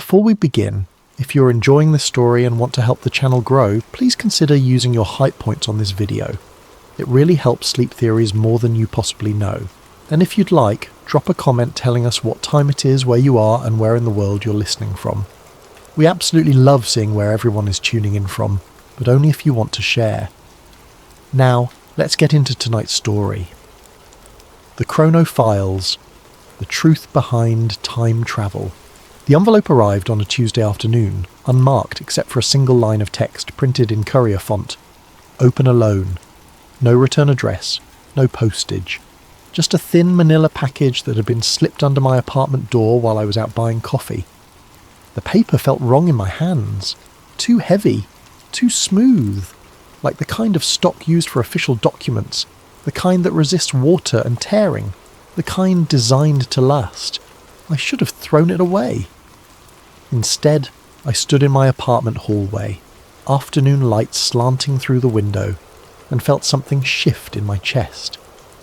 Before we begin, if you're enjoying this story and want to help the channel grow, please consider using your hype points on this video. It really helps Sleep Theories more than you possibly know. And if you'd like, drop a comment telling us what time it is, where you are, and where in the world you're listening from. We absolutely love seeing where everyone is tuning in from, but only if you want to share. Now, let's get into tonight's story. The Chrono Files, the truth behind time travel. The envelope arrived on a Tuesday afternoon, unmarked except for a single line of text printed in courier font. Open alone. No return address, no postage. Just a thin manila package that had been slipped under my apartment door while I was out buying coffee. The paper felt wrong in my hands. Too heavy, too smooth, like the kind of stock used for official documents, the kind that resists water and tearing, the kind designed to last. I should have thrown it away. Instead, I stood in my apartment hallway, afternoon light slanting through the window, and felt something shift in my chest.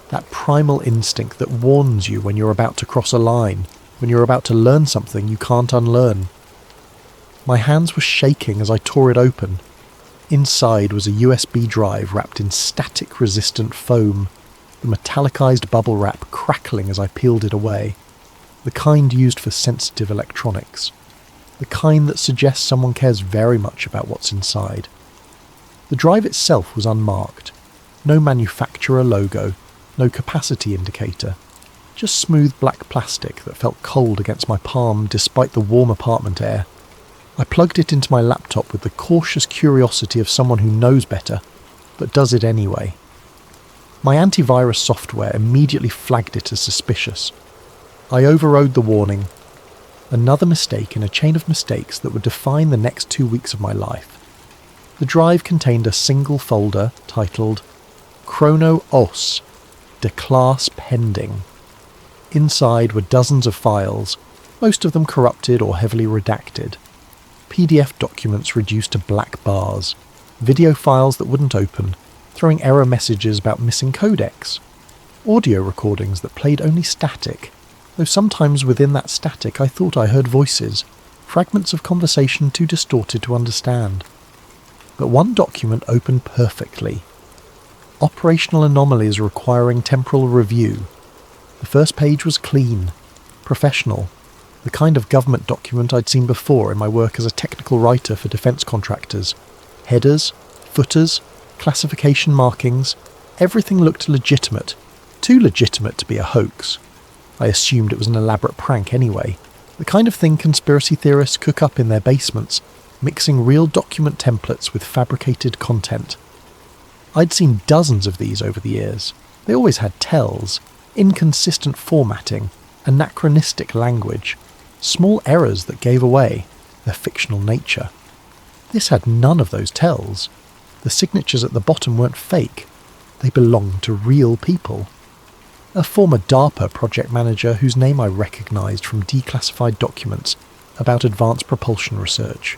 That primal instinct that warns you when you're about to cross a line, when you're about to learn something you can't unlearn. My hands were shaking as I tore it open. Inside was a USB drive wrapped in static-resistant foam, the metallicized bubble wrap crackling as I peeled it away, the kind used for sensitive electronics, the kind that suggests someone cares very much about what's inside. The drive itself was unmarked. No manufacturer logo, no capacity indicator, just smooth black plastic that felt cold against my palm despite the warm apartment air. I plugged it into my laptop with the cautious curiosity of someone who knows better, but does it anyway. My antivirus software immediately flagged it as suspicious. I overrode the warning. Another mistake in a chain of mistakes that would define the next 2 weeks of my life. The drive contained a single folder titled Chrono Os, De Class Pending. Inside were dozens of files, most of them corrupted or heavily redacted. PDF documents reduced to black bars, video files that wouldn't open, throwing error messages about missing codecs, audio recordings that played only static, though sometimes within that static I thought I heard voices, fragments of conversation too distorted to understand. But one document opened perfectly. Operational anomalies requiring temporal review. The first page was clean, professional, the kind of government document I'd seen before in my work as a technical writer for defence contractors. Headers, footers, classification markings, everything looked legitimate, too legitimate to be a hoax. I assumed it was an elaborate prank anyway, the kind of thing conspiracy theorists cook up in their basements, mixing real document templates with fabricated content. I'd seen dozens of these over the years. They always had tells, inconsistent formatting, anachronistic language, small errors that gave away their fictional nature. This had none of those tells. The signatures at the bottom weren't fake. They belonged to real people. A former DARPA project manager whose name I recognised from declassified documents about advanced propulsion research.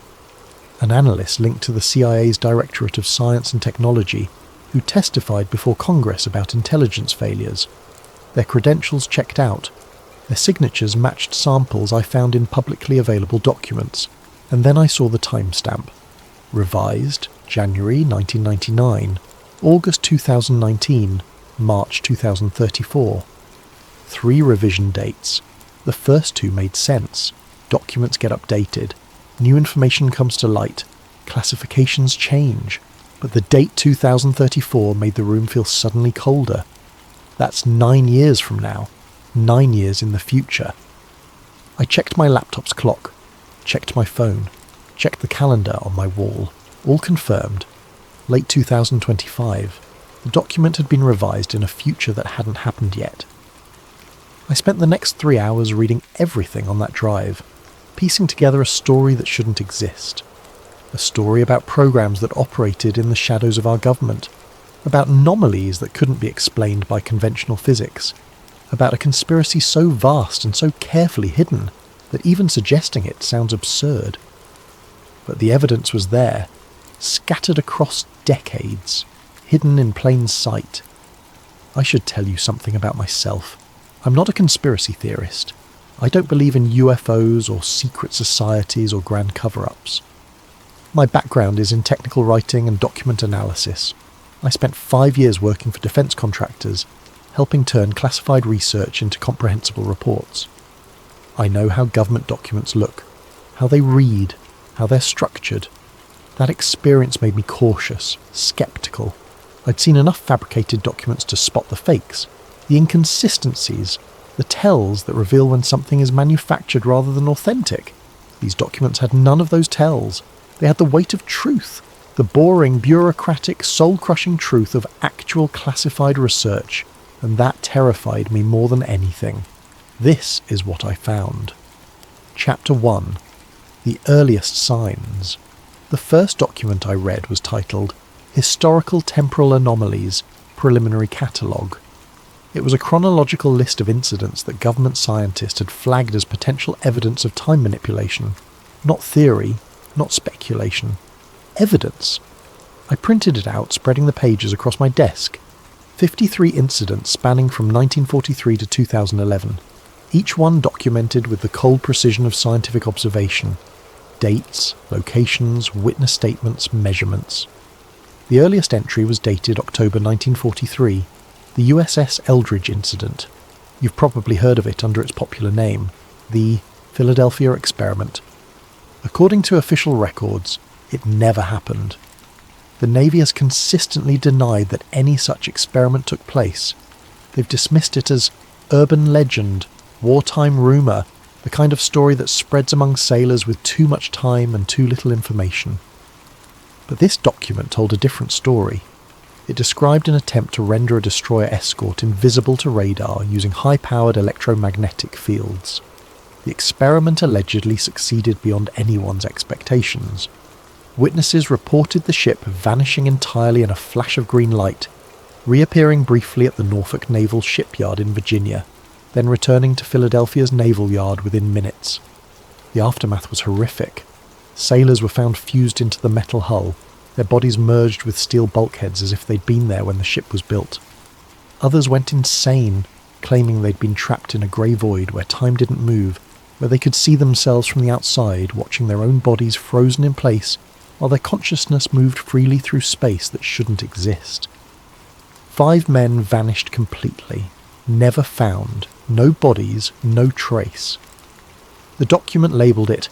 An analyst linked to the CIA's Directorate of Science and Technology who testified before Congress about intelligence failures. Their credentials checked out. Their signatures matched samples I found in publicly available documents, and then I saw the timestamp. Revised, January 1999, August 2019, March 2034. 3 revision dates. The first 2 made sense. Documents get updated. New information comes to light. Classifications change. But the date 2034 made the room feel suddenly colder. That's 9 years from now. 9 years in the future. I checked my laptop's clock, checked my phone, checked the calendar on my wall. All confirmed. Late 2025. The document had been revised in a future that hadn't happened yet. I spent the next 3 hours reading everything on that drive, piecing together a story that shouldn't exist. A story about programs that operated in the shadows of our government, about anomalies that couldn't be explained by conventional physics, about a conspiracy so vast and so carefully hidden that even suggesting it sounds absurd. But the evidence was there, scattered across decades, hidden in plain sight. I should tell you something about myself. I'm not a conspiracy theorist. I don't believe in UFOs or secret societies or grand cover-ups. My background is in technical writing and document analysis. I spent 5 years working for defence contractors, helping turn classified research into comprehensible reports. I know how government documents look, how they read, how they're structured. That experience made me cautious, sceptical. I'd seen enough fabricated documents to spot the fakes, the inconsistencies, the tells that reveal when something is manufactured rather than authentic. These documents had none of those tells. They had the weight of truth, the boring, bureaucratic, soul-crushing truth of actual classified research, and that terrified me more than anything. This is what I found. Chapter 1. The Earliest Signs. The first document I read was titled Historical Temporal Anomalies, Preliminary Catalogue. It was a chronological list of incidents that government scientists had flagged as potential evidence of time manipulation. Not theory, not speculation. Evidence. I printed it out, spreading the pages across my desk. 53 incidents spanning from 1943 to 2011. Each one documented with the cold precision of scientific observation. Dates, locations, witness statements, measurements. The earliest entry was dated October 1943. The USS Eldridge incident. You've probably heard of it under its popular name, the Philadelphia experiment. According to official records, it never happened. The Navy has consistently denied that any such experiment took place. They've dismissed it as urban legend, wartime rumour, the kind of story that spreads among sailors with too much time and too little information. But this document told a different story. It described an attempt to render a destroyer escort invisible to radar using high-powered electromagnetic fields. The experiment allegedly succeeded beyond anyone's expectations. Witnesses reported the ship vanishing entirely in a flash of green light, reappearing briefly at the Norfolk Naval Shipyard in Virginia, then returning to Philadelphia's Naval Yard within minutes. The aftermath was horrific. Sailors were found fused into the metal hull, their bodies merged with steel bulkheads as if they'd been there when the ship was built. Others went insane, claiming they'd been trapped in a grey void where time didn't move, where they could see themselves from the outside, watching their own bodies frozen in place, while their consciousness moved freely through space that shouldn't exist. 5 men vanished completely, never found, no bodies, no trace. The document labelled it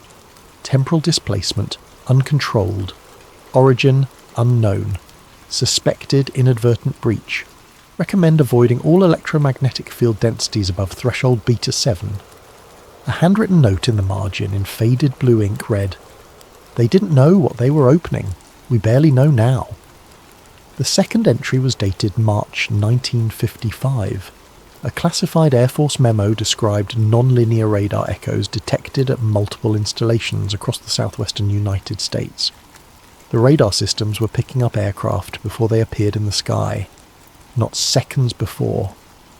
Temporal Displacement, Uncontrolled, Origin unknown. Suspected inadvertent breach. Recommend avoiding all electromagnetic field densities above threshold beta 7. A handwritten note in the margin in faded blue ink read, "They didn't know what they were opening. We barely know now." The second entry was dated March 1955. A classified Air Force memo described non-linear radar echoes detected at multiple installations across the southwestern United States. The radar systems were picking up aircraft before they appeared in the sky. Not seconds before,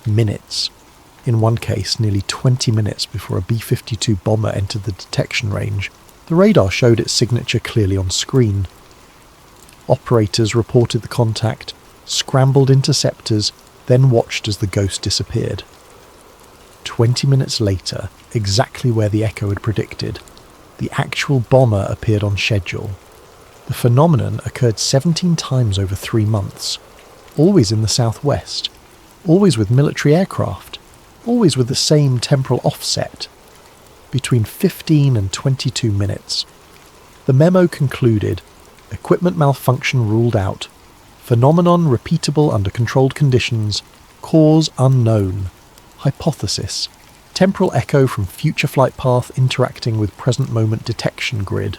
minutes. In one case, nearly 20 minutes before a B-52 bomber entered the detection range, the radar showed its signature clearly on screen. Operators reported the contact, scrambled interceptors, then watched as the ghost disappeared. 20 minutes later, exactly where the echo had predicted, the actual bomber appeared on schedule. The phenomenon occurred 17 times over 3 months, always in the southwest, always with military aircraft, always with the same temporal offset, between 15 and 22 minutes. The memo concluded, equipment malfunction ruled out, phenomenon repeatable under controlled conditions, cause unknown, hypothesis, temporal echo from future flight path interacting with present moment detection grid.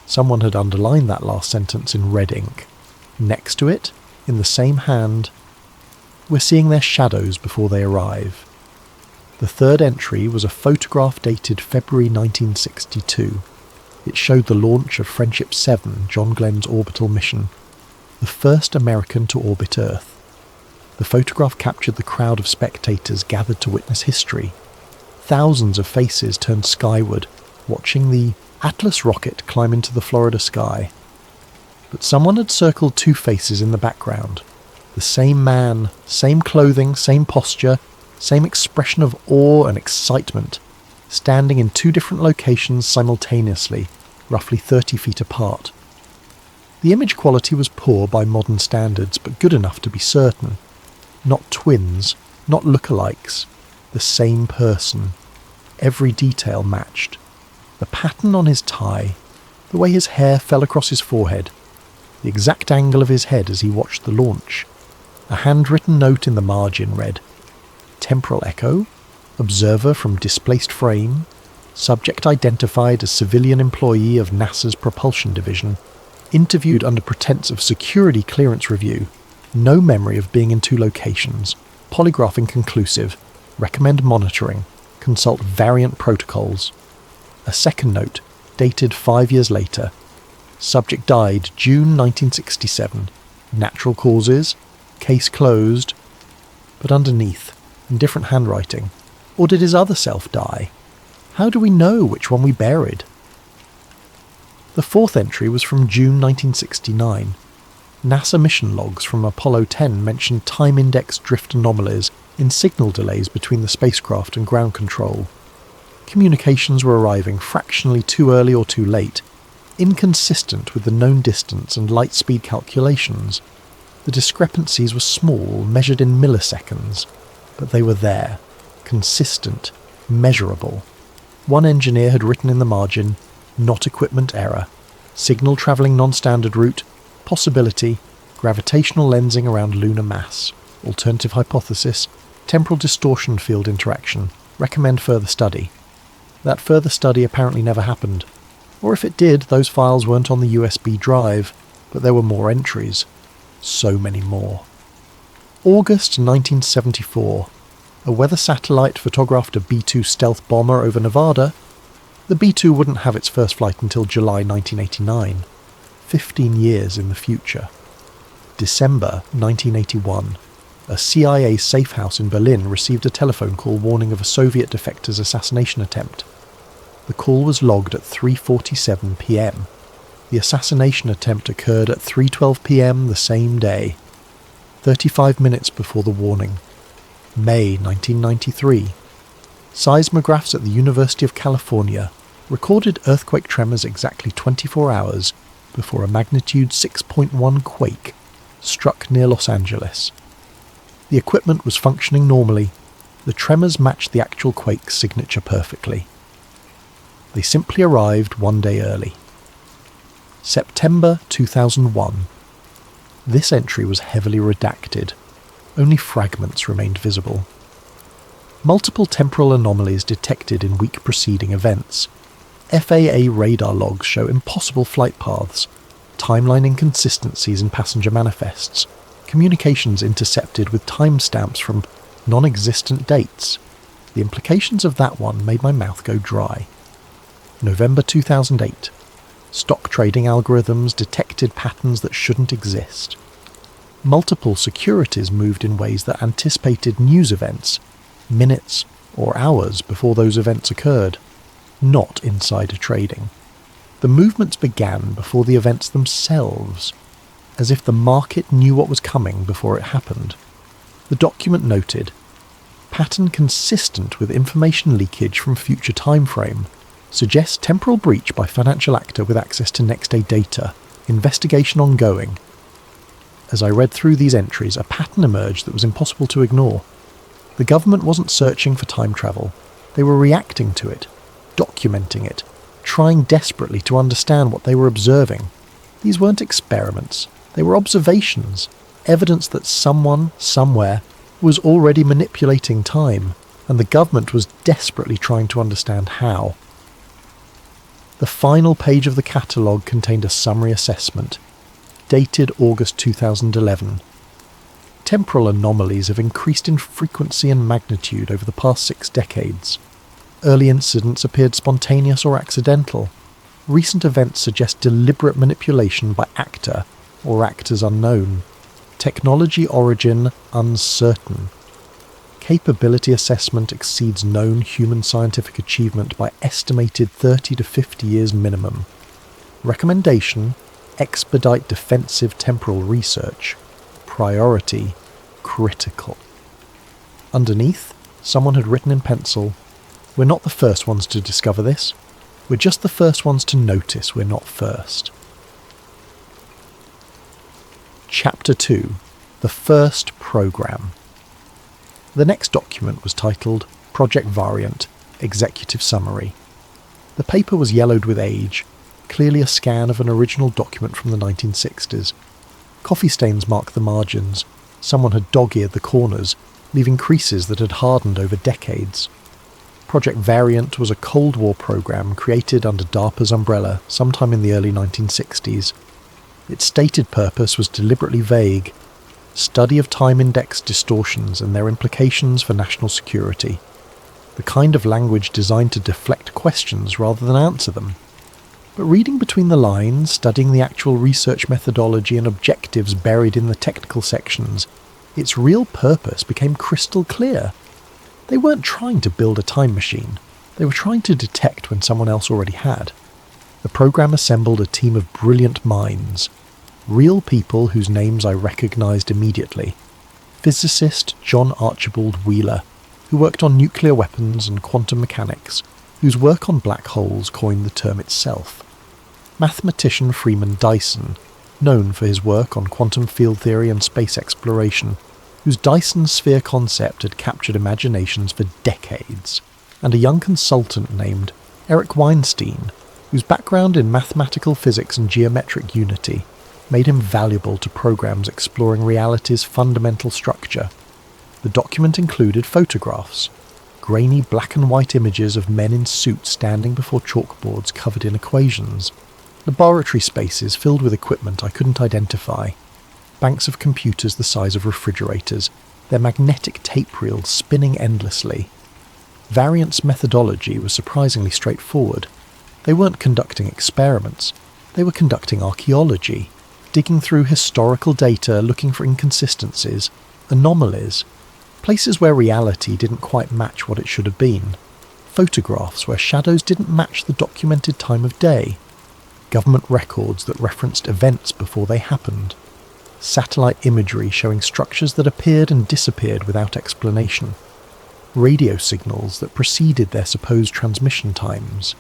Someone had underlined that last sentence in red ink. Next to it, in the same hand, we're seeing their shadows before they arrive. The third entry was a photograph dated February 1962. It showed the launch of Friendship 7, John Glenn's orbital mission, the first American to orbit Earth. The photograph captured the crowd of spectators gathered to witness history. Thousands of faces turned skyward, watching the Atlas rocket climb into the Florida sky. But someone had circled 2 faces in the background. The same man, same clothing, same posture, same expression of awe and excitement. standing in two different locations simultaneously, roughly 30 feet apart. The image quality was poor by modern standards, but good enough to be certain. Not twins, not lookalikes, the same person. Every detail matched. The pattern on his tie, the way his hair fell across his forehead, the exact angle of his head as he watched the launch. A handwritten note in the margin read, "Temporal echo, observer from displaced frame, subject identified as civilian employee of NASA's propulsion division, interviewed under pretense of security clearance review, no memory of being in two locations, polygraph inconclusive, recommend monitoring, consult variant protocols." A second note, dated 5 years later. Subject died June 1967. Natural causes. Case closed. But underneath, in different handwriting, or did his other self die? How do we know which one we buried? The fourth entry was from June 1969. NASA mission logs from Apollo 10 mentioned time index drift anomalies in signal delays between the spacecraft and ground control. Communications were arriving fractionally too early or too late, inconsistent with the known distance and light speed calculations. The discrepancies were small, measured in milliseconds, but they were there, consistent, measurable. One engineer had written in the margin, "Not equipment error, signal travelling non-standard route, possibility, gravitational lensing around lunar mass, alternative hypothesis, temporal distortion field interaction, recommend further study." That further study apparently never happened. Or if it did, those files weren't on the USB drive, but there were more entries. So many more. August 1974. A weather satellite photographed a B-2 stealth bomber over Nevada. The B-2 wouldn't have its first flight until July 1989. 15 years in the future. December 1981. A CIA safe house in Berlin received a telephone call warning of a Soviet defector's assassination attempt. The call was logged at 3:47 p.m. The assassination attempt occurred at 3:12 p.m. the same day, 35 minutes before the warning. May 1993. Seismographs at the University of California recorded earthquake tremors exactly 24 hours before a magnitude 6.1 quake struck near Los Angeles. The equipment was functioning normally. The tremors matched the actual quake's signature perfectly. They simply arrived one day early. September 2001. This entry was heavily redacted. Only fragments remained visible. Multiple temporal anomalies detected in week preceding events. FAA radar logs show impossible flight paths, timeline inconsistencies in passenger manifests, communications intercepted with timestamps from non-existent dates. The implications of that one made my mouth go dry. November 2008. Stock trading algorithms detected patterns that shouldn't exist. Multiple securities moved in ways that anticipated news events, minutes or hours before those events occurred, not insider trading. The movements began before the events themselves, as if the market knew what was coming before it happened. The document noted, pattern consistent with information leakage from future time frame, suggests temporal breach by financial actor with access to next-day data, investigation ongoing. As I read through these entries, a pattern emerged that was impossible to ignore. The government wasn't searching for time travel. They were reacting to it, documenting it, trying desperately to understand what they were observing. These weren't experiments. They were observations, evidence that someone, somewhere, was already manipulating time, and the government was desperately trying to understand how. The final page of the catalogue contained a summary assessment, dated August 2011. Temporal anomalies have increased in frequency and magnitude over the past 6 decades. Early incidents appeared spontaneous or accidental. Recent events suggest deliberate manipulation by actor or actors unknown. Technology origin uncertain. Capability assessment exceeds known human scientific achievement by estimated 30 to 50 years minimum. Recommendation: expedite defensive temporal research. Priority: critical. Underneath, someone had written in pencil, We're not the first ones to discover this. We're just the first ones to notice we're not first. Chapter 2. The First Program. The next document was titled Project Variant, Executive Summary. The paper was yellowed with age, clearly a scan of an original document from the 1960s. Coffee stains marked the margins. Someone had dog-eared the corners, leaving creases that had hardened over decades. Project Variant was a Cold War program created under DARPA's umbrella sometime in the early 1960s. Its stated purpose was deliberately vague: study of time-indexed distortions and their implications for national security. The kind of language designed to deflect questions rather than answer them. But reading between the lines, studying the actual research methodology and objectives buried in the technical sections, its real purpose became crystal clear. They weren't trying to build a time machine. They were trying to detect when someone else already had. The program assembled a team of brilliant minds. Real people whose names I recognised immediately. Physicist John Archibald Wheeler, who worked on nuclear weapons and quantum mechanics, whose work on black holes coined the term itself. Mathematician Freeman Dyson, known for his work on quantum field theory and space exploration, whose Dyson sphere concept had captured imaginations for decades, and a young consultant named Eric Weinstein, whose background in mathematical physics and geometric unity made him valuable to programs exploring reality's fundamental structure. The document included photographs, grainy black and white images of men in suits standing before chalkboards covered in equations, laboratory spaces filled with equipment I couldn't identify, banks of computers the size of refrigerators, their magnetic tape reels spinning endlessly. Variant's methodology was surprisingly straightforward. They weren't conducting experiments, they were conducting archaeology, digging through historical data looking for inconsistencies, anomalies, places where reality didn't quite match what it should have been, photographs where shadows didn't match the documented time of day, government records that referenced events before they happened, satellite imagery showing structures that appeared and disappeared without explanation, radio signals that preceded their supposed transmission times.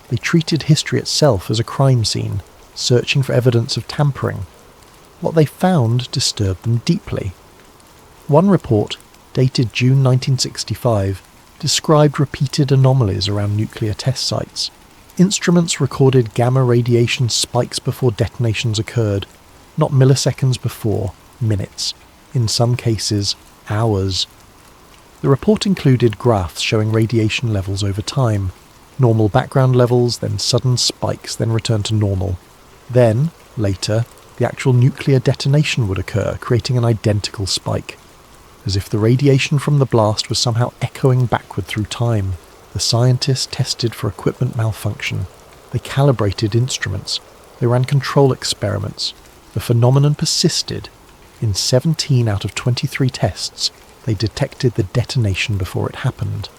They treated history itself as a crime scene, searching for evidence of tampering. What they found disturbed them deeply. One report, dated June 1965, described repeated anomalies around nuclear test sites. Instruments recorded gamma radiation spikes before detonations occurred, not milliseconds before, minutes, in some cases, hours. The report included graphs showing radiation levels over time, normal background levels, then sudden spikes, then return to normal. Then, later, the actual nuclear detonation would occur, creating an identical spike. As if the radiation from the blast was somehow echoing backward through time. The scientists tested for equipment malfunction. They calibrated instruments. They ran control experiments. The phenomenon persisted. In 17 out of 23 tests, they detected the detonation before it happened.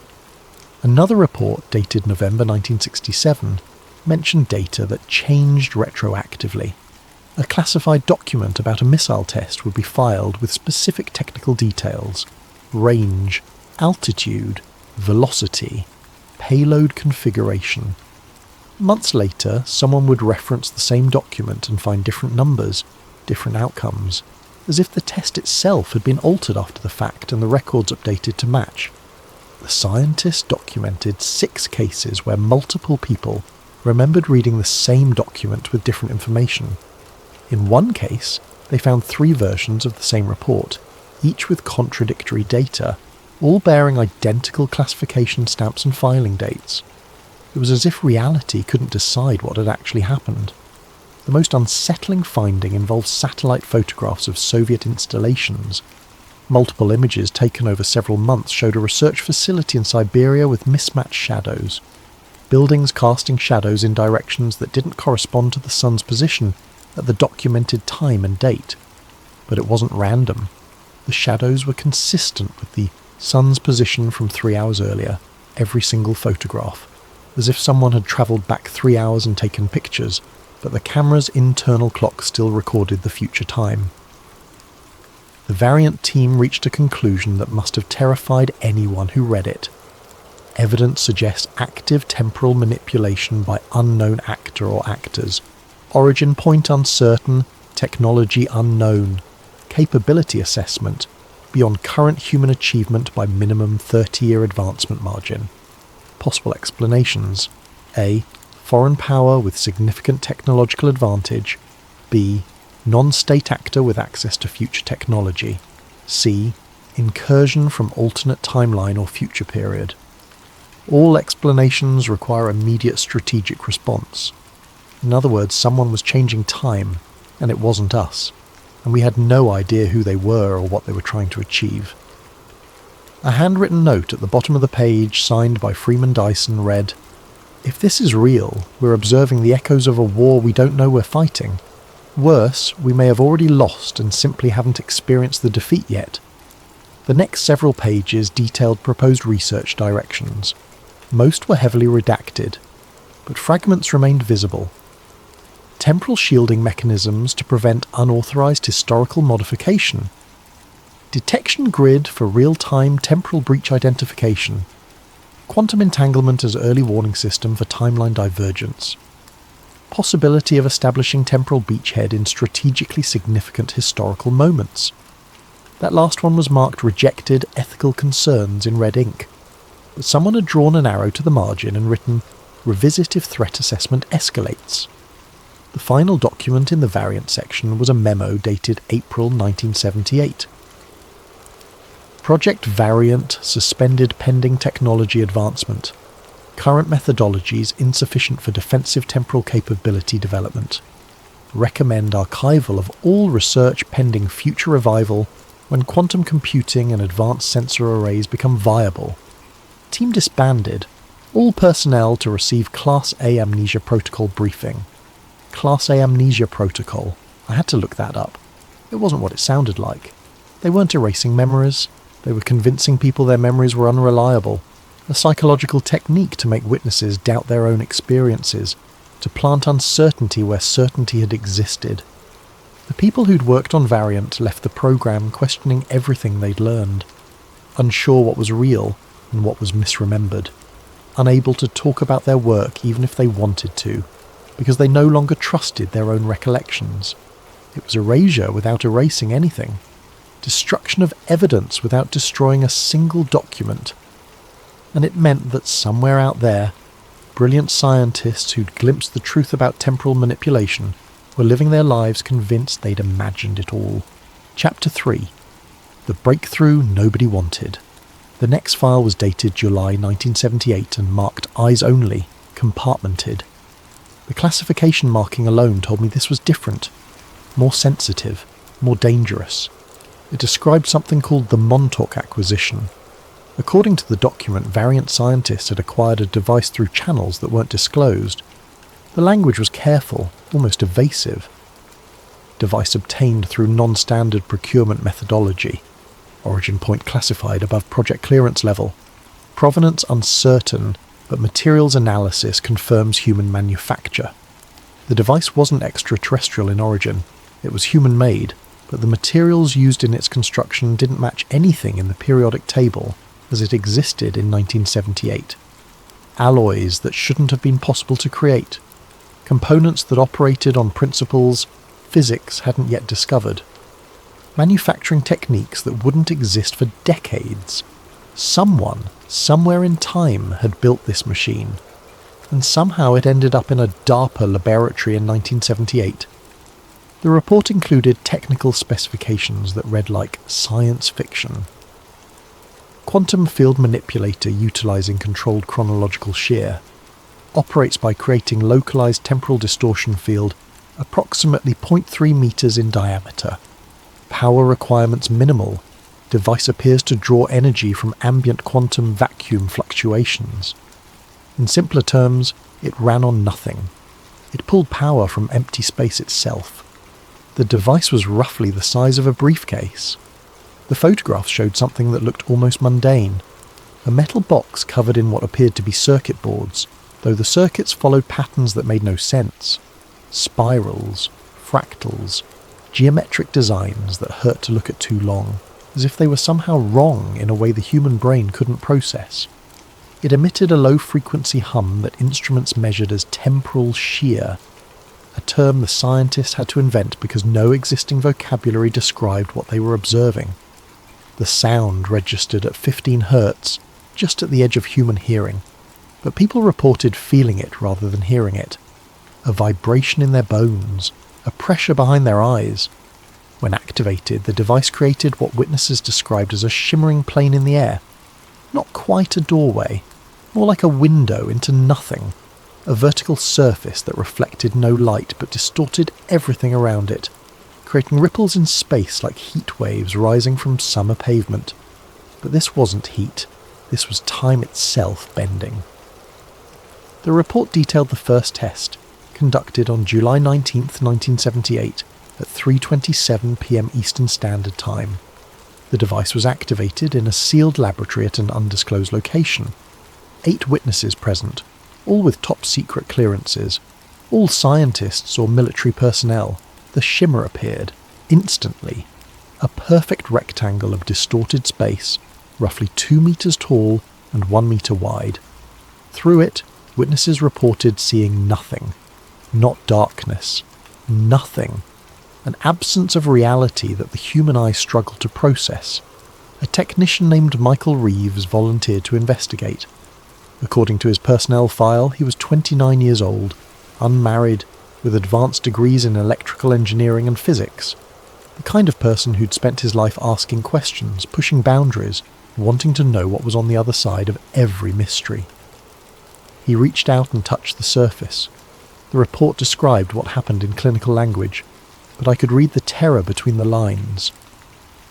Another report, dated November 1967, mentioned data that changed retroactively. A classified document about a missile test would be filed with specific technical details: range, altitude, velocity, payload configuration. Months later, someone would reference the same document and find different numbers, different outcomes, as if the test itself had been altered after the fact and the records updated to match. The scientists documented 6 cases where multiple people remembered reading the same document with different information. In one case, they found 3 versions of the same report, each with contradictory data, all bearing identical classification stamps and filing dates. It was as if reality couldn't decide what had actually happened. The most unsettling finding involved satellite photographs of Soviet installations. Multiple images taken over several months showed a research facility in Siberia with mismatched shadows. Buildings casting shadows in directions that didn't correspond to the sun's position at the documented time and date. But it wasn't random. The shadows were consistent with the sun's position from 3 hours earlier, every single photograph, as if someone had travelled back 3 hours and taken pictures, but the camera's internal clock still recorded the future time. The Variant team reached a conclusion that must have terrified anyone who read it. Evidence suggests active temporal manipulation by unknown actor or actors. Origin point uncertain, technology unknown. Capability assessment beyond current human achievement by minimum 30-year advancement margin. Possible explanations: A. Foreign power with significant technological advantage. B. Non-state actor with access to future technology. C. Incursion from alternate timeline or future period. All explanations require immediate strategic response. In other words, someone was changing time, and it wasn't us, and we had no idea who they were or what they were trying to achieve. A handwritten note at the bottom of the page, signed by Freeman Dyson, read, "If this is real, we're observing the echoes of a war we don't know we're fighting. Worse, we may have already lost and simply haven't experienced the defeat yet." The next several pages detailed proposed research directions. Most were heavily redacted, but fragments remained visible. Temporal shielding mechanisms to prevent unauthorized historical modification. Detection grid for real-time temporal breach identification. Quantum entanglement as early warning system for timeline divergence. Possibility of establishing temporal beachhead in strategically significant historical moments. That last one was marked rejected ethical concerns in red ink, but someone had drawn an arrow to the margin and written, "Revisit if threat assessment escalates." The final document in the variant section was a memo dated April 1978. Project Variant suspended pending technology advancement. Current methodologies insufficient for defensive temporal capability development. Recommend archival of all research pending future revival when quantum computing and advanced sensor arrays become viable. Team disbanded. All personnel to receive Class A Amnesia Protocol briefing. Class A Amnesia Protocol. I had to look that up. It wasn't what it sounded like. They weren't erasing memories. They were convincing people their memories were unreliable. A psychological technique to make witnesses doubt their own experiences, to plant uncertainty where certainty had existed. The people who'd worked on Variant left the program questioning everything they'd learned, unsure what was real and what was misremembered, unable to talk about their work even if they wanted to, because they no longer trusted their own recollections. It was erasure without erasing anything. Destruction of evidence without destroying a single document. And it meant that somewhere out there, brilliant scientists who'd glimpsed the truth about temporal manipulation were living their lives convinced they'd imagined it all. Chapter 3. The Breakthrough Nobody Wanted. The next file was dated July 1978 and marked Eyes Only, Compartmented. The classification marking alone told me this was different, more sensitive, more dangerous. It described something called the Montauk acquisition. According to the document, Variant scientists had acquired a device through channels that weren't disclosed. The language was careful, almost evasive. Device obtained through non-standard procurement methodology. Origin point classified above project clearance level. Provenance uncertain, but materials analysis confirms human manufacture. The device wasn't extraterrestrial in origin. It was human-made, but the materials used in its construction didn't match anything in the periodic table as it existed in 1978. Alloys that shouldn't have been possible to create. Components that operated on principles physics hadn't yet discovered. Manufacturing techniques that wouldn't exist for decades. Someone, somewhere in time, had built this machine, and somehow it ended up in a DARPA laboratory in 1978. The report included technical specifications that read like science fiction. Quantum field manipulator utilizing controlled chronological shear. Operates by creating localized temporal distortion field approximately 0.3 meters in diameter. Power requirements minimal. Device appears to draw energy from ambient quantum vacuum fluctuations. In simpler terms, it ran on nothing. It pulled power from empty space itself. The device was roughly the size of a briefcase. The photographs showed something that looked almost mundane. A metal box covered in what appeared to be circuit boards, though the circuits followed patterns that made no sense. Spirals, fractals, geometric designs that hurt to look at too long, as if they were somehow wrong in a way the human brain couldn't process. It emitted a low-frequency hum that instruments measured as temporal shear, a term the scientists had to invent because no existing vocabulary described what they were observing. The sound registered at 15 hertz, just at the edge of human hearing, but people reported feeling it rather than hearing it. A vibration in their bones, a pressure behind their eyes. When activated, the device created what witnesses described as a shimmering plane in the air. Not quite a doorway, more like a window into nothing, a vertical surface that reflected no light but distorted everything around it, creating ripples in space like heat waves rising from summer pavement. But this wasn't heat, this was time itself bending. The report detailed the first test, conducted on July 19, 1978, at 3:27 p.m. Eastern Standard Time. The device was activated in a sealed laboratory at an undisclosed location. 8 witnesses present, all with top-secret clearances, all scientists or military personnel. The shimmer appeared, instantly. A perfect rectangle of distorted space, roughly 2 meters tall and 1 meter wide. Through it, witnesses reported seeing nothing. Not darkness. Nothing. An absence of reality that the human eye struggled to process. A technician named Michael Reeves volunteered to investigate. According to his personnel file, he was 29 years old, unmarried, with advanced degrees in electrical engineering and physics. The kind of person who'd spent his life asking questions, pushing boundaries, wanting to know what was on the other side of every mystery. He reached out and touched the surface. The report described what happened in clinical language, but I could read the terror between the lines.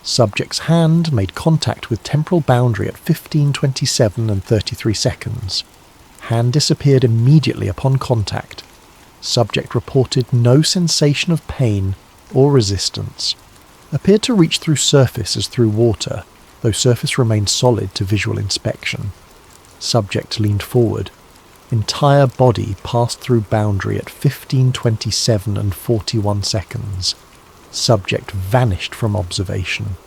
Subject's hand made contact with temporal boundary at 15:27 and 33 seconds. Hand disappeared immediately upon contact. Subject reported no sensation of pain or resistance. Appeared to reach through surface as through water, though surface remained solid to visual inspection. Subject leaned forward. Entire body passed through boundary at 15:27 and 41 seconds. Subject vanished from observation.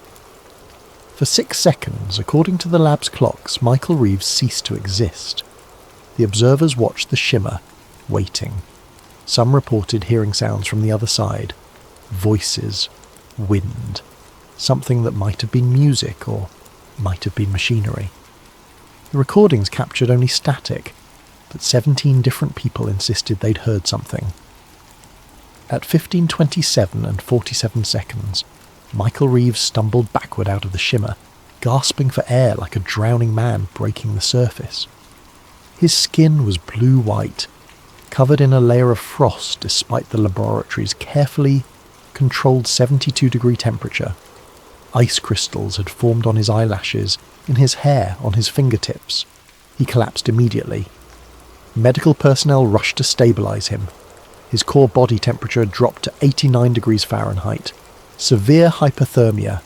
For 6 seconds, according to the lab's clocks, Michael Reeves ceased to exist. The observers watched the shimmer, waiting. Some reported hearing sounds from the other side. Voices, wind, something that might have been music or might have been machinery. The recordings captured only static, but 17 different people insisted they'd heard something. At 15:27 and 47 seconds, Michael Reeves stumbled backward out of the shimmer, gasping for air like a drowning man breaking the surface. His skin was blue-white, covered in a layer of frost despite the laboratory's carefully controlled 72-degree temperature. Ice crystals had formed on his eyelashes, in his hair, on his fingertips. He collapsed immediately. Medical personnel rushed to stabilize him. His core body temperature dropped to 89 degrees Fahrenheit. Severe hypothermia.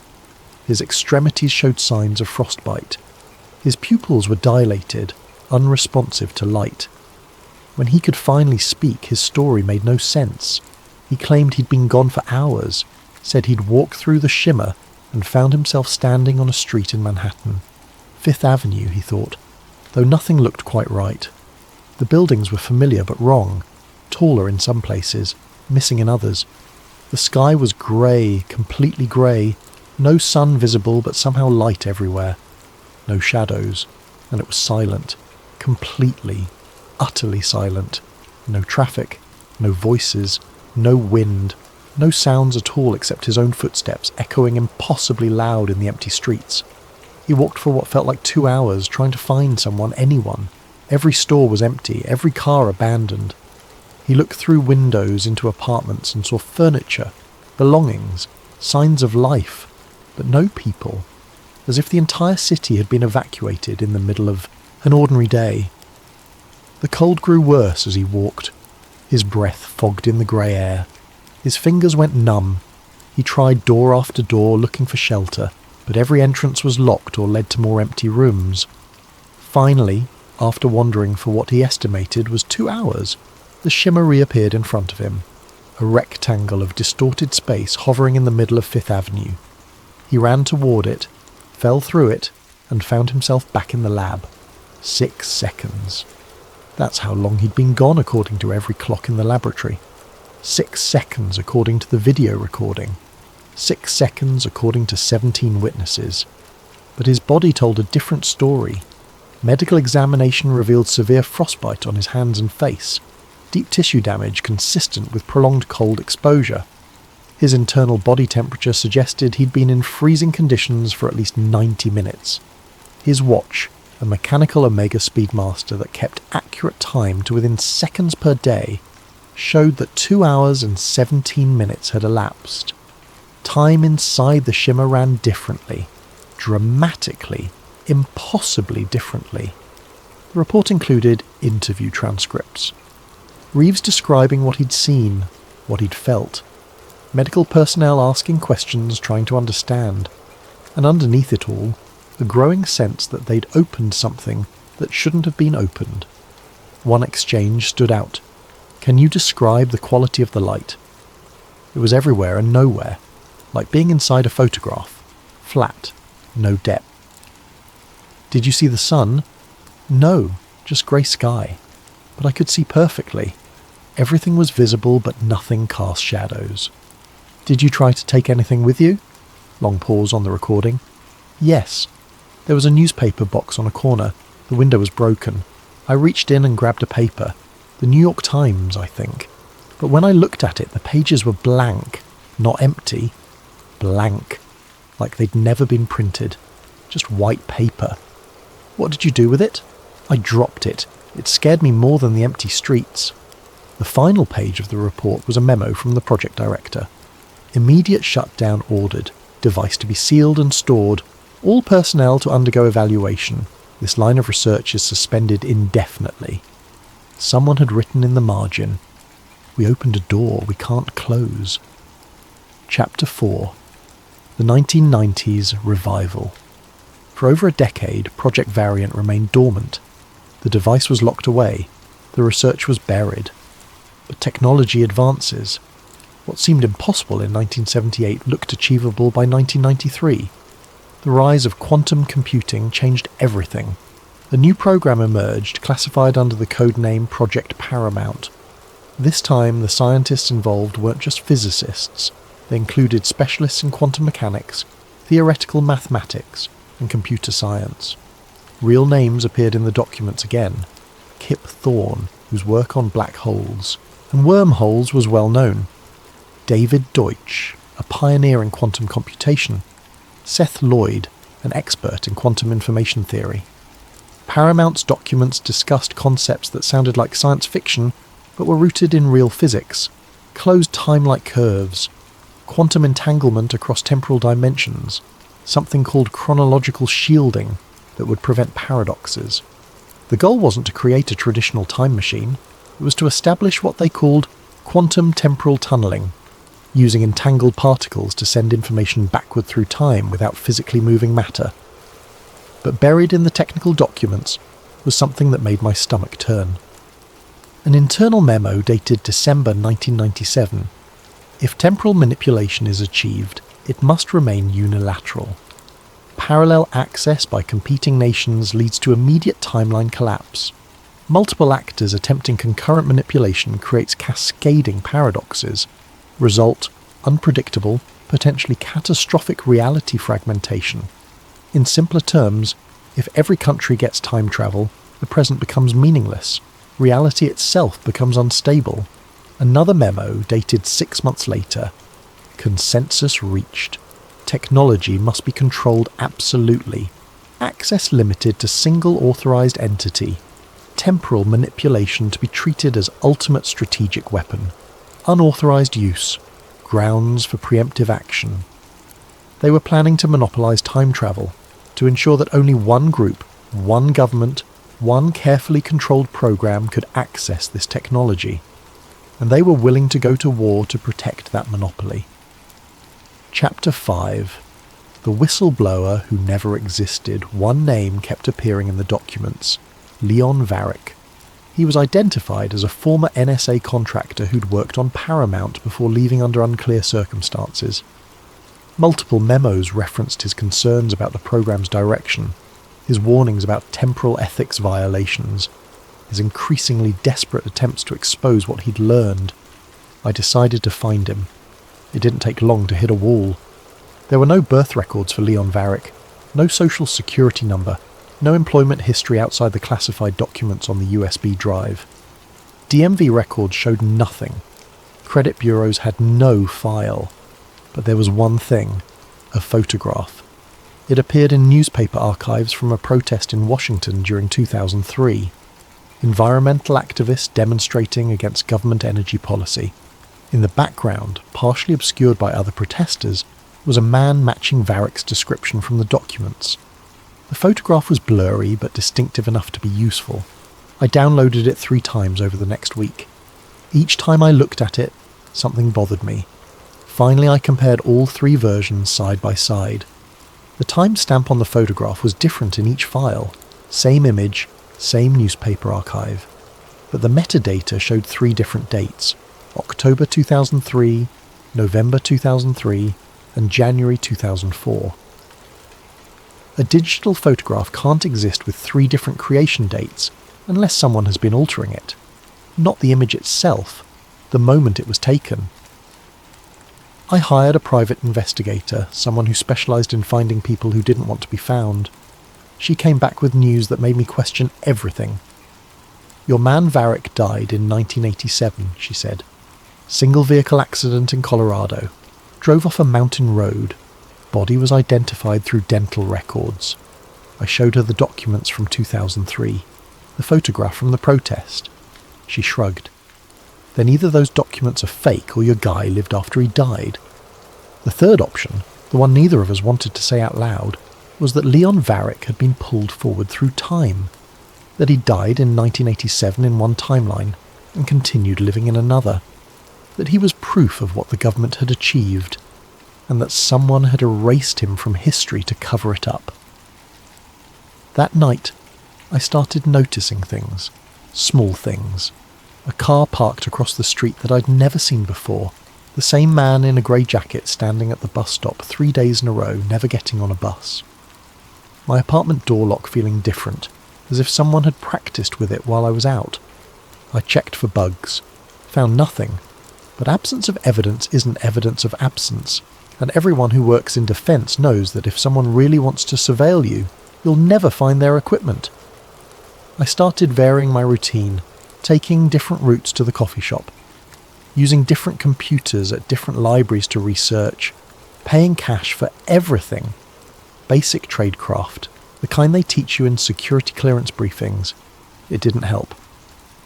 His extremities showed signs of frostbite. His pupils were dilated, unresponsive to light. When he could finally speak, his story made no sense. He claimed he'd been gone for hours, said he'd walked through the shimmer and found himself standing on a street in Manhattan. Fifth Avenue, he thought, though nothing looked quite right. The buildings were familiar but wrong, taller in some places, missing in others. The sky was grey, completely grey, no sun visible but somehow light everywhere. No shadows, and it was silent, completely, utterly silent. No traffic, no voices, no wind, no sounds at all except his own footsteps echoing impossibly loud in the empty streets. He walked for what felt like 2 hours trying to find someone, anyone. Every store was empty, every car abandoned. He looked through windows into apartments and saw furniture, belongings, signs of life, but no people, as if the entire city had been evacuated in the middle of an ordinary day. The cold grew worse as he walked. His breath fogged in the grey air. His fingers went numb. He tried door after door looking for shelter, but every entrance was locked or led to more empty rooms. Finally, after wandering for what he estimated was 2 hours, the shimmer reappeared in front of him, a rectangle of distorted space hovering in the middle of Fifth Avenue. He ran toward it, fell through it, and found himself back in the lab. 6 seconds. That's how long he'd been gone according to every clock in the laboratory. 6 seconds according to the video recording. 6 seconds according to 17 witnesses. But his body told a different story. Medical examination revealed severe frostbite on his hands and face, deep tissue damage consistent with prolonged cold exposure. His internal body temperature suggested he'd been in freezing conditions for at least 90 minutes. His watch, a mechanical Omega Speedmaster that kept accurate time to within seconds per day, showed that 2 hours and 17 minutes had elapsed. Time inside the shimmer ran differently, dramatically, impossibly differently. The report included interview transcripts. Reeves describing what he'd seen, what he'd felt. Medical personnel asking questions, trying to understand. And underneath it all, a growing sense that they'd opened something that shouldn't have been opened. One exchange stood out. "Can you describe the quality of the light?" It was everywhere and nowhere, like being inside a photograph. Flat, no depth. "Did you see the sun?" "No, just grey sky. But I could see perfectly. Everything was visible but nothing cast shadows." "Did you try to take anything with you?" Long pause on the recording. "Yes. There was a newspaper box on a corner. The window was broken. I reached in and grabbed a paper. The New York Times, I think. But when I looked at it, the pages were blank. Not empty. Blank. Like they'd never been printed. Just white paper. What did you do with it?" "I dropped it. It scared me more than the empty streets." The final page of the report was a memo from the project director. "Immediate shutdown ordered. Device to be sealed and stored. All personnel to undergo evaluation. This line of research is suspended indefinitely." Someone had written in the margin, "We opened a door we can't close." Chapter 4. The 1990s Revival. For over a decade, Project Variant remained dormant. The device was locked away. The research was buried. But technology advances. What seemed impossible in 1978 looked achievable by 1993. The rise of quantum computing changed everything. A new program emerged, classified under the codename Project Paramount. This time, the scientists involved weren't just physicists. They included specialists in quantum mechanics, theoretical mathematics, and computer science. Real names appeared in the documents again. Kip Thorne, whose work on black holes and wormholes was well known. David Deutsch, a pioneer in quantum computation. Seth Lloyd, an expert in quantum information theory. Paramount's documents discussed concepts that sounded like science fiction, but were rooted in real physics. Closed time-like curves, quantum entanglement across temporal dimensions, something called chronological shielding that would prevent paradoxes. The goal wasn't to create a traditional time machine, it was to establish what they called quantum temporal tunneling, using entangled particles to send information backward through time without physically moving matter. But buried in the technical documents was something that made my stomach turn. An internal memo dated December 1997. If temporal manipulation is achieved, it must remain unilateral. Parallel access by competing nations leads to immediate timeline collapse. Multiple actors attempting concurrent manipulation creates cascading paradoxes. Result: unpredictable, potentially catastrophic reality fragmentation. In simpler terms, if every country gets time travel, the present becomes meaningless. Reality itself becomes unstable. Another memo dated 6 months later. Consensus reached. Technology must be controlled absolutely. Access limited to single authorized entity. Temporal manipulation to be treated as ultimate strategic weapon. Unauthorized use. Grounds for preemptive action. They were planning to monopolize time travel, to ensure that only one group, one government, one carefully controlled program could access this technology. And they were willing to go to war to protect that monopoly. Chapter 5. The whistleblower who never existed. One name kept appearing in the documents. Leon Varick. He was identified as a former NSA contractor who'd worked on Paramount before leaving under unclear circumstances. Multiple memos referenced his concerns about the program's direction. his warnings about temporal ethics violations, his increasingly desperate attempts to expose what he'd learned. I decided to find him. It didn't take long to hit a wall. There were no birth records for Leon Varick, no social security number, no employment history outside the classified documents on the USB drive. DMV records showed nothing. Credit bureaus had no file. But there was one thing, a photograph. It appeared in newspaper archives from a protest in Washington during 2003. Environmental activists demonstrating against government energy policy. In the background, partially obscured by other protesters, was a man matching Varick's description from the documents. The photograph was blurry but distinctive enough to be useful. I downloaded it 3 times over the next week. Each time I looked at it, something bothered me. Finally, I compared all 3 versions side by side. The timestamp on the photograph was different in each file. Same image, same newspaper archive. But the metadata showed 3 different dates: October 2003, November 2003, and January 2004. A digital photograph can't exist with 3 different creation dates unless someone has been altering it. Not the image itself, the moment it was taken. I hired a private investigator, someone who specialised in finding people who didn't want to be found. She came back with news that made me question everything. "Your man Varick died in 1987, she said. Single vehicle accident in Colorado. Drove off a mountain road. Body was identified through dental records." I showed her the documents from 2003, the photograph from the protest. She shrugged. "Then either those documents are fake or your guy lived after he died." The third option, the one neither of us wanted to say out loud, was that Leon Varick had been pulled forward through time, that he died in 1987 in one timeline and continued living in another, that he was proof of what the government had achieved, and that someone had erased him from history to cover it up. That night, I started noticing things, small things. A car parked across the street that I'd never seen before. The same man in a grey jacket standing at the bus stop 3 days in a row, never getting on a bus. My apartment door lock feeling different, as if someone had practiced with it while I was out. I checked for bugs. Found nothing. But absence of evidence isn't evidence of absence, and everyone who works in defence knows that if someone really wants to surveil you, you'll never find their equipment. I started varying my routine, taking different routes to the coffee shop, using different computers at different libraries to research, paying cash for everything. Basic tradecraft, the kind they teach you in security clearance briefings. It didn't help.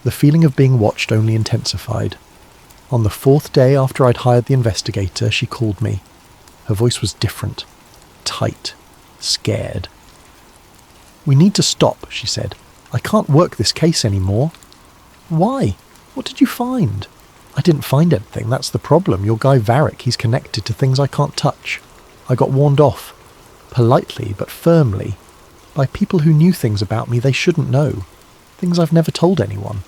The feeling of being watched only intensified. On the 4th day after I'd hired the investigator, she called me. Her voice was different, tight, scared. "We need to stop," she said. "I can't work this case anymore." "Why? What did you find?" "I didn't find anything, that's the problem. Your guy Varick, he's connected to things I can't touch. I got warned off, politely but firmly, by people who knew things about me they shouldn't know, things I've never told anyone."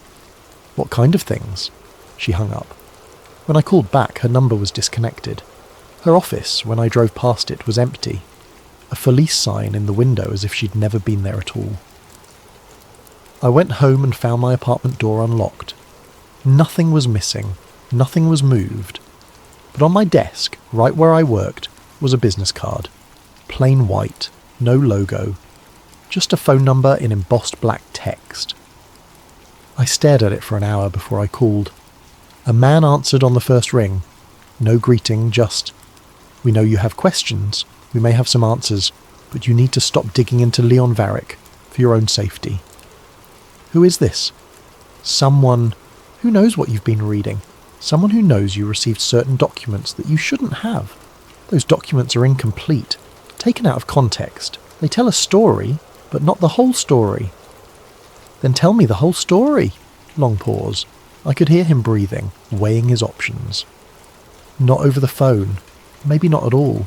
"What kind of things?" She hung up. When I called back, her number was disconnected. Her office, when I drove past it, was empty. A Felice sign in the window as if she'd never been there at all. I went home and found my apartment door unlocked. Nothing was missing, nothing was moved. But on my desk, right where I worked, was a business card. Plain white, no logo. Just a phone number in embossed black text. I stared at it for an hour before I called. A man answered on the first ring. No greeting, just, "We know you have questions. We may have some answers, but you need to stop digging into Leon Varick for your own safety." Who is this? Someone who knows what you've been reading. Someone who knows you received certain documents that you shouldn't have. Those documents are incomplete, taken out of context. They tell a story, but not the whole story. "Then tell me the whole story." Long pause. I could hear him breathing, weighing his options. "Not over the phone. Maybe not at all.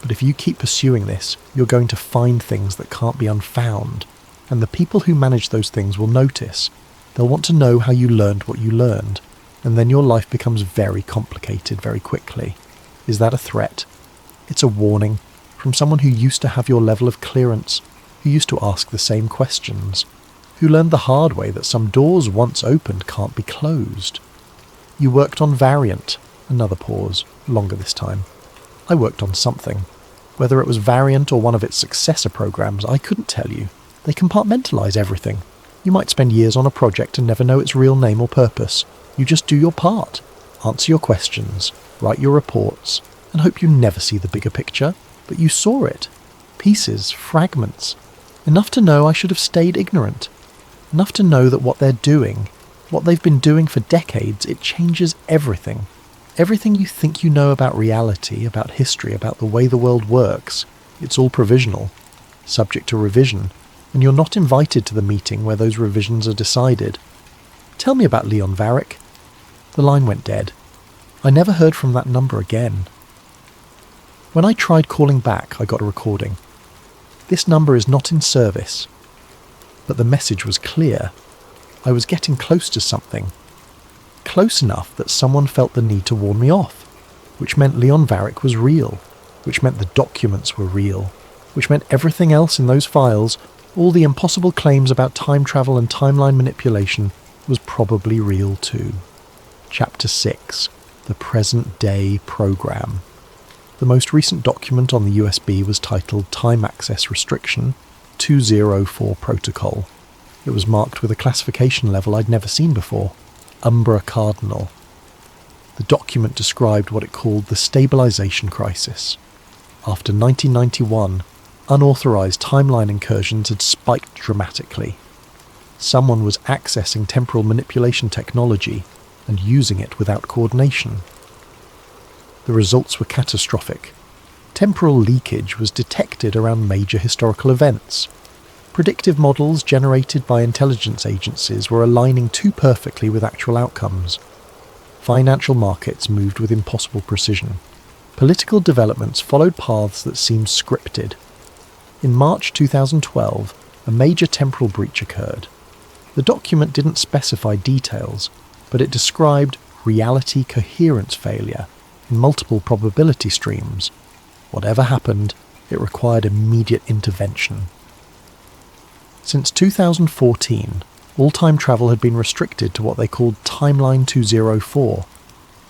But if you keep pursuing this, you're going to find things that can't be unfound. And the people who manage those things will notice. They'll want to know how you learned what you learned. And then your life becomes very complicated very quickly. Is that a threat? It's a warning from someone who used to have your level of clearance, who used to ask the same questions, who learned the hard way that some doors once opened can't be closed. You worked on Variant. Another pause, longer this time. I worked on something. Whether it was Variant or one of its successor programs, I couldn't tell you. They compartmentalise everything. You might spend years on a project and never know its real name or purpose. You just do your part. Answer your questions, write your reports, and hope you never see the bigger picture, but you saw it. Pieces, fragments. Enough to know I should have stayed ignorant. Enough to know that what they're doing, what they've been doing for decades, it changes everything. Everything you think you know about reality, about history, about the way the world works, it's all provisional, subject to revision, and you're not invited to the meeting where those revisions are decided. Tell me about Leon Varick. The line went dead. I never heard from that number again. When I tried calling back, I got a recording. This number is not in service. But the message was clear. I was getting close to something. Close enough that someone felt the need to warn me off, which meant Leon Varick was real, which meant the documents were real, which meant everything else in those files, all the impossible claims about time travel and timeline manipulation, was probably real too. Chapter 6. The Present Day Program. The most recent document on the USB was titled Time Access Restriction 204 Protocol. It was marked with a classification level I'd never seen before, Umbra Cardinal. The document described what it called the stabilization crisis. After 1991, unauthorized timeline incursions had spiked dramatically. Someone was accessing temporal manipulation technology and using it without coordination. The results were catastrophic. Temporal leakage was detected around major historical events. Predictive models generated by intelligence agencies were aligning too perfectly with actual outcomes. Financial markets moved with impossible precision. Political developments followed paths that seemed scripted. In March 2012, a major temporal breach occurred. The document didn't specify details, but it described reality coherence failure in multiple probability streams. Whatever happened, it required immediate intervention. Since 2014, all time travel had been restricted to what they called Timeline 204,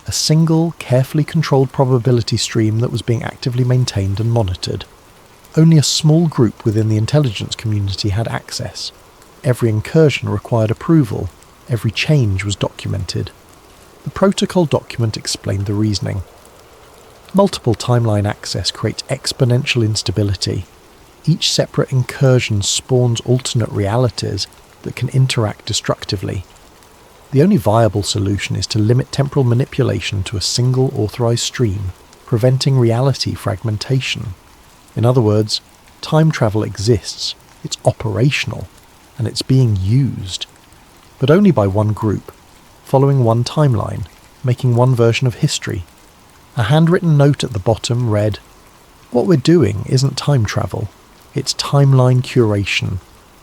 a single, carefully controlled probability stream that was being actively maintained and monitored. Only a small group within the intelligence community had access. Every incursion required approval. Every change was documented. The protocol document explained the reasoning. Multiple timeline access creates exponential instability. Each separate incursion spawns alternate realities that can interact destructively. The only viable solution is to limit temporal manipulation to a single authorized stream, preventing reality fragmentation. In other words, time travel exists, it's operational, and it's being used. But only by one group, following one timeline, making one version of history. A handwritten note at the bottom read, "What we're doing isn't time travel, it's timeline curation.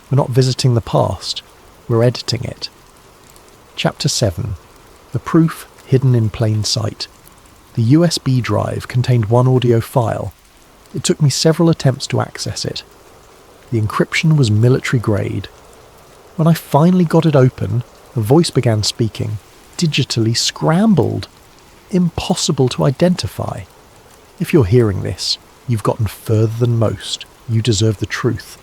We're not visiting the past, we're editing it." Chapter 7. The Proof Hidden in Plain Sight. The USB drive contained one audio file. It took me several attempts to access it. The encryption was military grade. When I finally got it open, a voice began speaking, digitally scrambled. Impossible to identify. If you're hearing this, you've gotten further than most. You deserve the truth.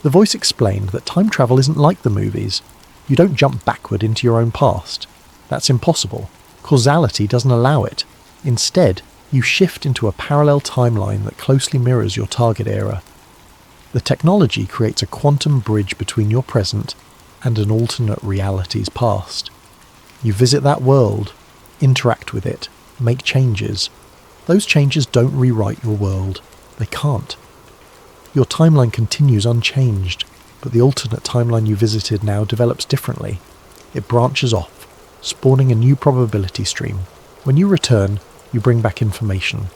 The voice explained that time travel isn't like the movies. You don't jump backward into your own past. That's impossible. Causality doesn't allow it. Instead, you shift into a parallel timeline that closely mirrors your target era. The technology creates a quantum bridge between your present and an alternate reality's past. You visit that world, interact with it, make changes. Those changes don't rewrite your world. They can't. Your timeline continues unchanged, but the alternate timeline you visited now develops differently. It branches off, spawning a new probability stream. When you return, you bring back information,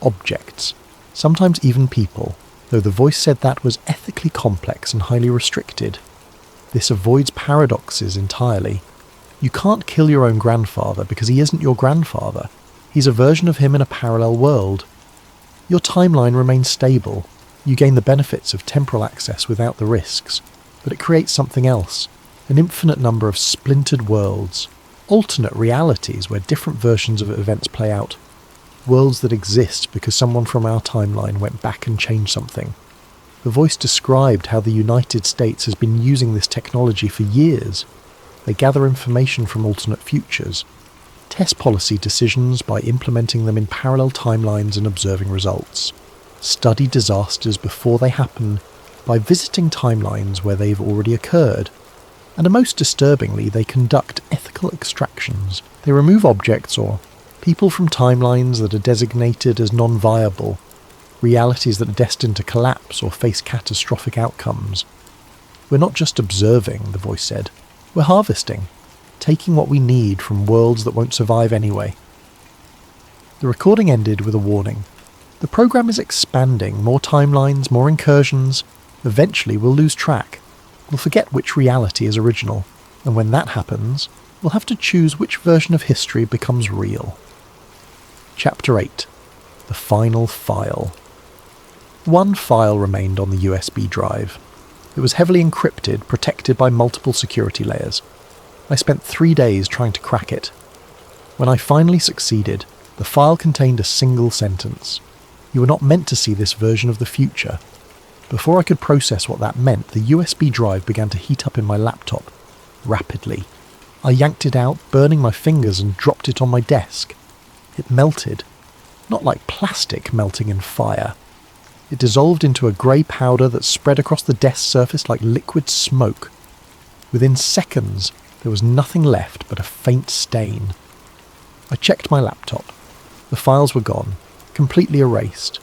objects, sometimes even people, though the voice said that was ethically complex and highly restricted. This avoids paradoxes entirely. You can't kill your own grandfather because he isn't your grandfather. He's a version of him in a parallel world. Your timeline remains stable. You gain the benefits of temporal access without the risks, but it creates something else, an infinite number of splintered worlds, alternate realities where different versions of events play out, worlds that exist because someone from our timeline went back and changed something. The voice described how the United States has been using this technology for years. They gather information from alternate futures, test policy decisions by implementing them in parallel timelines and observing results, study disasters before they happen by visiting timelines where they've already occurred, and most disturbingly, they conduct ethical extractions. They remove objects or people from timelines that are designated as non-viable, realities that are destined to collapse or face catastrophic outcomes. We're not just observing, the voice said. We're harvesting, taking what we need from worlds that won't survive anyway. The recording ended with a warning. The program is expanding, more timelines, more incursions. Eventually we'll lose track. We'll forget which reality is original, and when that happens, we'll have to choose which version of history becomes real. Chapter 8. The Final File. One file remained on the USB drive. It was heavily encrypted, protected by multiple security layers. I spent 3 days trying to crack it. When I finally succeeded, the file contained a single sentence. You were not meant to see this version of the future. Before I could process what that meant, the USB drive began to heat up in my laptop, rapidly. I yanked it out, burning my fingers, and dropped it on my desk. It melted, not like plastic melting in fire. It dissolved into a grey powder that spread across the desk surface like liquid smoke. Within seconds, there was nothing left but a faint stain. I checked my laptop. The files were gone, completely erased.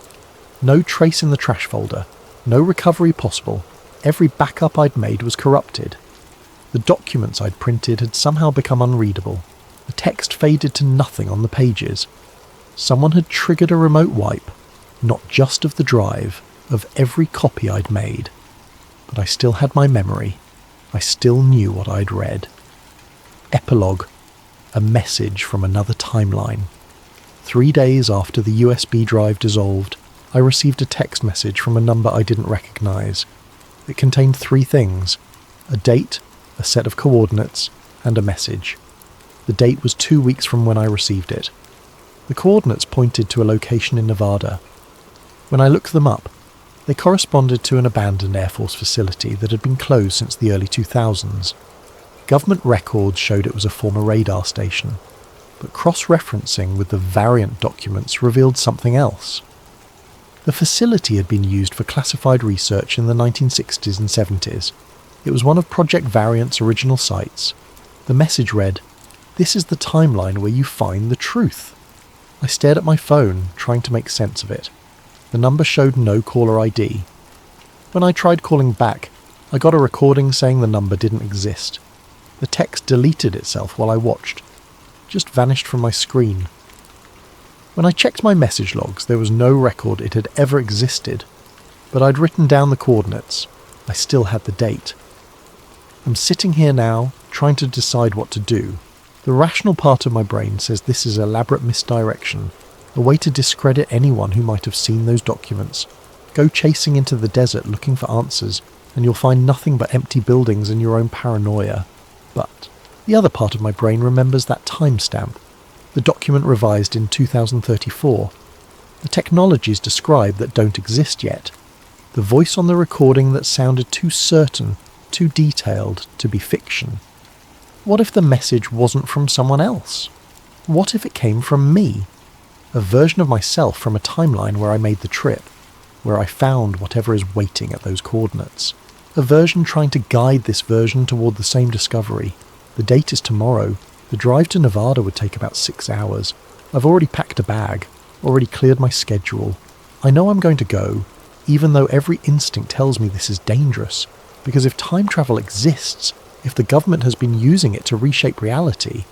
No trace in the trash folder. No recovery possible. Every backup I'd made was corrupted. The documents I'd printed had somehow become unreadable. The text faded to nothing on the pages. Someone had triggered a remote wipe, not just of the drive, of every copy I'd made. But I still had my memory. I still knew what I'd read. Epilogue. A message from another timeline. 3 days after the USB drive dissolved, I received a text message from a number I didn't recognize. It contained 3 things: a date, a set of coordinates, and a message. The date was 2 weeks from when I received it. The coordinates pointed to a location in Nevada. When I looked them up, they corresponded to an abandoned Air Force facility that had been closed since the early 2000s. Government records showed it was a former radar station, but cross-referencing with the variant documents revealed something else. The facility had been used for classified research in the 1960s and 70s. It was one of Project Variant's original sites. The message read, "This is the timeline where you find the truth." I stared at my phone, trying to make sense of it. The number showed no caller ID. When I tried calling back, I got a recording saying the number didn't exist. The text deleted itself while I watched, just vanished from my screen. When I checked my message logs, there was no record it had ever existed, but I'd written down the coordinates. I still had the date. I'm sitting here now, trying to decide what to do. The rational part of my brain says this is elaborate misdirection, a way to discredit anyone who might have seen those documents. Go chasing into the desert looking for answers, and you'll find nothing but empty buildings and your own paranoia. But the other part of my brain remembers that timestamp. The document revised in 2034. The technologies described that don't exist yet. The voice on the recording that sounded too certain, too detailed to be fiction. What if the message wasn't from someone else? What if it came from me? A version of myself from a timeline where I made the trip, where I found whatever is waiting at those coordinates. A version trying to guide this version toward the same discovery. The date is tomorrow. The drive to Nevada would take about 6 hours. I've already packed a bag, already cleared my schedule. I know I'm going to go, even though every instinct tells me this is dangerous, because if time travel exists, if the government has been using it to reshape reality,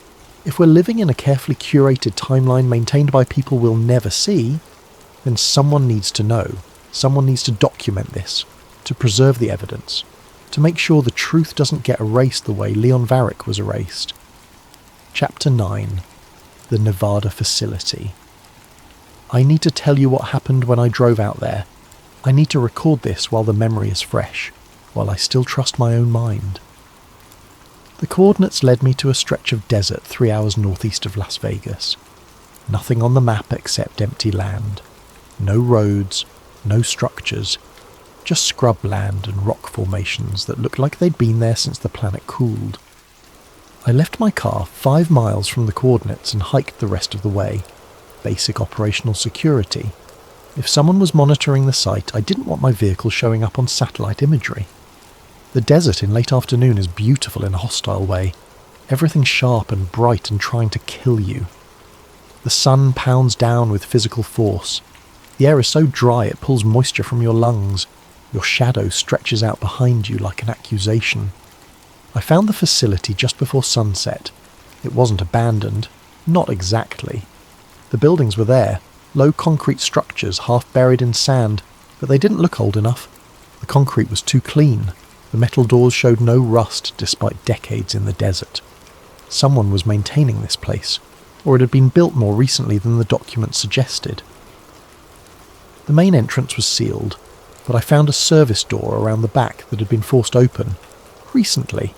if we're living in a carefully curated timeline maintained by people we'll never see, then someone needs to know. Someone needs to document this, to preserve the evidence, to make sure the truth doesn't get erased the way Leon Varick was erased. Chapter 9. The Nevada Facility. I need to tell you what happened when I drove out there. I need to record this while the memory is fresh, while I still trust my own mind. The coordinates led me to a stretch of desert 3 hours northeast of Las Vegas. Nothing on the map except empty land. No roads, no structures, just scrubland and rock formations that looked like they'd been there since the planet cooled. I left my car 5 miles from the coordinates and hiked the rest of the way. Basic operational security. If someone was monitoring the site, I didn't want my vehicle showing up on satellite imagery. The desert in late afternoon is beautiful in a hostile way. Everything sharp and bright and trying to kill you. The sun pounds down with physical force. The air is so dry it pulls moisture from your lungs. Your shadow stretches out behind you like an accusation. I found the facility just before sunset. It wasn't abandoned. Not exactly. The buildings were there, low concrete structures half buried in sand, but they didn't look old enough. The concrete was too clean. The metal doors showed no rust despite decades in the desert. Someone was maintaining this place, or it had been built more recently than the documents suggested. The main entrance was sealed, but I found a service door around the back that had been forced open recently.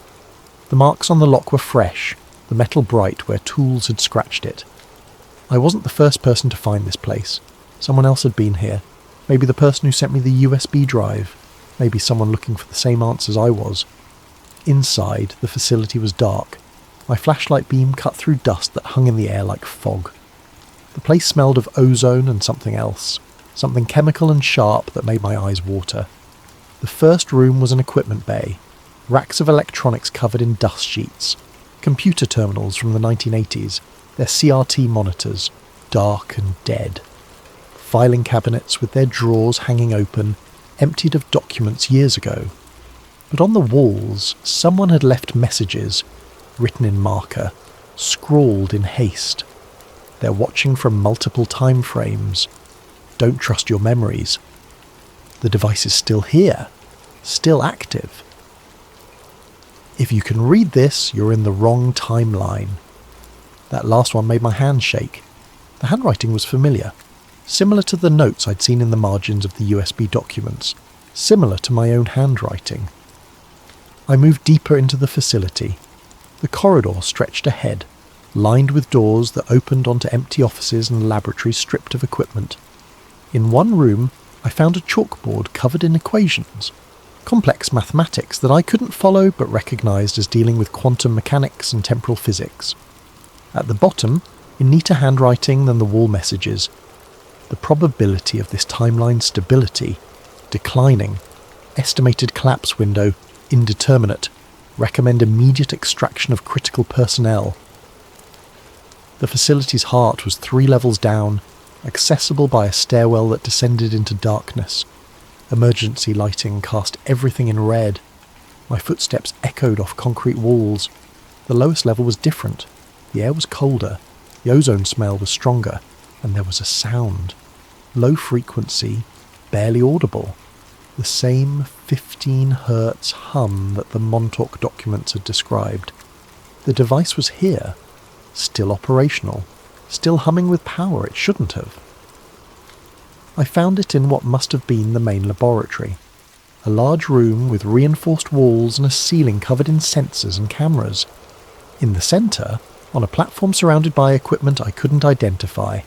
The marks on the lock were fresh, the metal bright where tools had scratched it. I wasn't the first person to find this place. Someone else had been here. Maybe the person who sent me the USB drive. Maybe someone looking for the same answers I was. Inside, the facility was dark. My flashlight beam cut through dust that hung in the air like fog. The place smelled of ozone and something else. Something chemical and sharp that made my eyes water. The first room was an equipment bay. Racks of electronics covered in dust sheets. Computer terminals from the 1980s. Their CRT monitors, dark and dead. Filing cabinets with their drawers hanging open, emptied of documents years ago. But on the walls, someone had left messages, written in marker, scrawled in haste. They're watching from multiple time frames. Don't trust your memories. The device is still here, still active. If you can read this, you're in the wrong timeline. That last one made my hand shake. The handwriting was familiar. Similar to the notes I'd seen in the margins of the USB documents. Similar to my own handwriting. I moved deeper into the facility. The corridor stretched ahead, lined with doors that opened onto empty offices and laboratories stripped of equipment. In one room, I found a chalkboard covered in equations. Complex mathematics that I couldn't follow but recognised as dealing with quantum mechanics and temporal physics. At the bottom, in neater handwriting than the wall messages, the probability of this timeline stability, declining, estimated collapse window, indeterminate, recommend immediate extraction of critical personnel. The facility's heart was 3 levels down, accessible by a stairwell that descended into darkness. Emergency lighting cast everything in red. My footsteps echoed off concrete walls. The lowest level was different. The air was colder, the ozone smell was stronger, and there was a sound. Low frequency, barely audible. The same 15 hertz hum that the Montauk documents had described. The device was here, still operational, still humming with power it shouldn't have. I found it in what must have been the main laboratory. A large room with reinforced walls and a ceiling covered in sensors and cameras. In the centre, on a platform surrounded by equipment I couldn't identify,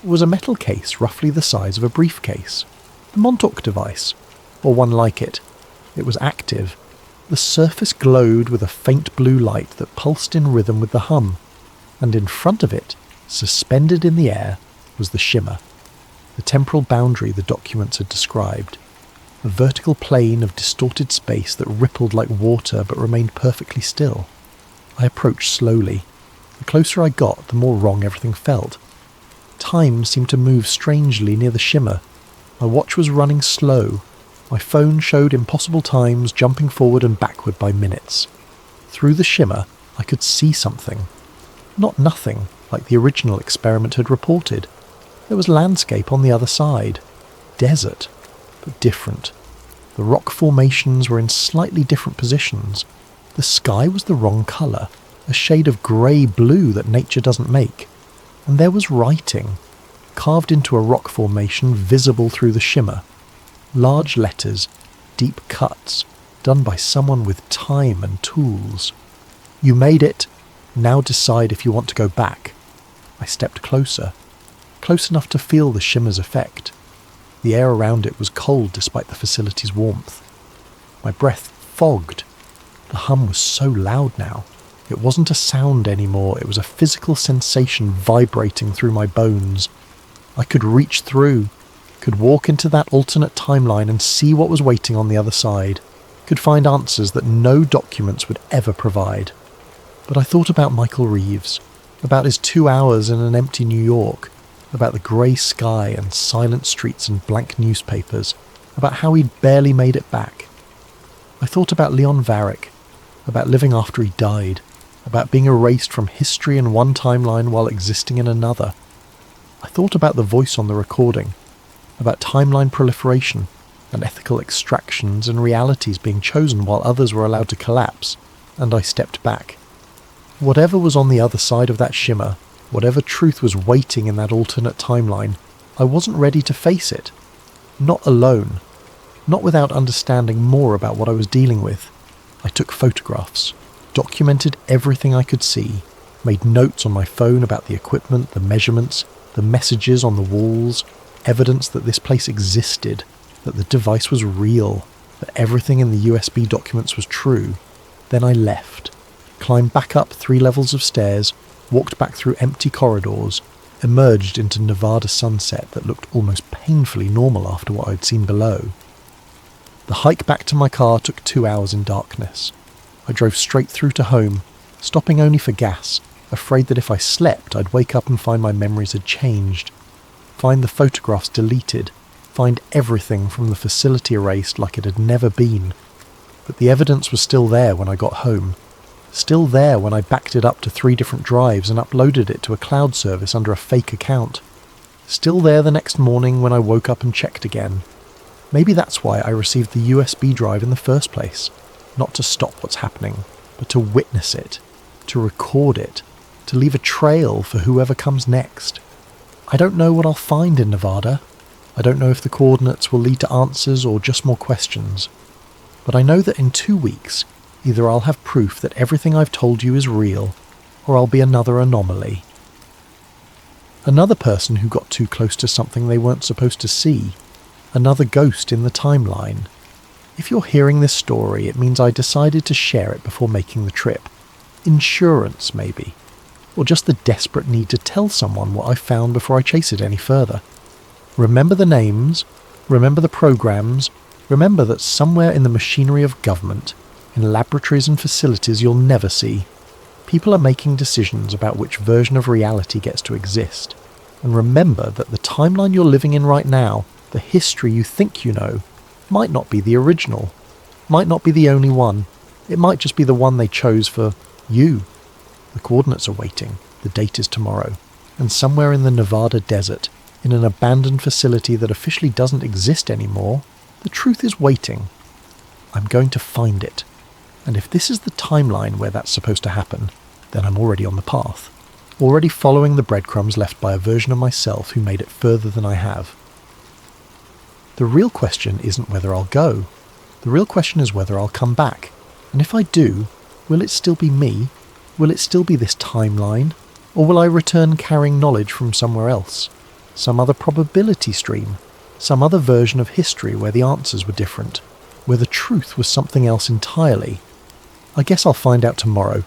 was a metal case roughly the size of a briefcase. The Montauk device, or one like it. It was active. The surface glowed with a faint blue light that pulsed in rhythm with the hum, and in front of it, suspended in the air, was the shimmer. The temporal boundary the documents had described. A vertical plane of distorted space that rippled like water but remained perfectly still. I approached slowly. The closer I got, the more wrong everything felt. Time seemed to move strangely near the shimmer. My watch was running slow. My phone showed impossible times, jumping forward and backward by minutes. Through the shimmer, I could see something. Not nothing, like the original experiment had reported. There was landscape on the other side. Desert, but different. The rock formations were in slightly different positions. The sky was the wrong colour, a shade of grey-blue that nature doesn't make. And there was writing, carved into a rock formation visible through the shimmer. Large letters, deep cuts, done by someone with time and tools. You made it. Now decide if you want to go back. I stepped closer, close enough to feel the shimmer's effect. The air around it was cold despite the facility's warmth. My breath fogged. The hum was so loud now. It wasn't a sound anymore, it was a physical sensation vibrating through my bones. I could reach through, could walk into that alternate timeline and see what was waiting on the other side, could find answers that no documents would ever provide. But I thought about Michael Reeves, about his 2 hours in an empty New York, about the grey sky and silent streets and blank newspapers, about how he'd barely made it back. I thought about Leon Varick, about living after he died, about being erased from history in one timeline while existing in another. I thought about the voice on the recording, about timeline proliferation and ethical extractions and realities being chosen while others were allowed to collapse, and I stepped back. Whatever was on the other side of that shimmer, whatever truth was waiting in that alternate timeline, I wasn't ready to face it. Not alone. Not without understanding more about what I was dealing with. I took photographs, documented everything I could see, made notes on my phone about the equipment, the measurements, the messages on the walls, evidence that this place existed, that the device was real, that everything in the USB documents was true. Then I left, climbed back up 3 levels of stairs, walked back through empty corridors, emerged into Nevada sunset that looked almost painfully normal after what I'd seen below. The hike back to my car took 2 hours in darkness. I drove straight through to home, stopping only for gas, afraid that if I slept I'd wake up and find my memories had changed, find the photographs deleted, find everything from the facility erased like it had never been. But the evidence was still there when I got home, still there when I backed it up to 3 different drives and uploaded it to a cloud service under a fake account, still there the next morning when I woke up and checked again. Maybe that's why I received the USB drive in the first place, not to stop what's happening, but to witness it, to record it, to leave a trail for whoever comes next. I don't know what I'll find in Nevada. I don't know if the coordinates will lead to answers or just more questions. But I know that in 2 weeks, either I'll have proof that everything I've told you is real, or I'll be another anomaly. Another person who got too close to something they weren't supposed to see. Another ghost in the timeline. If you're hearing this story, it means I decided to share it before making the trip. Insurance, maybe. Or just the desperate need to tell someone what I found before I chase it any further. Remember the names, remember the programs, remember that somewhere in the machinery of government, in laboratories and facilities you'll never see, people are making decisions about which version of reality gets to exist. And remember that the timeline you're living in right now, the history you think you know, might not be the original, might not be the only one. It might just be the one they chose for you. The coordinates are waiting, the date is tomorrow, and somewhere in the Nevada desert, in an abandoned facility that officially doesn't exist anymore, the truth is waiting. I'm going to find it. And if this is the timeline where that's supposed to happen, then I'm already on the path, already following the breadcrumbs left by a version of myself who made it further than I have. The real question isn't whether I'll go. The real question is whether I'll come back. And if I do, will it still be me? Will it still be this timeline? Or will I return carrying knowledge from somewhere else? Some other probability stream? Some other version of history where the answers were different? Where the truth was something else entirely? I guess I'll find out tomorrow.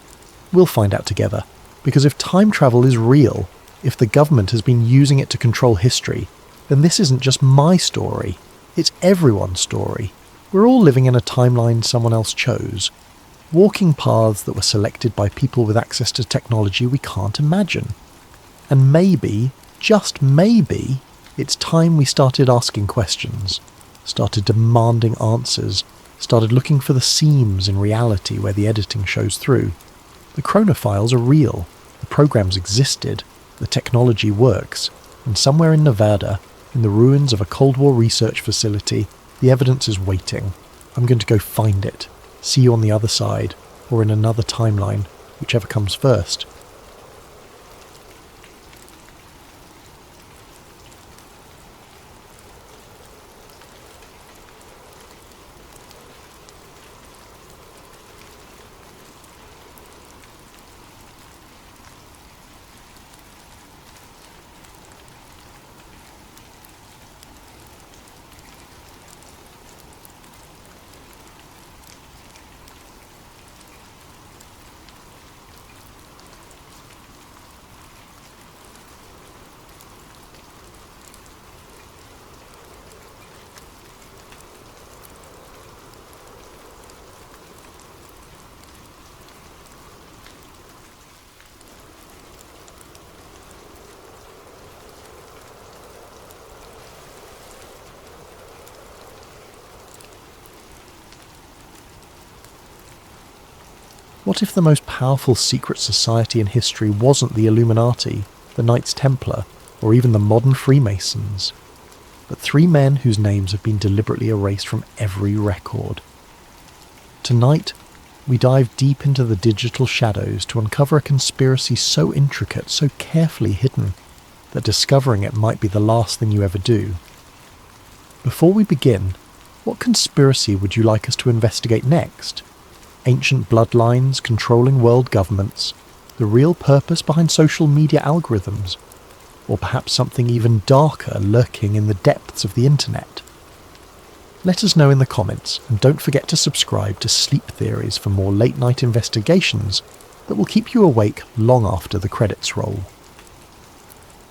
We'll find out together. Because if time travel is real, if the government has been using it to control history, then this isn't just my story. It's everyone's story. We're all living in a timeline someone else chose. Walking paths that were selected by people with access to technology we can't imagine. And maybe, just maybe, it's time we started asking questions, started demanding answers, started looking for the seams in reality where the editing shows through. The chronofiles are real, the programs existed, the technology works, and somewhere in Nevada, in the ruins of a Cold War research facility, the evidence is waiting. I'm going to go find it, see you on the other side, or in another timeline, whichever comes first. What if the most powerful secret society in history wasn't the Illuminati, the Knights Templar, or even the modern Freemasons, but three men whose names have been deliberately erased from every record? Tonight, we dive deep into the digital shadows to uncover a conspiracy so intricate, so carefully hidden, that discovering it might be the last thing you ever do. Before we begin, what conspiracy would you like us to investigate next? Ancient bloodlines controlling world governments, the real purpose behind social media algorithms, or perhaps something even darker lurking in the depths of the internet? Let us know in the comments, and don't forget to subscribe to Sleep Theories for more late-night investigations that will keep you awake long after the credits roll.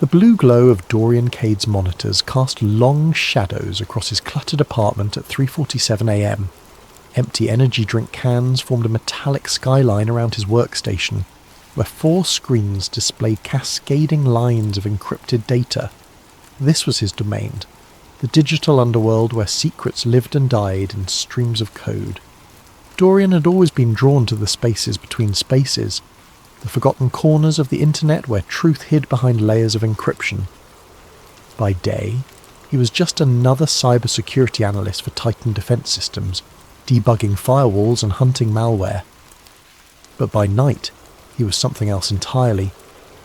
The blue glow of Dorian Cade's monitors cast long shadows across his cluttered apartment at 3:47 a.m. Empty energy drink cans formed a metallic skyline around his workstation, where 4 screens displayed cascading lines of encrypted data. This was his domain, the digital underworld where secrets lived and died in streams of code. Dorian had always been drawn to the spaces between spaces, the forgotten corners of the internet where truth hid behind layers of encryption. By day, he was just another cybersecurity analyst for Titan Defense Systems, debugging firewalls and hunting malware. But by night, he was something else entirely,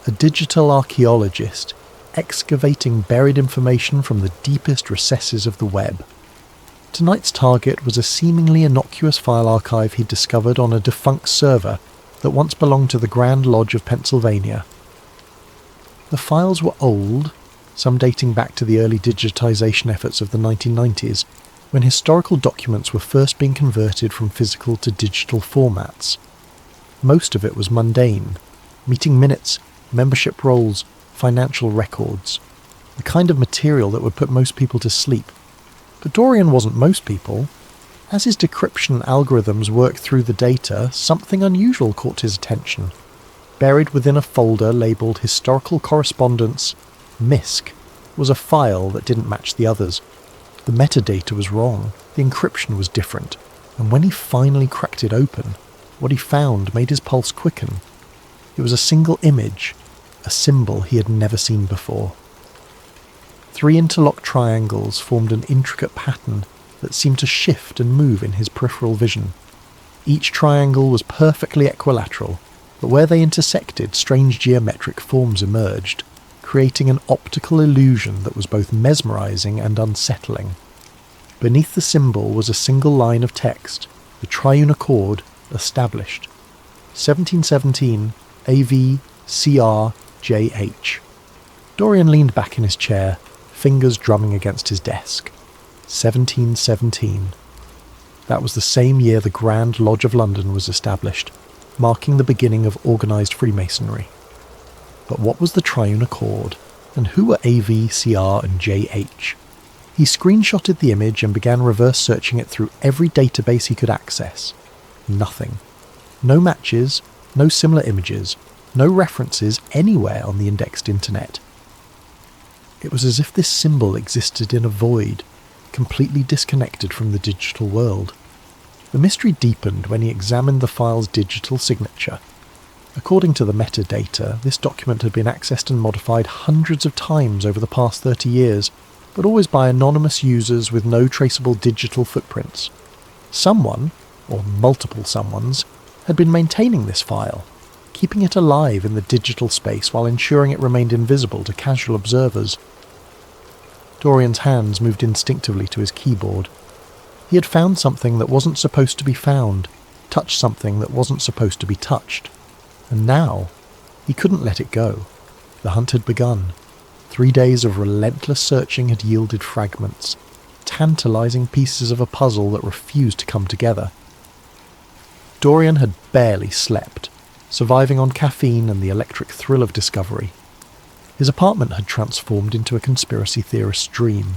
a digital archaeologist, excavating buried information from the deepest recesses of the web. Tonight's target was a seemingly innocuous file archive he'd discovered on a defunct server that once belonged to the Grand Lodge of Pennsylvania. The files were old, some dating back to the early digitization efforts of the 1990s, when historical documents were first being converted from physical to digital formats. Most of it was mundane: meeting minutes, membership rolls, financial records, the kind of material that would put most people to sleep. But Dorian wasn't most people. As his decryption algorithms worked through the data, something unusual caught his attention. Buried within a folder labelled Historical Correspondence MISC was a file that didn't match the others. The metadata was wrong, the encryption was different, and when he finally cracked it open, what he found made his pulse quicken. It was a single image, a symbol he had never seen before. 3 interlocked triangles formed an intricate pattern that seemed to shift and move in his peripheral vision. Each triangle was perfectly equilateral, but where they intersected, strange geometric forms emerged, creating an optical illusion that was both mesmerizing and unsettling. Beneath the symbol was a single line of text, the triune accord established. 1717 AV CR JH. Dorian leaned back in his chair, fingers drumming against his desk. 1717. That was the same year the Grand Lodge of London was established, marking the beginning of organised Freemasonry. But what was the Triune Accord, and who were AV, CR and JH? He screenshotted the image and began reverse searching it through every database he could access. Nothing. No matches, no similar images, no references anywhere on the indexed internet. It was as if this symbol existed in a void, completely disconnected from the digital world. The mystery deepened when he examined the file's digital signature. According to the metadata, this document had been accessed and modified hundreds of times over the past 30 years, but always by anonymous users with no traceable digital footprints. Someone, or multiple someones, had been maintaining this file, keeping it alive in the digital space while ensuring it remained invisible to casual observers. Dorian's hands moved instinctively to his keyboard. He had found something that wasn't supposed to be found, touched something that wasn't supposed to be touched. And now, he couldn't let it go. The hunt had begun. 3 days of relentless searching had yielded fragments, tantalizing pieces of a puzzle that refused to come together. Dorian had barely slept, surviving on caffeine and the electric thrill of discovery. His apartment had transformed into a conspiracy theorist's dream,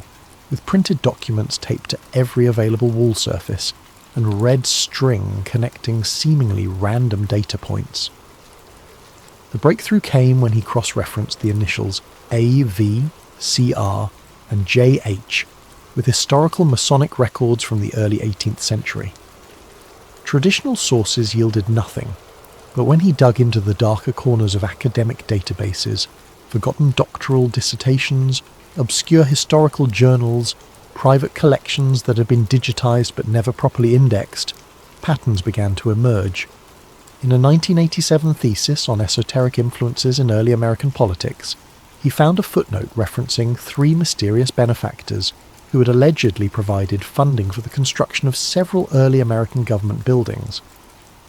with printed documents taped to every available wall surface, and red string connecting seemingly random data points. The breakthrough came when he cross-referenced the initials AV, CR, and JH with historical Masonic records from the early 18th century. Traditional sources yielded nothing, but when he dug into the darker corners of academic databases, forgotten doctoral dissertations, obscure historical journals, private collections that had been digitized but never properly indexed, patterns began to emerge. In a 1987 thesis on esoteric influences in early American politics, he found a footnote referencing 3 mysterious benefactors who had allegedly provided funding for the construction of several early American government buildings.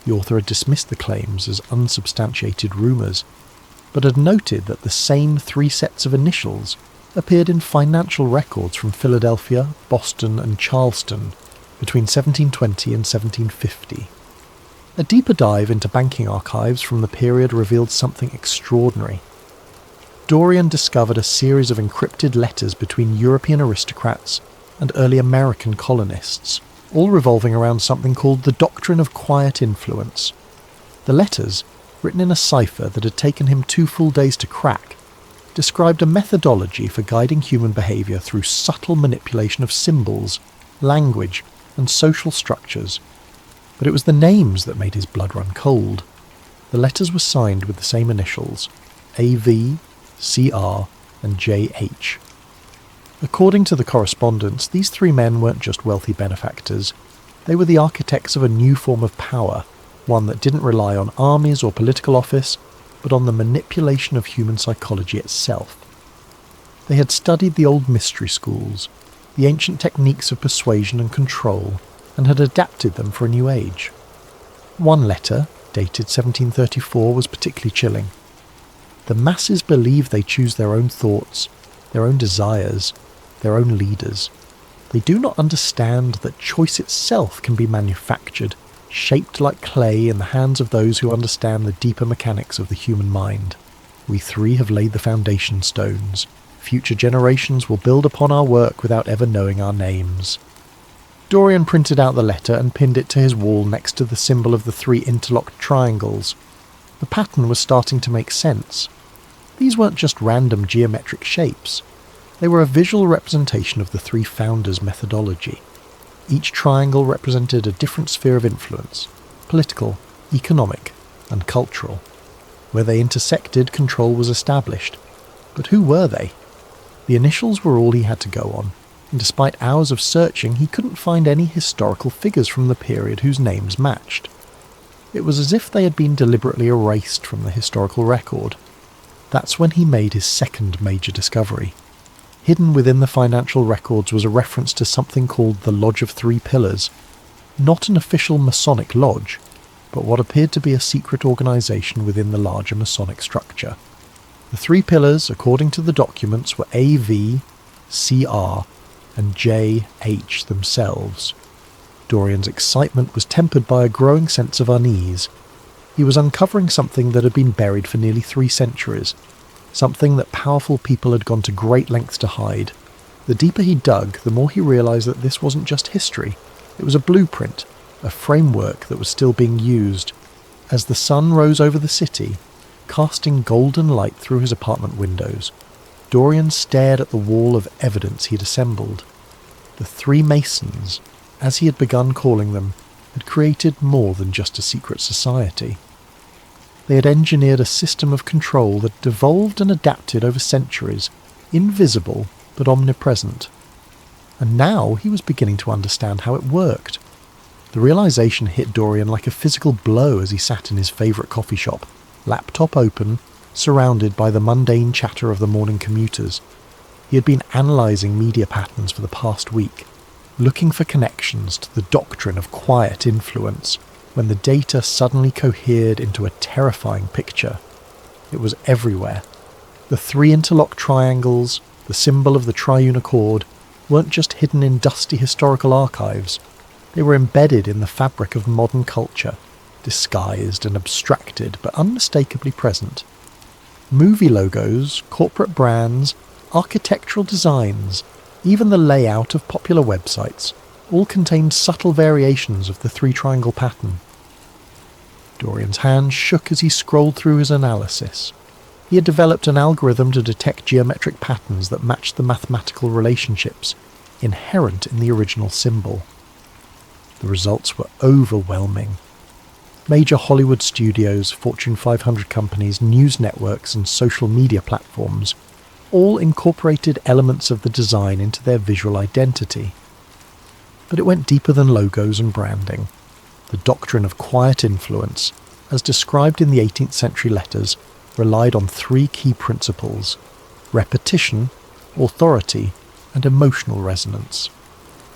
The author had dismissed the claims as unsubstantiated rumours, but had noted that the same 3 sets of initials appeared in financial records from Philadelphia, Boston and Charleston between 1720 and 1750. A deeper dive into banking archives from the period revealed something extraordinary. Dorian discovered a series of encrypted letters between European aristocrats and early American colonists, all revolving around something called the doctrine of quiet influence. The letters, written in a cipher that had taken him 2 full days to crack, described a methodology for guiding human behaviour through subtle manipulation of symbols, language, and social structures. But it was the names that made his blood run cold. The letters were signed with the same initials, AV, CR, and JH. According to the correspondence, these 3 men weren't just wealthy benefactors. They were the architects of a new form of power, one that didn't rely on armies or political office, but on the manipulation of human psychology itself. They had studied the old mystery schools, the ancient techniques of persuasion and control, and had adapted them for a new age. One letter, dated 1734, was particularly chilling. The masses believe they choose their own thoughts, their own desires, their own leaders. They do not understand that choice itself can be manufactured, shaped like clay in the hands of those who understand the deeper mechanics of the human mind. We 3 have laid the foundation stones. Future generations will build upon our work without ever knowing our names. Dorian printed out the letter and pinned it to his wall next to the symbol of the 3 interlocked triangles. The pattern was starting to make sense. These weren't just random geometric shapes. They were a visual representation of the 3 founders' methodology. Each triangle represented a different sphere of influence: political, economic, and cultural. Where they intersected, control was established. But who were they? The initials were all he had to go on, and despite hours of searching, he couldn't find any historical figures from the period whose names matched. It was as if they had been deliberately erased from the historical record. That's when he made his second major discovery. Hidden within the financial records was a reference to something called the Lodge of 3 Pillars. Not an official Masonic lodge, but what appeared to be a secret organisation within the larger Masonic structure. The 3 pillars, according to the documents, were AV, CR, and JH themselves. Dorian's excitement was tempered by a growing sense of unease. He was uncovering something that had been buried for nearly 3 centuries, something that powerful people had gone to great lengths to hide. The deeper he dug, the more he realised that this wasn't just history. It was a blueprint, a framework that was still being used. As the sun rose over the city, casting golden light through his apartment windows, Dorian stared at the wall of evidence he'd assembled. The 3 Masons, as he had begun calling them, had created more than just a secret society. They had engineered a system of control that evolved and adapted over centuries, invisible but omnipresent. And now he was beginning to understand how it worked. The realization hit Dorian like a physical blow as he sat in his favourite coffee shop, laptop open, surrounded by the mundane chatter of the morning commuters. He had been analysing media patterns for the past week, looking for connections to the doctrine of quiet influence, when the data suddenly cohered into a terrifying picture. It was everywhere. The 3 interlocked triangles, the symbol of the triune accord, weren't just hidden in dusty historical archives. They were embedded in the fabric of modern culture, disguised and abstracted but unmistakably present. Movie logos, corporate brands, architectural designs, even the layout of popular websites, all contained subtle variations of the 3 triangle pattern. Dorian's hand shook as he scrolled through his analysis. He had developed an algorithm to detect geometric patterns that matched the mathematical relationships inherent in the original symbol. The results were overwhelming. Major Hollywood studios, Fortune 500 companies, news networks and social media platforms all incorporated elements of the design into their visual identity. But it went deeper than logos and branding. The doctrine of quiet influence, as described in the 18th century letters, relied on three key principles: repetition, authority, and emotional resonance.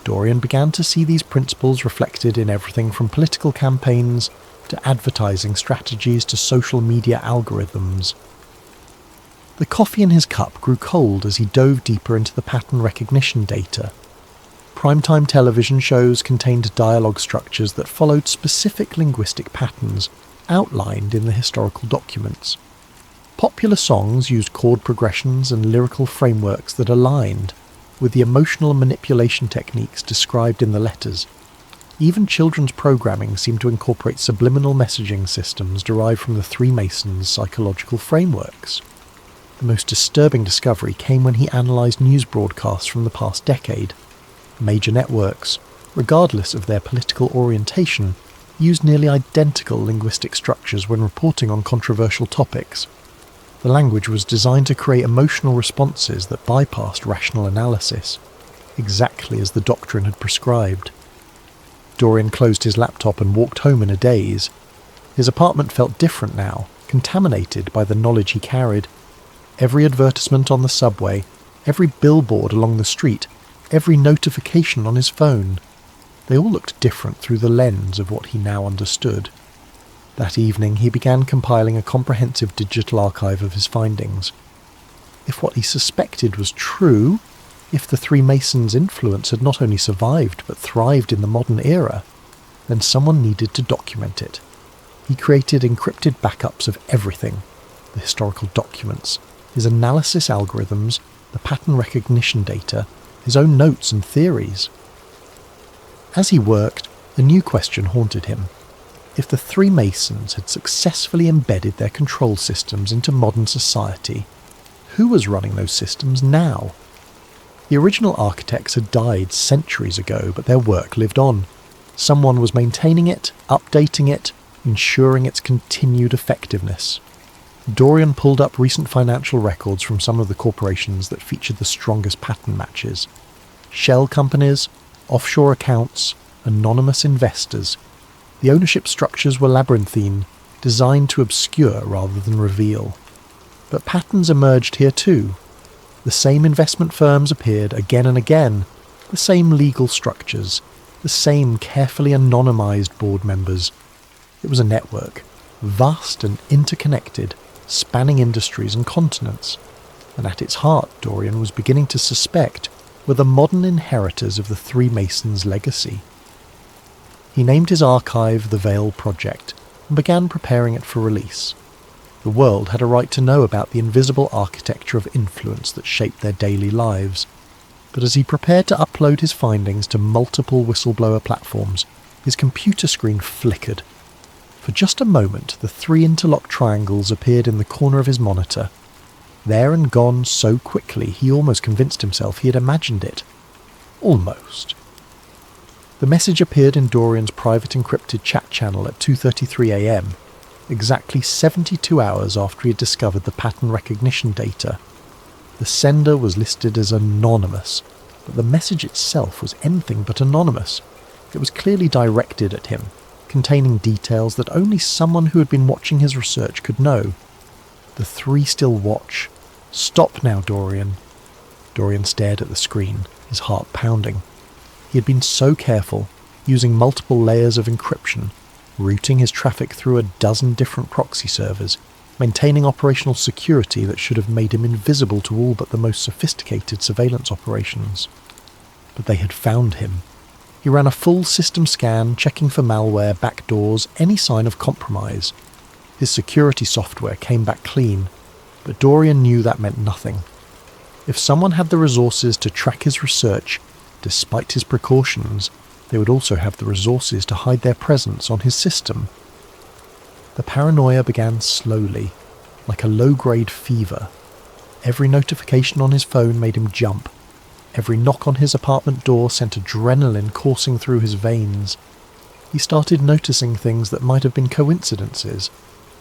Dorian began to see these principles reflected in everything from political campaigns to advertising strategies to social media algorithms. The coffee in his cup grew cold as he dove deeper into the pattern recognition data. Primetime television shows contained dialogue structures that followed specific linguistic patterns outlined in the historical documents. Popular songs used chord progressions and lyrical frameworks that aligned with the emotional manipulation techniques described in the letters. Even children's programming seemed to incorporate subliminal messaging systems derived from the Three Masons' psychological frameworks. The most disturbing discovery came when he analysed news broadcasts from the past decade. Major networks, regardless of their political orientation, used nearly identical linguistic structures when reporting on controversial topics. The language was designed to create emotional responses that bypassed rational analysis, exactly as the doctrine had prescribed. Dorian closed his laptop and walked home in a daze. His apartment felt different now, contaminated by the knowledge he carried. Every advertisement on the subway, every billboard along the street, every notification on his phone, they all looked different through the lens of what he now understood. That evening he began compiling a comprehensive digital archive of his findings. If what he suspected was true, if the Three Masons' influence had not only survived but thrived in the modern era, then someone needed to document it. He created encrypted backups of everything: the historical documents, his analysis algorithms, the pattern recognition data, his own notes and theories. As he worked, a new question haunted him. If the Three Masons had successfully embedded their control systems into modern society, who was running those systems now? The original architects had died centuries ago, but their work lived on. Someone was maintaining it, updating it, ensuring its continued effectiveness. Dorian pulled up recent financial records from some of the corporations that featured the strongest pattern matches. Shell companies, offshore accounts, anonymous investors. The ownership structures were labyrinthine, designed to obscure rather than reveal. But patterns emerged here too. The same investment firms appeared again and again, the same legal structures, the same carefully anonymized board members. It was a network, vast and interconnected, spanning industries and continents, and at its heart, Dorian was beginning to suspect, were the modern inheritors of the Three Masons' legacy. He named his archive the Veil Project and began preparing it for release. The world had a right to know about the invisible architecture of influence that shaped their daily lives, but as he prepared to upload his findings to multiple whistleblower platforms, his computer screen flickered. For just a moment, the three interlocked triangles appeared in the corner of his monitor. There and gone so quickly, he almost convinced himself he had imagined it. Almost. The message appeared in Dorian's private encrypted chat channel at 2:33 a.m, exactly 72 hours after he had discovered the pattern recognition data. The sender was listed as anonymous, but the message itself was anything but anonymous. It was clearly directed at him, containing details that only someone who had been watching his research could know. The three still watch. Stop now, Dorian. Dorian stared at the screen, his heart pounding. He had been so careful, using multiple layers of encryption, routing his traffic through a dozen different proxy servers, maintaining operational security that should have made him invisible to all but the most sophisticated surveillance operations. But they had found him. He ran a full system scan, checking for malware, backdoors, any sign of compromise. His security software came back clean, but Dorian knew that meant nothing. If someone had the resources to track his research, despite his precautions, they would also have the resources to hide their presence on his system. The paranoia began slowly, like a low-grade fever. Every notification on his phone made him jump. Every knock on his apartment door sent adrenaline coursing through his veins. He started noticing things that might have been coincidences.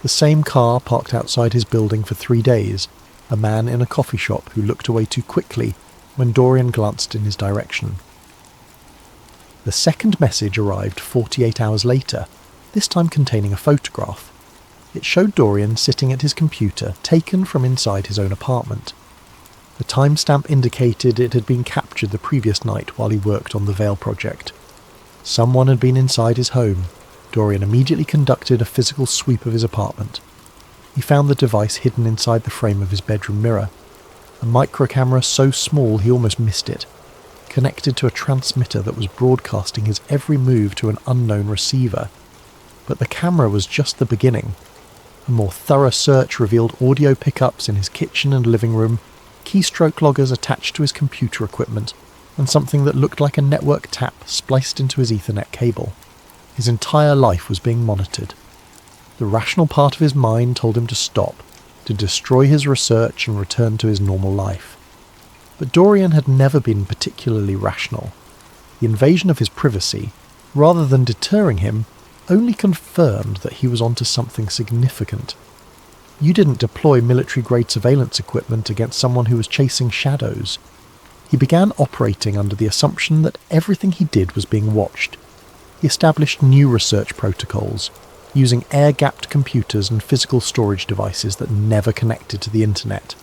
The same car parked outside his building for 3 days, a man in a coffee shop who looked away too quickly when Dorian glanced in his direction. The second message arrived 48 hours later, this time containing a photograph. It showed Dorian sitting at his computer, taken from inside his own apartment. The timestamp indicated it had been captured the previous night while he worked on the Veil project. Someone had been inside his home. Dorian immediately conducted a physical sweep of his apartment. He found the device hidden inside the frame of his bedroom mirror. A microcamera so small he almost missed it, connected to a transmitter that was broadcasting his every move to an unknown receiver. But the camera was just the beginning. A more thorough search revealed audio pickups in his kitchen and living room, keystroke loggers attached to his computer equipment, and something that looked like a network tap spliced into his Ethernet cable. His entire life was being monitored. The rational part of his mind told him to stop, to destroy his research and return to his normal life. But Dorian had never been particularly rational. The invasion of his privacy, rather than deterring him, only confirmed that he was onto something significant. You didn't deploy military-grade surveillance equipment against someone who was chasing shadows. He began operating under the assumption that everything he did was being watched. He established new research protocols, using air-gapped computers and physical storage devices that never connected to the internet.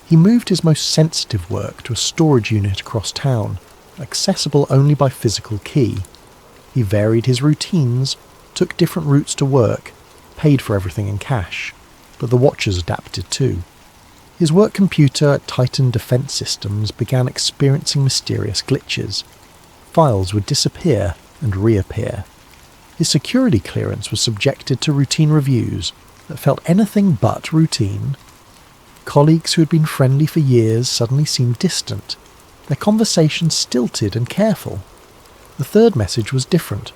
He moved his most sensitive work to a storage unit across town, accessible only by physical key. He varied his routines, took different routes to work, paid for everything in cash, but the watchers adapted too. His work computer at Titan Defense Systems began experiencing mysterious glitches. Files would disappear and reappear. His security clearance was subjected to routine reviews that felt anything but routine. Colleagues who had been friendly for years suddenly seemed distant, their conversations stilted and careful. The third message was different.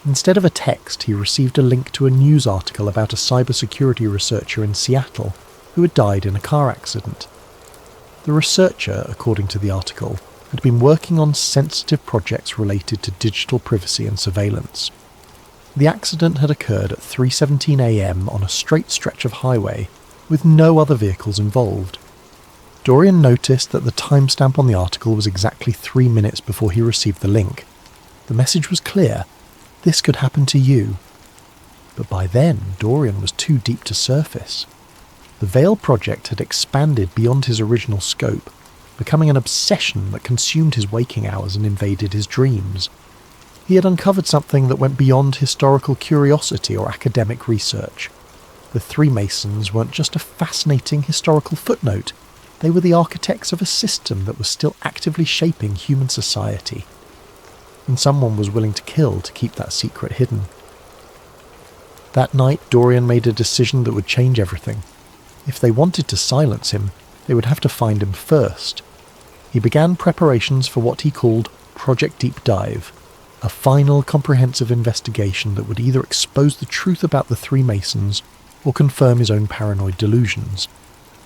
Instead of a text, he received a link to a news article about a cybersecurity researcher in Seattle who had died in a car accident. The researcher, according to the article, had been working on sensitive projects related to digital privacy and surveillance. The accident had occurred at 3:17 a.m. on a straight stretch of highway, with no other vehicles involved. Dorian noticed that the timestamp on the article was exactly 3 minutes before he received the link. The message was clear: this could happen to you. But by then, Dorian was too deep to surface. The Veil project had expanded beyond his original scope, becoming an obsession that consumed his waking hours and invaded his dreams. He had uncovered something that went beyond historical curiosity or academic research. The Three Masons weren't just a fascinating historical footnote, they were the architects of a system that was still actively shaping human society. And someone was willing to kill to keep that secret hidden. That night, Dorian made a decision that would change everything. If they wanted to silence him, they would have to find him first. He began preparations for what he called Project Deep Dive, a final comprehensive investigation that would either expose the truth about the Three Masons or confirm his own paranoid delusions.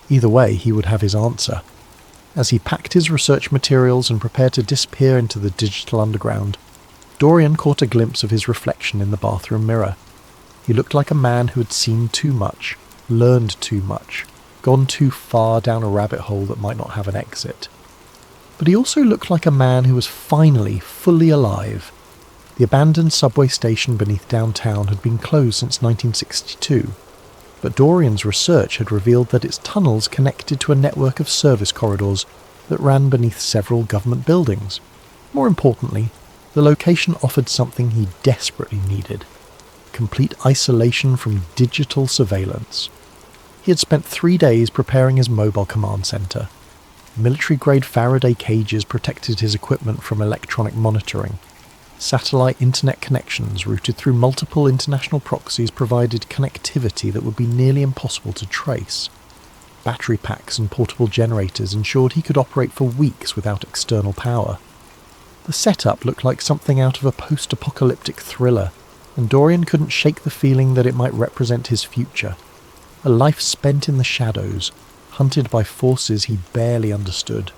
Either way, he would have his answer. As he packed his research materials and prepared to disappear into the digital underground, Dorian caught a glimpse of his reflection in the bathroom mirror. He looked like a man who had seen too much, learned too much, gone too far down a rabbit hole that might not have an exit. But he also looked like a man who was finally fully alive. The abandoned subway station beneath downtown had been closed since 1962, but Dorian's research had revealed that its tunnels connected to a network of service corridors that ran beneath several government buildings. More importantly, the location offered something he desperately needed: complete isolation from digital surveillance. He had spent 3 days preparing his mobile command center. Military-grade Faraday cages protected his equipment from electronic monitoring. Satellite internet connections routed through multiple international proxies provided connectivity that would be nearly impossible to trace. Battery packs and portable generators ensured he could operate for weeks without external power. The setup looked like something out of a post-apocalyptic thriller, and Dorian couldn't shake the feeling that it might represent his future. A life spent in the shadows, hunted by forces he barely understood.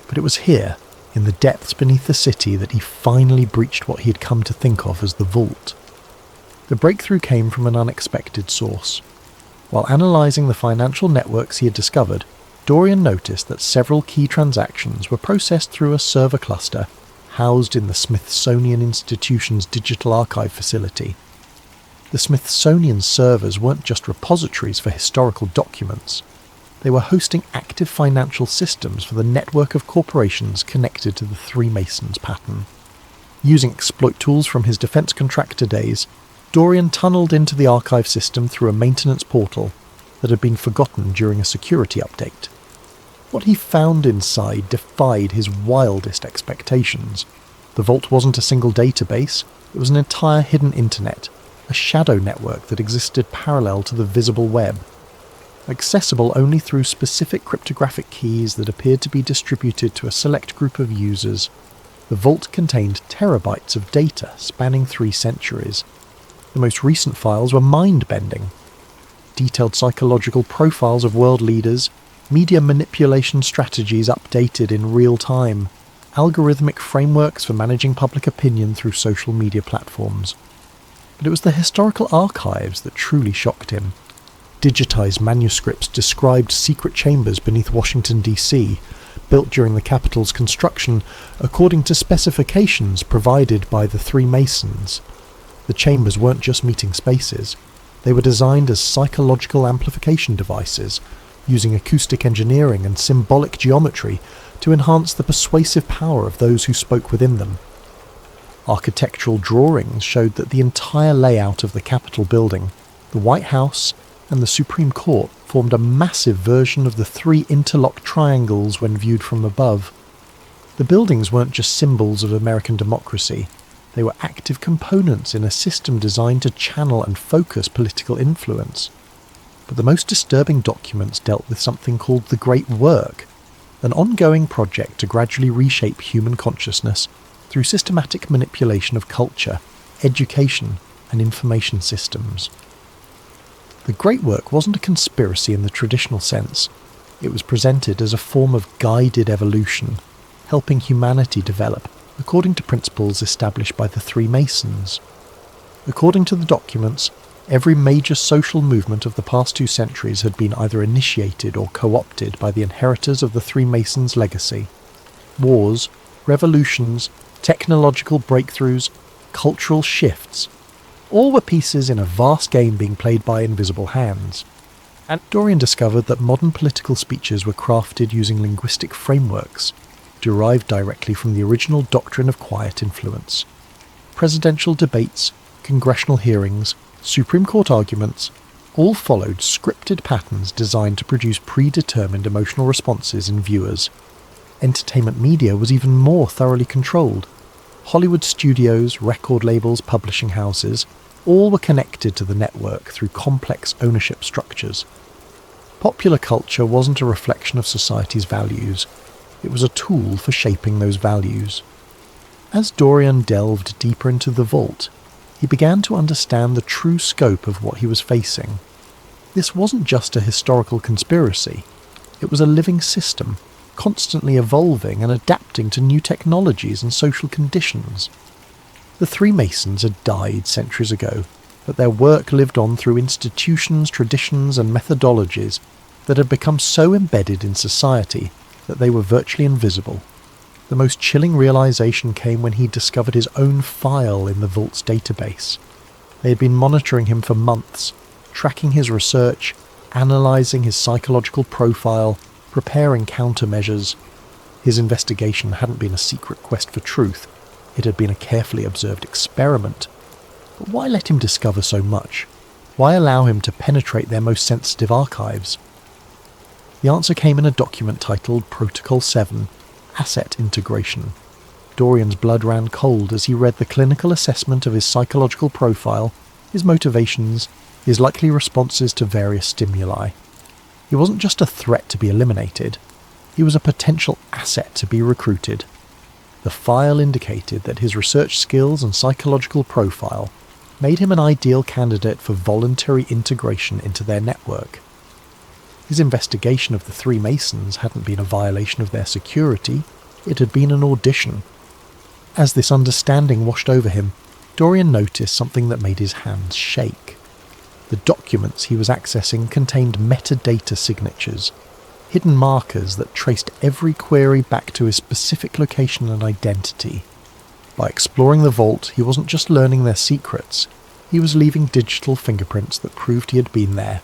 But it was here, in the depths beneath the city, that he finally breached what he had come to think of as the vault. The breakthrough came from an unexpected source. While analysing the financial networks he had discovered, Dorian noticed that several key transactions were processed through a server cluster housed in the Smithsonian Institution's digital archive facility. The Smithsonian servers weren't just repositories for historical documents. They were hosting active financial systems for the network of corporations connected to the Three Masons pattern. Using exploit tools from his defence contractor days, Dorian tunnelled into the archive system through a maintenance portal that had been forgotten during a security update. What he found inside defied his wildest expectations. The vault wasn't a single database, it was an entire hidden internet, a shadow network that existed parallel to the visible web. Accessible only through specific cryptographic keys that appeared to be distributed to a select group of users, the vault contained terabytes of data spanning 3 centuries. The most recent files were mind-bending. Detailed psychological profiles of world leaders, media manipulation strategies updated in real time, algorithmic frameworks for managing public opinion through social media platforms. But it was the historical archives that truly shocked him. Digitized manuscripts described secret chambers beneath Washington, D.C., built during the Capitol's construction according to specifications provided by the Three Masons. The chambers weren't just meeting spaces. They were designed as psychological amplification devices, using acoustic engineering and symbolic geometry to enhance the persuasive power of those who spoke within them. Architectural drawings showed that the entire layout of the Capitol building, the White House, and the Supreme Court formed a massive version of the 3 interlocked triangles when viewed from above. The buildings weren't just symbols of American democracy. They were active components in a system designed to channel and focus political influence. But the most disturbing documents dealt with something called the Great Work, an ongoing project to gradually reshape human consciousness through systematic manipulation of culture, education, and information systems. The Great Work wasn't a conspiracy in the traditional sense. It was presented as a form of guided evolution, helping humanity develop according to principles established by the Three Masons. According to the documents, every major social movement of the past 2 centuries had been either initiated or co-opted by the inheritors of the Three Masons' legacy. Wars, revolutions, technological breakthroughs, cultural shifts, all were pieces in a vast game being played by invisible hands. And Dorian discovered that modern political speeches were crafted using linguistic frameworks derived directly from the original doctrine of quiet influence. Presidential debates, congressional hearings, Supreme Court arguments, all followed scripted patterns designed to produce predetermined emotional responses in viewers. Entertainment media was even more thoroughly controlled. Hollywood studios, record labels, publishing houses, all were connected to the network through complex ownership structures. Popular culture wasn't a reflection of society's values. It was a tool for shaping those values. As Dorian delved deeper into the vault, he began to understand the true scope of what he was facing. This wasn't just a historical conspiracy. It was a living system, constantly evolving and adapting to new technologies and social conditions. The Three Masons had died centuries ago, but their work lived on through institutions, traditions, and methodologies that had become so embedded in society that they were virtually invisible. The most chilling realization came when he discovered his own file in the vault's database. They had been monitoring him for months, tracking his research, analysing his psychological profile, preparing countermeasures. His investigation hadn't been a secret quest for truth. It had been a carefully observed experiment. But why let him discover so much? Why allow him to penetrate their most sensitive archives? The answer came in a document titled Protocol 7, Asset Integration. Dorian's blood ran cold as he read the clinical assessment of his psychological profile, his motivations, his likely responses to various stimuli. He wasn't just a threat to be eliminated, he was a potential asset to be recruited. The file indicated that his research skills and psychological profile made him an ideal candidate for voluntary integration into their network. His investigation of the Three Masons hadn't been a violation of their security, It had been an audition. As this understanding washed over him, Dorian noticed something that made his hands shake. The documents he was accessing contained metadata signatures, hidden markers that traced every query back to his specific location and identity. By exploring the vault, he wasn't just learning their secrets, he was leaving digital fingerprints that proved he had been there.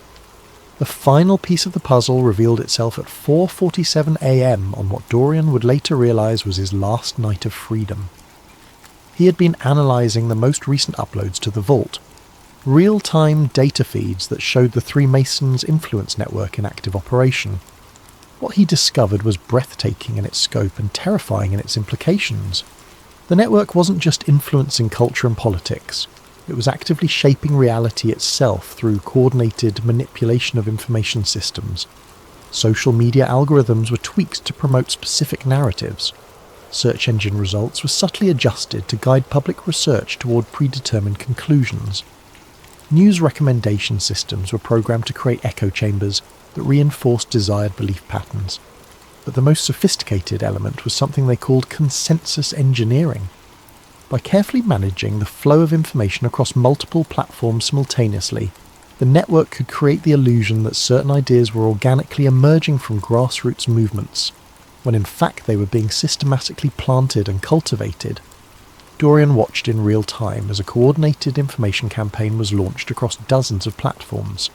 The final piece of the puzzle revealed itself at 4:47 a.m. on what Dorian would later realise was his last night of freedom. He had been analysing the most recent uploads to the vault, real-time data feeds that showed the Three Masons influence network in active operation. What he discovered was breathtaking in its scope and terrifying in its implications. The network wasn't just influencing culture and politics, it was actively shaping reality itself through coordinated manipulation of information systems. Social media algorithms were tweaked to promote specific narratives. Search engine results were subtly adjusted to guide public research toward predetermined conclusions. News recommendation systems were programmed to create echo chambers that reinforced desired belief patterns. But the most sophisticated element was something they called consensus engineering. By carefully managing the flow of information across multiple platforms simultaneously, the network could create the illusion that certain ideas were organically emerging from grassroots movements, when in fact they were being systematically planted and cultivated. Dorian watched in real time as a coordinated information campaign was launched across dozens of platforms.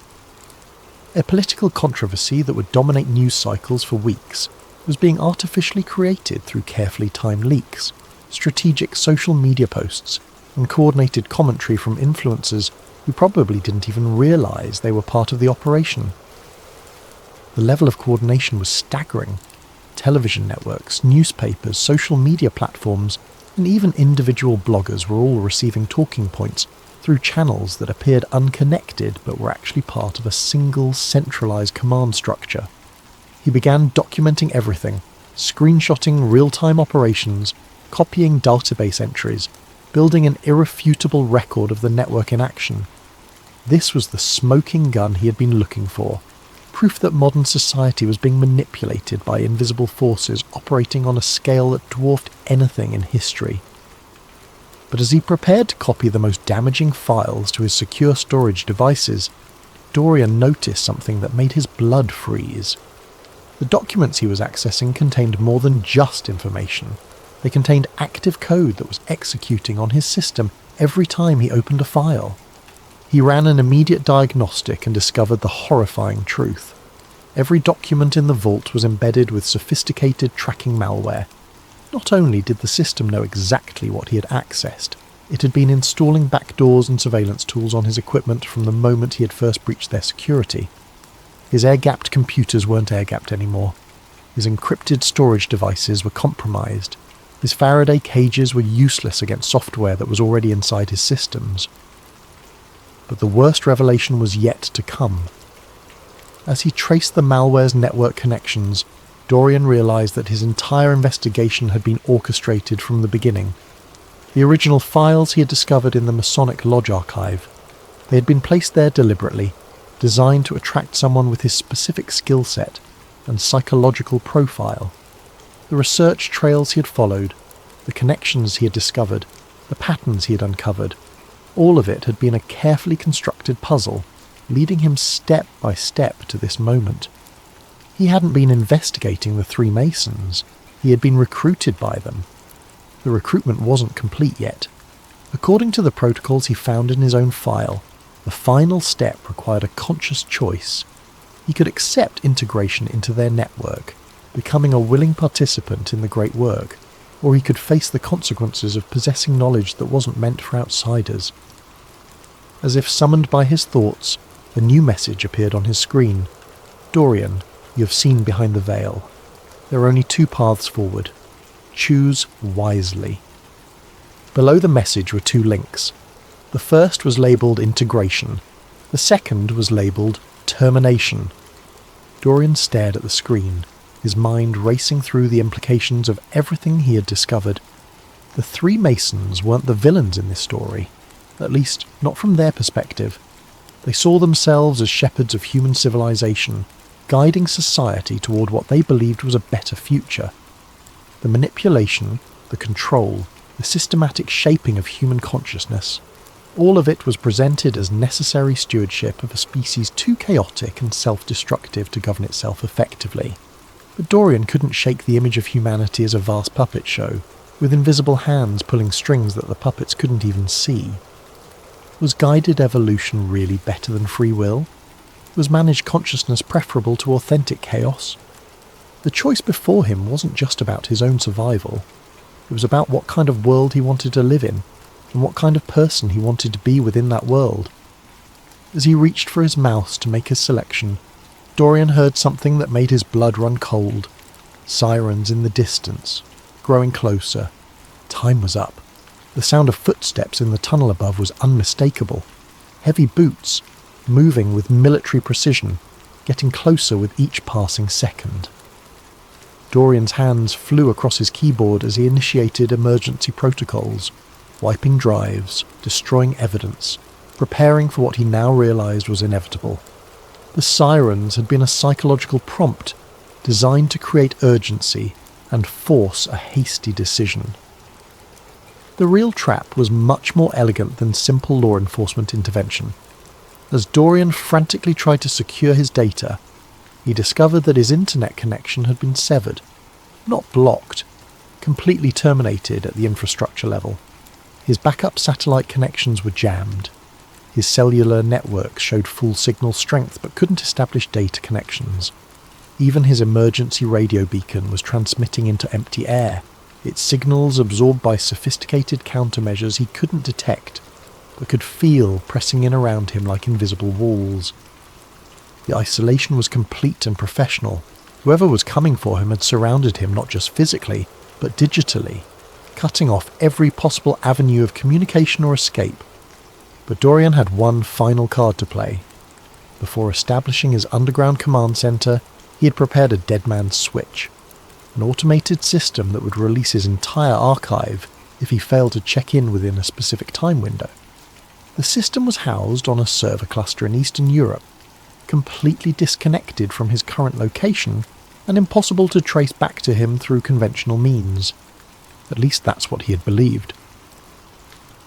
A political controversy that would dominate news cycles for weeks was being artificially created through carefully timed leaks, strategic social media posts, and coordinated commentary from influencers who probably didn't even realise they were part of the operation. The level of coordination was staggering. Television networks, newspapers, social media platforms, and even individual bloggers were all receiving talking points through channels that appeared unconnected but were actually part of a single centralised command structure. He began documenting everything, screenshotting real-time operations, copying database entries, building an irrefutable record of the network in action. This was the smoking gun he had been looking for, proof that modern society was being manipulated by invisible forces operating on a scale that dwarfed anything in history. But as he prepared to copy the most damaging files to his secure storage devices, Dorian noticed something that made his blood freeze. The documents he was accessing contained more than just information. They contained active code that was executing on his system every time he opened a file. He ran an immediate diagnostic and discovered the horrifying truth. Every document in the vault was embedded with sophisticated tracking malware. Not only did the system know exactly what he had accessed, it had been installing backdoors and surveillance tools on his equipment from the moment he had first breached their security. His air-gapped computers weren't air-gapped anymore. His encrypted storage devices were compromised. His Faraday cages were useless against software that was already inside his systems. But the worst revelation was yet to come. As he traced the malware's network connections, Dorian realised that his entire investigation had been orchestrated from the beginning. The original files he had discovered in the Masonic Lodge archive. They had been placed there deliberately, designed to attract someone with his specific skill set and psychological profile. The research trails he had followed, the connections he had discovered, the patterns he had uncovered, all of it had been a carefully constructed puzzle, leading him step by step to this moment. He hadn't been investigating the Three Masons, he had been recruited by them. The recruitment wasn't complete yet. According to the protocols he found in his own file, the final step required a conscious choice. He could accept integration into their network, becoming a willing participant in the great work, or he could face the consequences of possessing knowledge that wasn't meant for outsiders. As if summoned by his thoughts, a new message appeared on his screen. Dorian, you have seen behind the veil. There are only two paths forward. Choose wisely. Below the message were two links. The first was labelled integration. The second was labelled termination. Dorian stared at the screen, his mind racing through the implications of everything he had discovered. The Three Masons weren't the villains in this story, at least not from their perspective. They saw themselves as shepherds of human civilization, guiding society toward what they believed was a better future. The manipulation, the control, the systematic shaping of human consciousness, all of it was presented as necessary stewardship of a species too chaotic and self-destructive to govern itself effectively. But Dorian couldn't shake the image of humanity as a vast puppet show, with invisible hands pulling strings that the puppets couldn't even see. Was guided evolution really better than free will? Was managed consciousness preferable to authentic chaos? The choice before him wasn't just about his own survival. It was about what kind of world he wanted to live in, and what kind of person he wanted to be within that world. As he reached for his mouse to make his selection, Dorian heard something that made his blood run cold. Sirens in the distance, growing closer. Time was up. The sound of footsteps in the tunnel above was unmistakable. Heavy boots, moving with military precision, getting closer with each passing second. Dorian's hands flew across his keyboard as he initiated emergency protocols, wiping drives, destroying evidence, preparing for what he now realized was inevitable. The sirens had been a psychological prompt designed to create urgency and force a hasty decision. The real trap was much more elegant than simple law enforcement intervention. As Dorian frantically tried to secure his data, he discovered that his internet connection had been severed, not blocked, completely terminated at the infrastructure level. His backup satellite connections were jammed. His cellular network showed full signal strength but couldn't establish data connections. Even his emergency radio beacon was transmitting into empty air, its signals absorbed by sophisticated countermeasures he couldn't detect, but could feel pressing in around him like invisible walls. The isolation was complete and professional. Whoever was coming for him had surrounded him not just physically, but digitally, cutting off every possible avenue of communication or escape. But Dorian had one final card to play. Before establishing his underground command center, he had prepared a dead man's switch, an automated system that would release his entire archive if he failed to check in within a specific time window. The system was housed on a server cluster in Eastern Europe, completely disconnected from his current location and impossible to trace back to him through conventional means. At least that's what he had believed.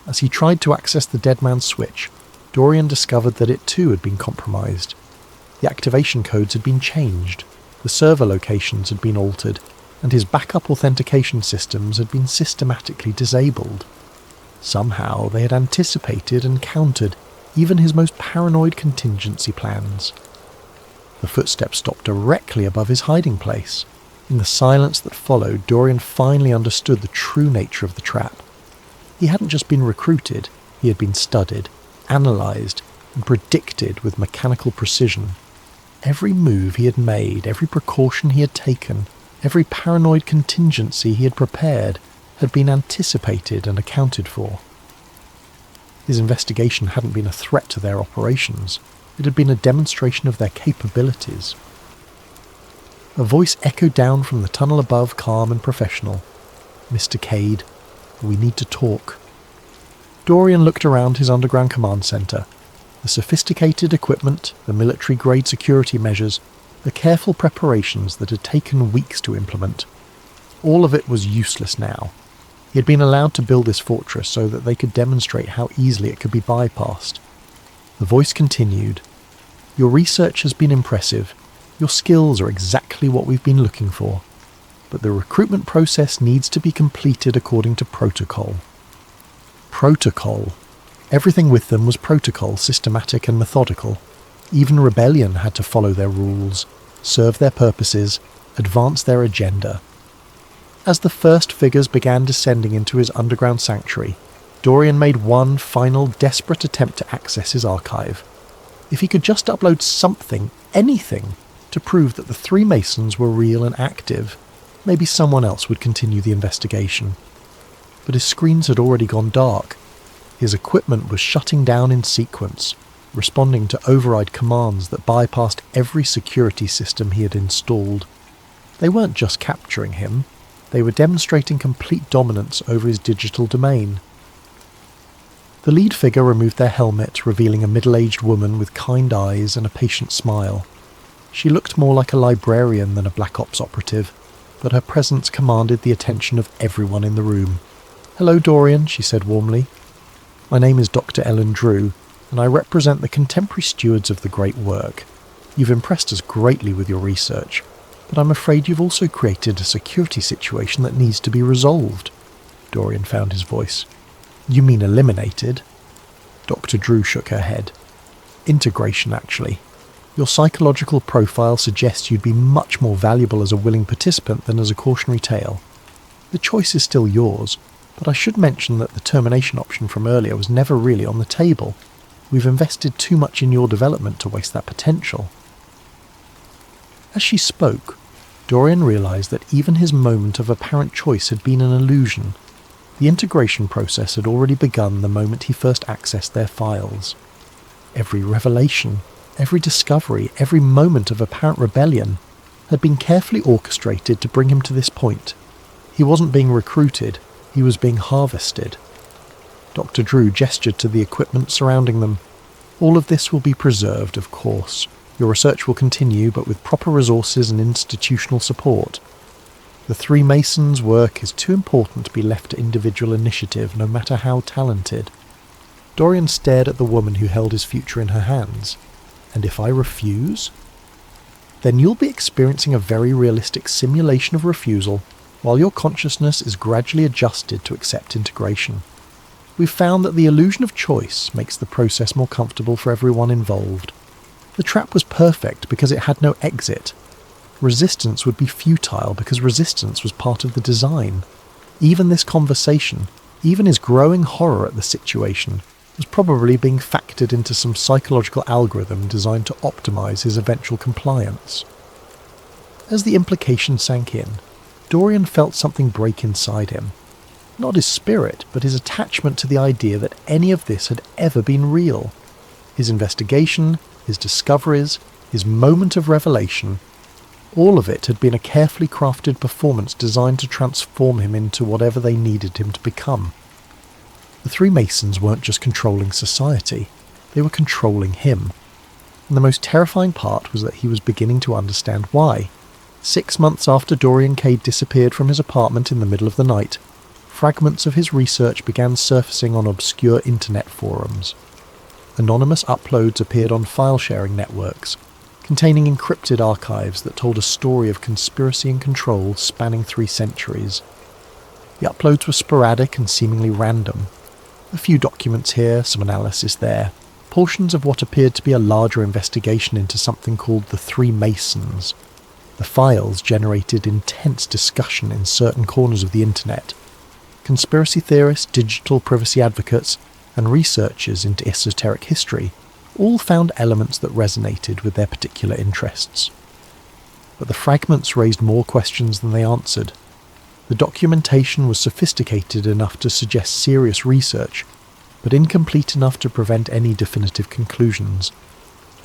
As he tried to access the dead man's switch, Dorian discovered that it too had been compromised. The activation codes had been changed, the server locations had been altered, and his backup authentication systems had been systematically disabled. Somehow they had anticipated and countered even his most paranoid contingency plans. The footsteps stopped directly above his hiding place. In the silence that followed, Dorian finally understood the true nature of the trap. He hadn't just been recruited, he had been studied, analysed, and predicted with mechanical precision. Every move he had made, every precaution he had taken, every paranoid contingency he had prepared had been anticipated and accounted for. His investigation hadn't been a threat to their operations, it had been a demonstration of their capabilities. A voice echoed down from the tunnel above, calm and professional. "Mr. Cade, we need to talk." Dorian looked around his underground command center. The sophisticated equipment, the military-grade security measures, the careful preparations that had taken weeks to implement. All of it was useless now. He had been allowed to build this fortress so that they could demonstrate how easily it could be bypassed. The voice continued, "Your research has been impressive. Your skills are exactly what we've been looking for. But the recruitment process needs to be completed according to protocol." Protocol. Everything with them was protocol, systematic and methodical. Even rebellion had to follow their rules, serve their purposes, advance their agenda. As the first figures began descending into his underground sanctuary, Dorian made one final desperate attempt to access his archive. If he could just upload something, anything, to prove that the three Masons were real and active, maybe someone else would continue the investigation. But his screens had already gone dark. His equipment was shutting down in sequence, responding to override commands that bypassed every security system he had installed. They weren't just capturing him, they were demonstrating complete dominance over his digital domain. The lead figure removed their helmet, revealing a middle-aged woman with kind eyes and a patient smile. She looked more like a librarian than a Black Ops operative. but her presence commanded the attention of everyone in the room. "Hello, Dorian," she said warmly. "My name is Dr. Ellen Drew, and I represent the contemporary stewards of the great work. You've impressed us greatly with your research, but I'm afraid you've also created a security situation that needs to be resolved." Dorian found his voice. "You mean eliminated?" Dr. Drew shook her head. "Integration, actually. Your psychological profile suggests you'd be much more valuable as a willing participant than as a cautionary tale. The choice is still yours, but I should mention that the termination option from earlier was never really on the table. We've invested too much in your development to waste that potential." As she spoke, Dorian realised that even his moment of apparent choice had been an illusion. The integration process had already begun the moment he first accessed their files. Every revelation, every discovery, every moment of apparent rebellion had been carefully orchestrated to bring him to this point. He wasn't being recruited, he was being harvested. Dr. Drew gestured to the equipment surrounding them. "All of this will be preserved, of course. Your research will continue, but with proper resources and institutional support. The Three Masons' work is too important to be left to individual initiative, no matter how talented." Dorian stared at the woman who held his future in her hands. "And if I refuse?" "Then you'll be experiencing a very realistic simulation of refusal, while your consciousness is gradually adjusted to accept integration. We've found that the illusion of choice makes the process more comfortable for everyone involved. The trap was perfect because it had no exit. Resistance would be futile because resistance was part of the design. Even this conversation, even his growing horror at the situation, was probably being factored into some psychological algorithm designed to optimize his eventual compliance." As the implication sank in, Dorian felt something break inside him. Not his spirit, but his attachment to the idea that any of this had ever been real. His investigation, his discoveries, his moment of revelation, all of it had been a carefully crafted performance designed to transform him into whatever they needed him to become. The Three Masons weren't just controlling society, they were controlling him. And the most terrifying part was that he was beginning to understand why. 6 months after Dorian Cade disappeared from his apartment in the middle of the night, fragments of his research began surfacing on obscure internet forums. Anonymous uploads appeared on file-sharing networks, containing encrypted archives that told a story of conspiracy and control spanning 3 centuries. The uploads were sporadic and seemingly random. A few documents here, some analysis there, portions of what appeared to be a larger investigation into something called the Three Masons. The files generated intense discussion in certain corners of the internet. Conspiracy theorists, digital privacy advocates, and researchers into esoteric history all found elements that resonated with their particular interests. But the fragments raised more questions than they answered. The documentation was sophisticated enough to suggest serious research, but incomplete enough to prevent any definitive conclusions.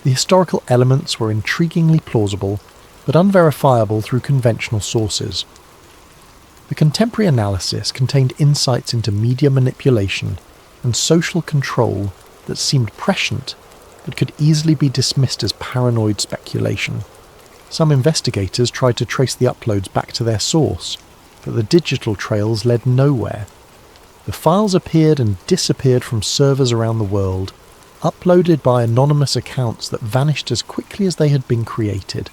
The historical elements were intriguingly plausible, but unverifiable through conventional sources. The contemporary analysis contained insights into media manipulation and social control that seemed prescient, but could easily be dismissed as paranoid speculation. Some investigators tried to trace the uploads back to their source, but the digital trails led nowhere. The files appeared and disappeared from servers around the world, uploaded by anonymous accounts that vanished as quickly as they had been created.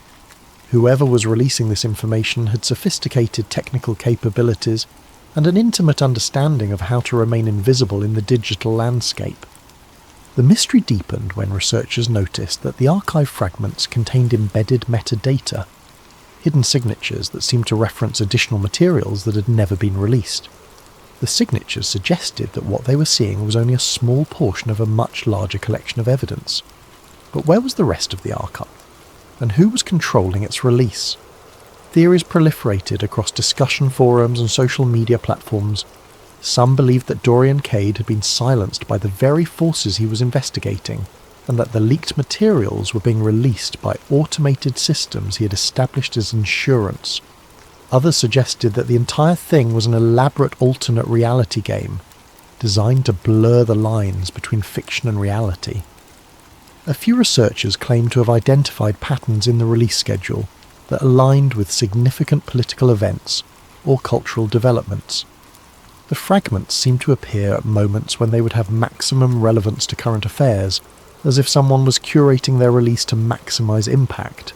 Whoever was releasing this information had sophisticated technical capabilities and an intimate understanding of how to remain invisible in the digital landscape. The mystery deepened when researchers noticed that the archive fragments contained embedded metadata, hidden signatures that seemed to reference additional materials that had never been released. The signatures suggested that what they were seeing was only a small portion of a much larger collection of evidence. But where was the rest of the archive? And who was controlling its release? Theories proliferated across discussion forums and social media platforms. Some believed that Dorian Cade had been silenced by the very forces he was investigating, and that the leaked materials were being released by automated systems he had established as insurance. Others suggested that the entire thing was an elaborate alternate reality game, designed to blur the lines between fiction and reality. A few researchers claimed to have identified patterns in the release schedule that aligned with significant political events or cultural developments. The fragments seemed to appear at moments when they would have maximum relevance to current affairs, as if someone was curating their release to maximize impact.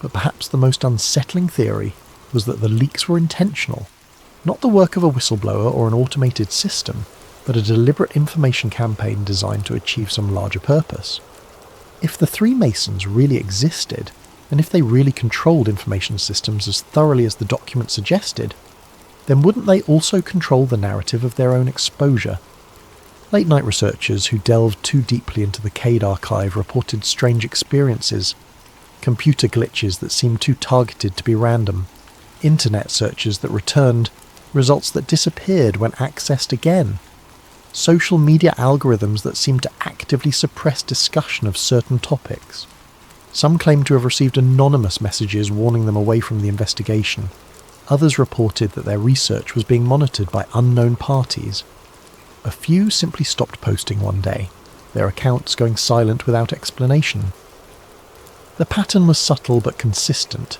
But perhaps the most unsettling theory was that the leaks were intentional, not the work of a whistleblower or an automated system, but a deliberate information campaign designed to achieve some larger purpose. If the three Masons really existed, and if they really controlled information systems as thoroughly as the document suggested, then wouldn't they also control the narrative of their own exposure? Late-night researchers who delved too deeply into the Cade archive reported strange experiences, computer glitches that seemed too targeted to be random, internet searches that returned results that disappeared when accessed again, social media algorithms that seemed to actively suppress discussion of certain topics. Some claimed to have received anonymous messages warning them away from the investigation. Others reported that their research was being monitored by unknown parties. A few simply stopped posting one day, their accounts going silent without explanation. The pattern was subtle but consistent.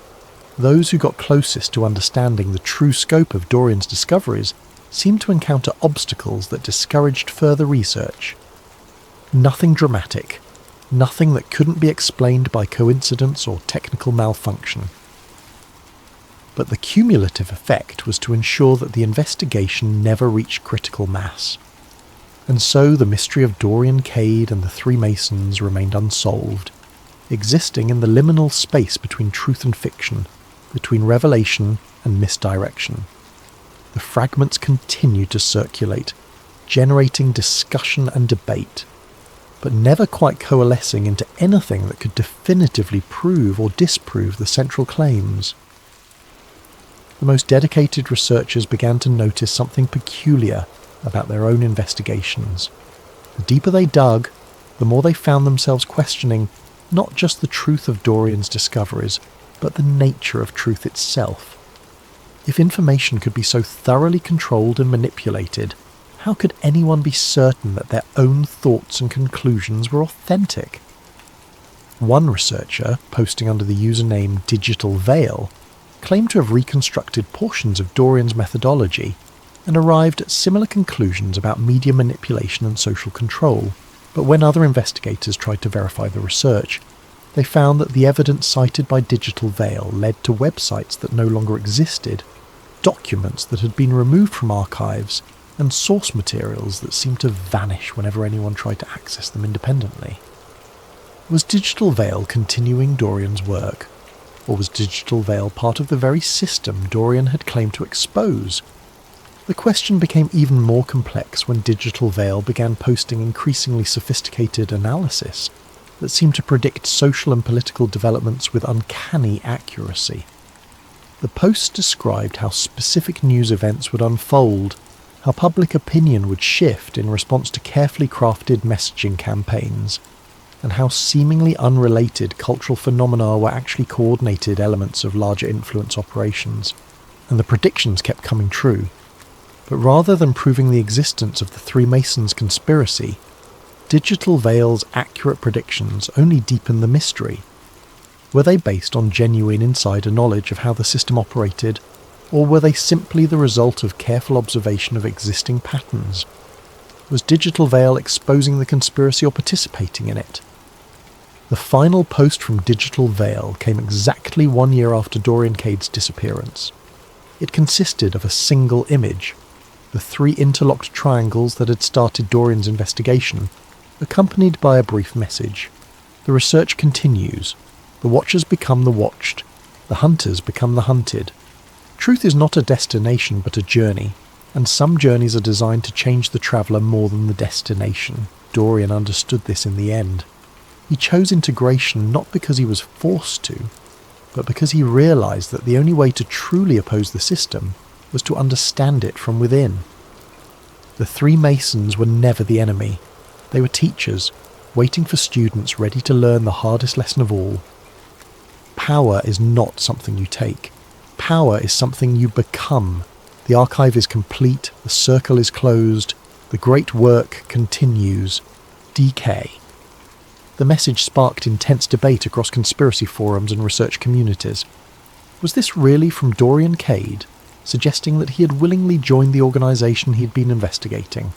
Those who got closest to understanding the true scope of Dorian's discoveries seemed to encounter obstacles that discouraged further research. Nothing dramatic, nothing that couldn't be explained by coincidence or technical malfunction. But the cumulative effect was to ensure that the investigation never reached critical mass. And so the mystery of Dorian Cade and the three Masons remained unsolved, existing in the liminal space between truth and fiction, between revelation and misdirection. The fragments continued to circulate, generating discussion and debate, but never quite coalescing into anything that could definitively prove or disprove the central claims. The most dedicated researchers began to notice something peculiar about their own investigations. The deeper they dug, the more they found themselves questioning not just the truth of Dorian's discoveries, but the nature of truth itself. If information could be so thoroughly controlled and manipulated, how could anyone be certain that their own thoughts and conclusions were authentic? One researcher, posting under the username Digital Veil, claimed to have reconstructed portions of Dorian's methodology and arrived at similar conclusions about media manipulation and social control, but when other investigators tried to verify the research, they found that the evidence cited by Digital Veil led to websites that no longer existed, documents that had been removed from archives, and source materials that seemed to vanish whenever anyone tried to access them independently. Was Digital Veil continuing Dorian's work? Or was Digital Veil part of the very system Dorian had claimed to expose? The question became even more complex when Digital Veil began posting increasingly sophisticated analysis that seemed to predict social and political developments with uncanny accuracy. The posts described how specific news events would unfold, how public opinion would shift in response to carefully crafted messaging campaigns, and how seemingly unrelated cultural phenomena were actually coordinated elements of larger influence operations. And the predictions kept coming true. But rather than proving the existence of the Three Masons conspiracy, Digital Veil's accurate predictions only deepened the mystery. Were they based on genuine insider knowledge of how the system operated, or were they simply the result of careful observation of existing patterns? Was Digital Veil exposing the conspiracy or participating in it? The final post from Digital Veil came exactly 1 year after Dorian Cade's disappearance. It consisted of a single image, the three interlocked triangles that had started Dorian's investigation, accompanied by a brief message. The research continues. The watchers become the watched. The hunters become the hunted. Truth is not a destination but a journey, and some journeys are designed to change the traveller more than the destination. Dorian understood this in the end. He chose integration not because he was forced to, but because he realised that the only way to truly oppose the system was to understand it from within. The Three Masons were never the enemy. They were teachers, waiting for students ready to learn the hardest lesson of all. Power is not something you take. Power is something you become. The archive is complete, the circle is closed, the great work continues. DK. The message sparked intense debate across conspiracy forums and research communities. Was this really from Dorian Cade, suggesting that he had willingly joined the organisation he'd been investigating?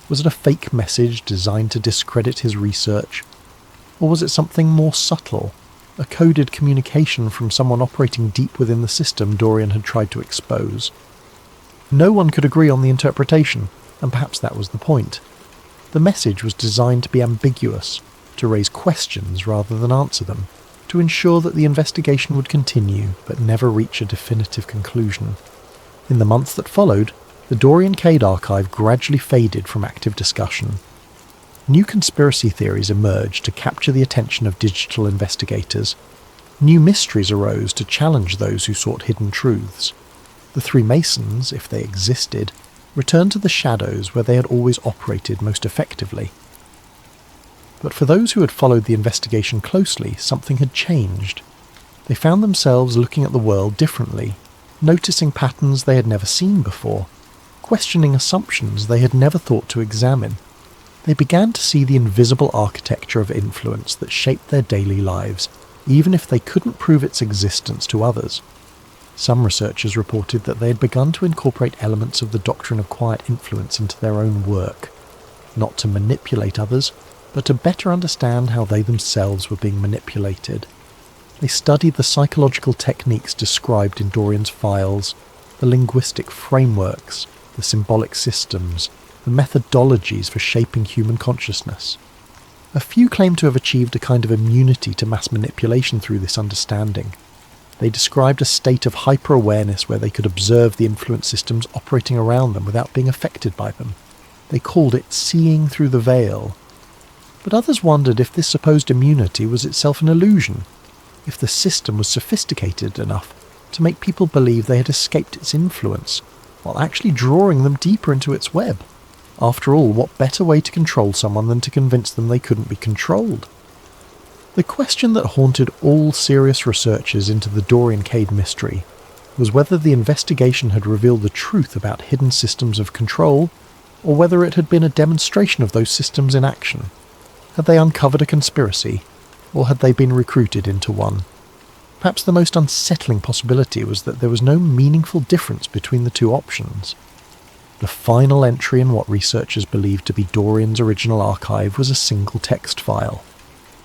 Was it a fake message designed to discredit his research? Or was it something more subtle, a coded communication from someone operating deep within the system Dorian had tried to expose? No one could agree on the interpretation, and perhaps that was the point. The message was designed to be ambiguous, to raise questions rather than answer them, to ensure that the investigation would continue but never reach a definitive conclusion. In the months that followed, the Dorian Cade archive gradually faded from active discussion. New conspiracy theories emerged to capture the attention of digital investigators. New mysteries arose to challenge those who sought hidden truths. The three Masons, if they existed, returned to the shadows where they had always operated most effectively. But for those who had followed the investigation closely, something had changed. They found themselves looking at the world differently, noticing patterns they had never seen before, questioning assumptions they had never thought to examine. They began to see the invisible architecture of influence that shaped their daily lives, even if they couldn't prove its existence to others. Some researchers reported that they had begun to incorporate elements of the doctrine of quiet influence into their own work, not to manipulate others, but to better understand how they themselves were being manipulated. They studied the psychological techniques described in Dorian's files, the linguistic frameworks, the symbolic systems, the methodologies for shaping human consciousness. A few claim to have achieved a kind of immunity to mass manipulation through this understanding. They described a state of hyper-awareness where they could observe the influence systems operating around them without being affected by them. They called it seeing through the veil. But others wondered if this supposed immunity was itself an illusion, if the system was sophisticated enough to make people believe they had escaped its influence, while actually drawing them deeper into its web. After all, what better way to control someone than to convince them they couldn't be controlled? The question that haunted all serious researchers into the Dorian Cade mystery was whether the investigation had revealed the truth about hidden systems of control, or whether it had been a demonstration of those systems in action. Had they uncovered a conspiracy, or had they been recruited into one? Perhaps the most unsettling possibility was that there was no meaningful difference between the two options. The final entry in what researchers believed to be Dorian's original archive was a single text file,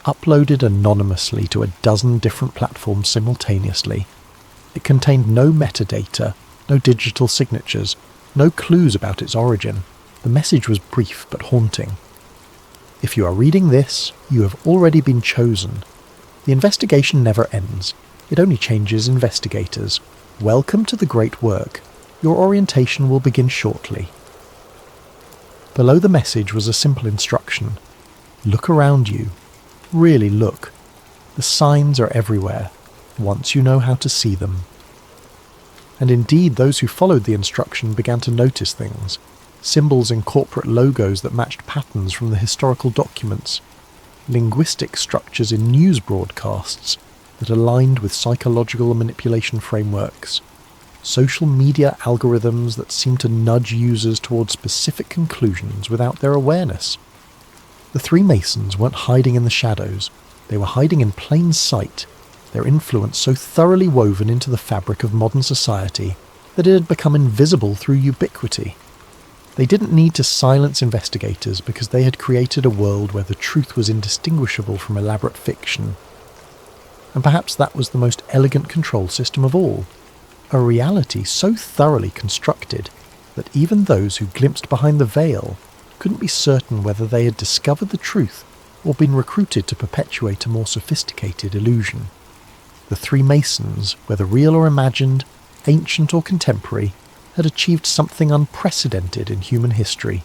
uploaded anonymously to a dozen different platforms simultaneously. It contained no metadata, no digital signatures, no clues about its origin. The message was brief but haunting. If you are reading this, you have already been chosen. The investigation never ends. It only changes investigators. Welcome to the great work. Your orientation will begin shortly. Below the message was a simple instruction. Look around you. Really look. The signs are everywhere, once you know how to see them. And indeed, those who followed the instruction began to notice things. Symbols in corporate logos that matched patterns from the historical documents. Linguistic structures in news broadcasts that aligned with psychological manipulation frameworks. Social media algorithms that seemed to nudge users towards specific conclusions without their awareness. The three Masons weren't hiding in the shadows. They were hiding in plain sight, their influence so thoroughly woven into the fabric of modern society that it had become invisible through ubiquity. They didn't need to silence investigators because they had created a world where the truth was indistinguishable from elaborate fiction. And perhaps that was the most elegant control system of all. A reality so thoroughly constructed that even those who glimpsed behind the veil couldn't be certain whether they had discovered the truth or been recruited to perpetuate a more sophisticated illusion. The three Masons, whether real or imagined, ancient or contemporary, had achieved something unprecedented in human history.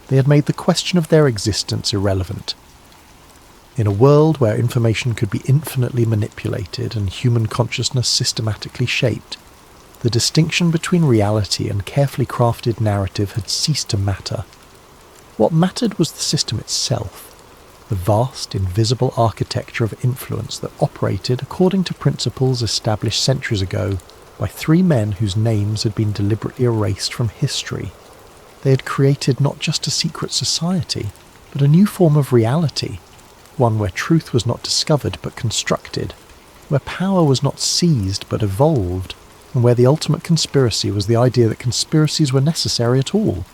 They had made the question of their existence irrelevant. In a world where information could be infinitely manipulated and human consciousness systematically shaped, the distinction between reality and carefully crafted narrative had ceased to matter. What mattered was the system itself, the vast, invisible architecture of influence that operated according to principles established centuries ago by three men whose names had been deliberately erased from history. They had created not just a secret society, but a new form of reality, one where truth was not discovered but constructed, where power was not seized but evolved, and where the ultimate conspiracy was the idea that conspiracies were necessary at all.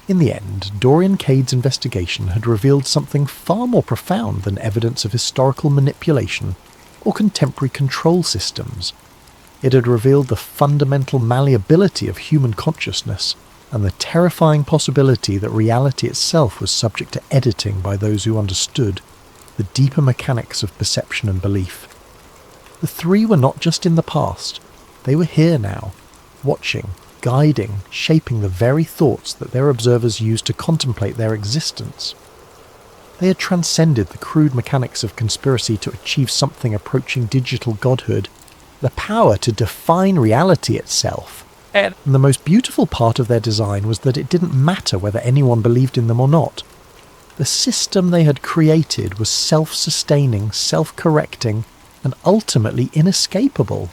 In the end, Dorian Cade's investigation had revealed something far more profound than evidence of historical manipulation or contemporary control systems. It had revealed the fundamental malleability of human consciousness and the terrifying possibility that reality itself was subject to editing by those who understood the deeper mechanics of perception and belief. The three were not just in the past, they were here now, watching, guiding, shaping the very thoughts that their observers used to contemplate their existence. They had transcended the crude mechanics of conspiracy to achieve something approaching digital godhood, the power to define reality itself. And the most beautiful part of their design was that it didn't matter whether anyone believed in them or not. The system they had created was self-sustaining, self-correcting, and ultimately inescapable.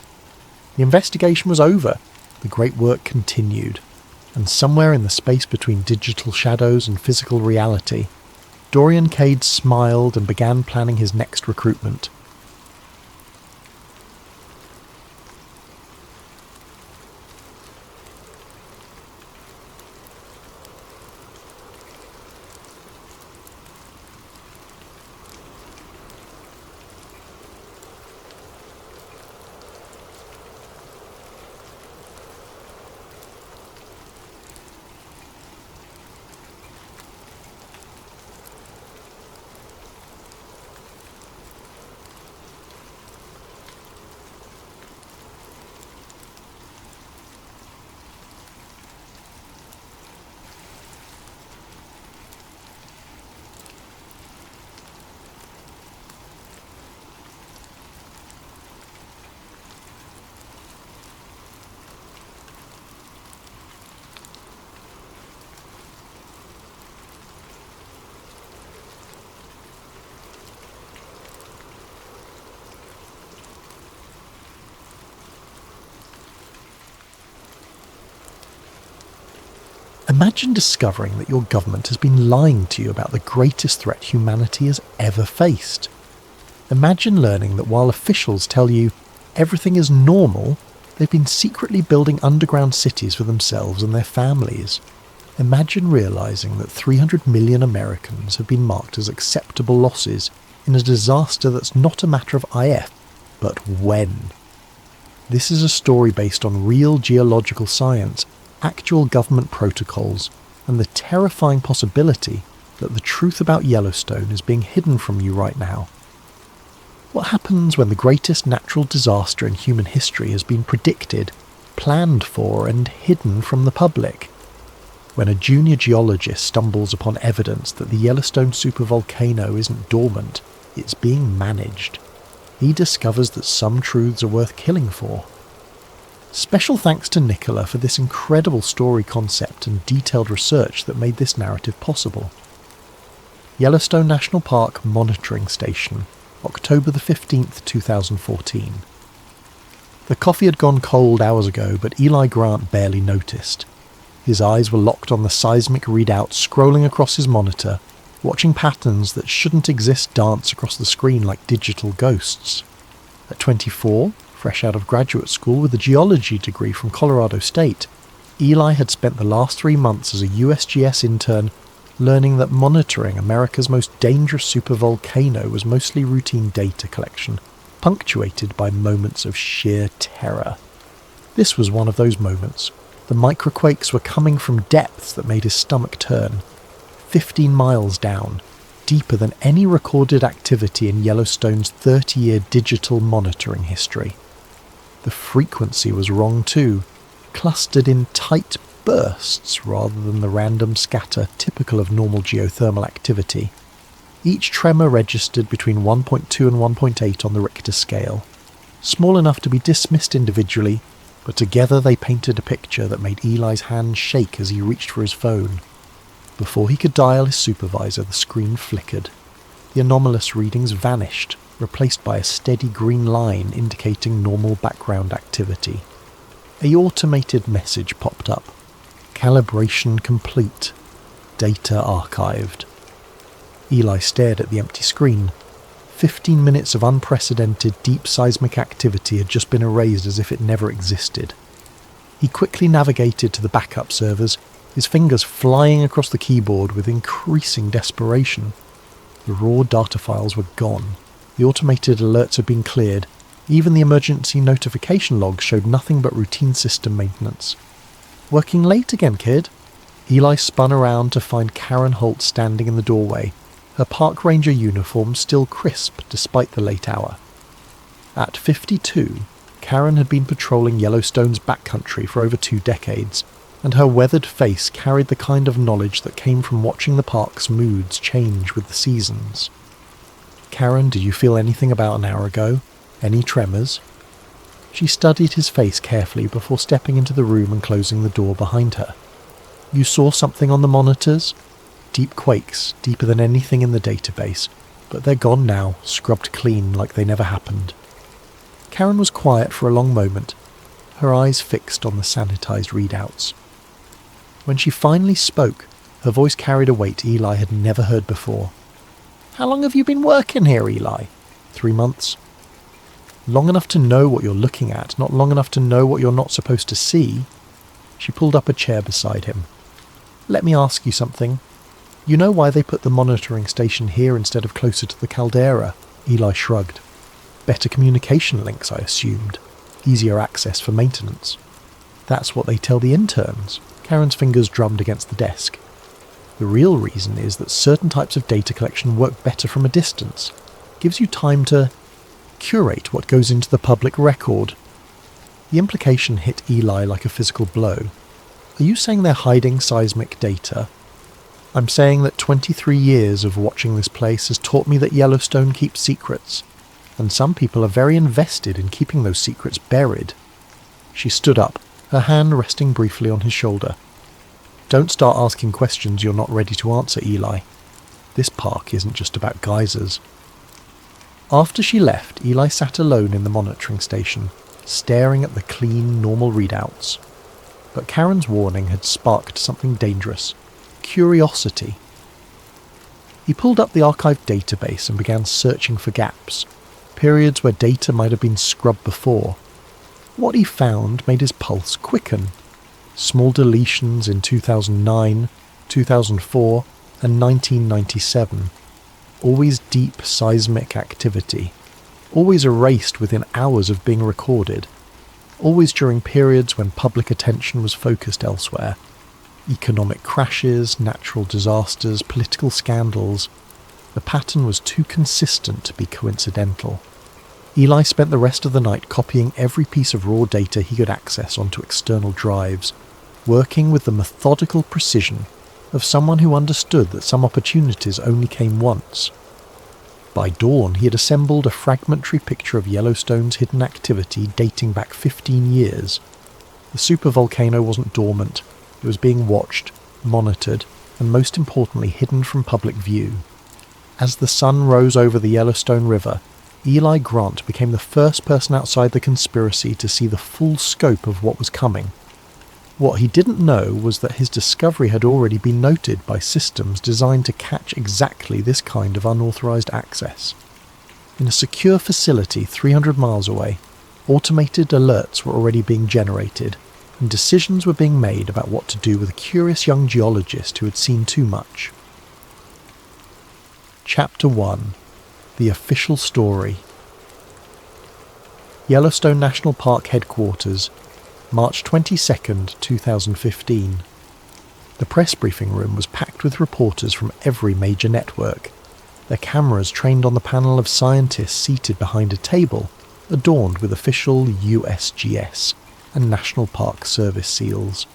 The investigation was over, the great work continued, and somewhere in the space between digital shadows and physical reality, Dorian Cade smiled and began planning his next recruitment. Imagine discovering that your government has been lying to you about the greatest threat humanity has ever faced. Imagine learning that while officials tell you everything is normal, they've been secretly building underground cities for themselves and their families. Imagine realizing that 300 million Americans have been marked as acceptable losses in a disaster that's not a matter of if, but when. This is a story based on real geological science, actual government protocols, and the terrifying possibility that the truth about Yellowstone is being hidden from you right now. What happens when the greatest natural disaster in human history has been predicted, planned for, and hidden from the public? When a junior geologist stumbles upon evidence that the Yellowstone supervolcano isn't dormant, it's being managed. He discovers that some truths are worth killing for. Special thanks to Nicola for this incredible story concept and detailed research that made this narrative possible. Yellowstone National Park Monitoring Station, October the 15th, 2014. The coffee had gone cold hours ago, but Eli Grant barely noticed. His eyes were locked on the seismic readout scrolling across his monitor, watching patterns that shouldn't exist dance across the screen like digital ghosts. At 24, fresh out of graduate school with a geology degree from Colorado State, Eli had spent the last 3 months as a USGS intern learning that monitoring America's most dangerous supervolcano was mostly routine data collection, punctuated by moments of sheer terror. This was one of those moments. The microquakes were coming from depths that made his stomach turn. 15 miles down, deeper than any recorded activity in Yellowstone's 30-year digital monitoring history. The frequency was wrong too, clustered in tight bursts rather than the random scatter typical of normal geothermal activity. Each tremor registered between 1.2 and 1.8 on the Richter scale, small enough to be dismissed individually, but together they painted a picture that made Eli's hand shake as he reached for his phone. Before he could dial his supervisor, the screen flickered. The anomalous readings vanished, replaced by a steady green line indicating normal background activity. A automated message popped up. Calibration complete. Data archived. Eli stared at the empty screen, 15 minutes of unprecedented deep seismic activity had just been erased as if it never existed. He quickly navigated to the backup servers, his fingers flying across the keyboard with increasing desperation. The raw data files were gone. The automated alerts had been cleared. Even the emergency notification logs showed nothing but routine system maintenance. "Working late again, kid?" Eli spun around to find Karen Holt standing in the doorway, her park ranger uniform still crisp despite the late hour. At 52, Karen had been patrolling Yellowstone's backcountry for over 2 decades, and her weathered face carried the kind of knowledge that came from watching the park's moods change with the seasons. "Karen, did you feel anything about an hour ago? Any tremors?" She studied his face carefully before stepping into the room and closing the door behind her. "You saw something on the monitors?" "Deep quakes, deeper than anything in the database, but they're gone now, scrubbed clean like they never happened." Karen was quiet for a long moment, her eyes fixed on the sanitized readouts. When she finally spoke, her voice carried a weight Eli had never heard before. "How long have you been working here, Eli?" 3 months. "Long enough to know what you're looking at, not long enough to know what you're not supposed to see." She pulled up a chair beside him. "Let me ask you something. You know why they put the monitoring station here instead of closer to the caldera?" Eli shrugged. "Better communication links, I assumed. Easier access for maintenance." "That's what they tell the interns." Karen's fingers drummed against the desk. "The real reason is that certain types of data collection work better from a distance. Gives you time to curate what goes into the public record." The implication hit Eli like a physical blow. "Are you saying they're hiding seismic data?" "I'm saying that 23 years of watching this place has taught me that Yellowstone keeps secrets, and some people are very invested in keeping those secrets buried." She stood up, her hand resting briefly on his shoulder. "Don't start asking questions you're not ready to answer, Eli. This park isn't just about geysers." After she left, Eli sat alone in the monitoring station, staring at the clean, normal readouts. But Karen's warning had sparked something dangerous. Curiosity. He pulled up the archived database and began searching for gaps, periods where data might have been scrubbed before. What he found made his pulse quicken. Small deletions in 2009, 2004, and 1997. Always deep seismic activity. Always erased within hours of being recorded. Always during periods when public attention was focused elsewhere. Economic crashes, natural disasters, political scandals. The pattern was too consistent to be coincidental. Eli spent the rest of the night copying every piece of raw data he could access onto external drives, working with the methodical precision of someone who understood that some opportunities only came once. By dawn, he had assembled a fragmentary picture of Yellowstone's hidden activity dating back 15 years. The supervolcano wasn't dormant, it was being watched, monitored, and most importantly hidden from public view. As the sun rose over the Yellowstone River, Eli Grant became the first person outside the conspiracy to see the full scope of what was coming. What he didn't know was that his discovery had already been noted by systems designed to catch exactly this kind of unauthorized access. In a secure facility 300 miles away, automated alerts were already being generated, and decisions were being made about what to do with a curious young geologist who had seen too much. Chapter 1. The Official Story. Yellowstone National Park Headquarters, March 22nd, 2015. The press briefing room was packed with reporters from every major network, their cameras trained on the panel of scientists seated behind a table adorned with official USGS and National Park Service seals.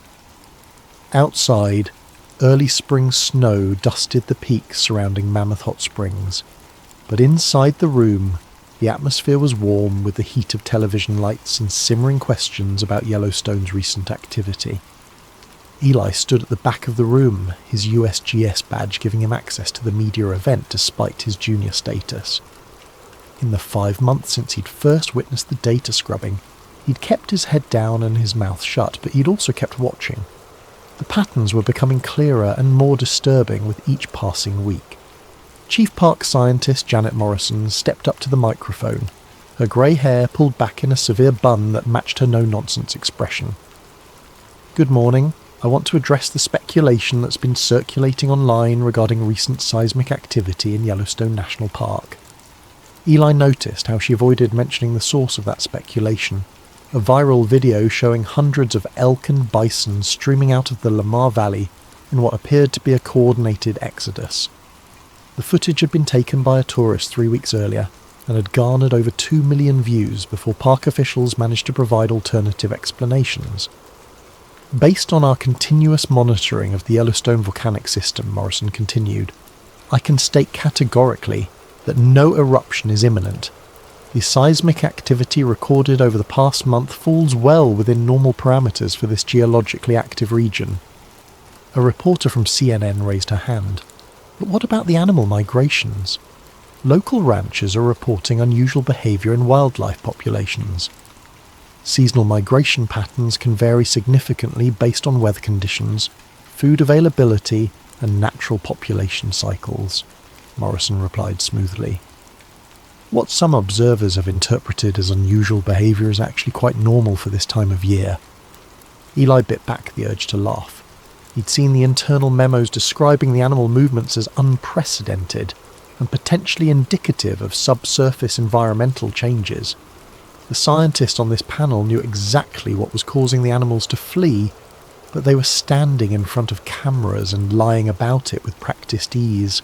Outside, early spring snow dusted the peaks surrounding Mammoth Hot Springs, but inside the room, the atmosphere was warm with the heat of television lights and simmering questions about Yellowstone's recent activity. Eli stood at the back of the room, his USGS badge giving him access to the media event despite his junior status. In the 5 months since he'd first witnessed the data scrubbing, he'd kept his head down and his mouth shut, but he'd also kept watching. The patterns were becoming clearer and more disturbing with each passing week. Chief Park Scientist Janet Morrison stepped up to the microphone, her grey hair pulled back in a severe bun that matched her no-nonsense expression. "Good morning. I want to address the speculation that's been circulating online regarding recent seismic activity in Yellowstone National Park." Eli noticed how she avoided mentioning the source of that speculation, a viral video showing hundreds of elk and bison streaming out of the Lamar Valley in what appeared to be a coordinated exodus. The footage had been taken by a tourist 3 weeks earlier and had garnered over 2 million views before park officials managed to provide alternative explanations. "Based on our continuous monitoring of the Yellowstone volcanic system," Morrison continued, "I can state categorically that no eruption is imminent. The seismic activity recorded over the past month falls well within normal parameters for this geologically active region." A reporter from CNN raised her hand. "But what about the animal migrations? Local ranchers are reporting unusual behaviour in wildlife populations. Seasonal migration patterns can vary significantly based on weather conditions, food availability, and natural population cycles," Morrison replied smoothly. "What some observers have interpreted as unusual behaviour is actually quite normal for this time of year." Eli bit back the urge to laugh. He'd seen the internal memos describing the animal movements as unprecedented and potentially indicative of subsurface environmental changes. The scientists on this panel knew exactly what was causing the animals to flee, but they were standing in front of cameras and lying about it with practiced ease.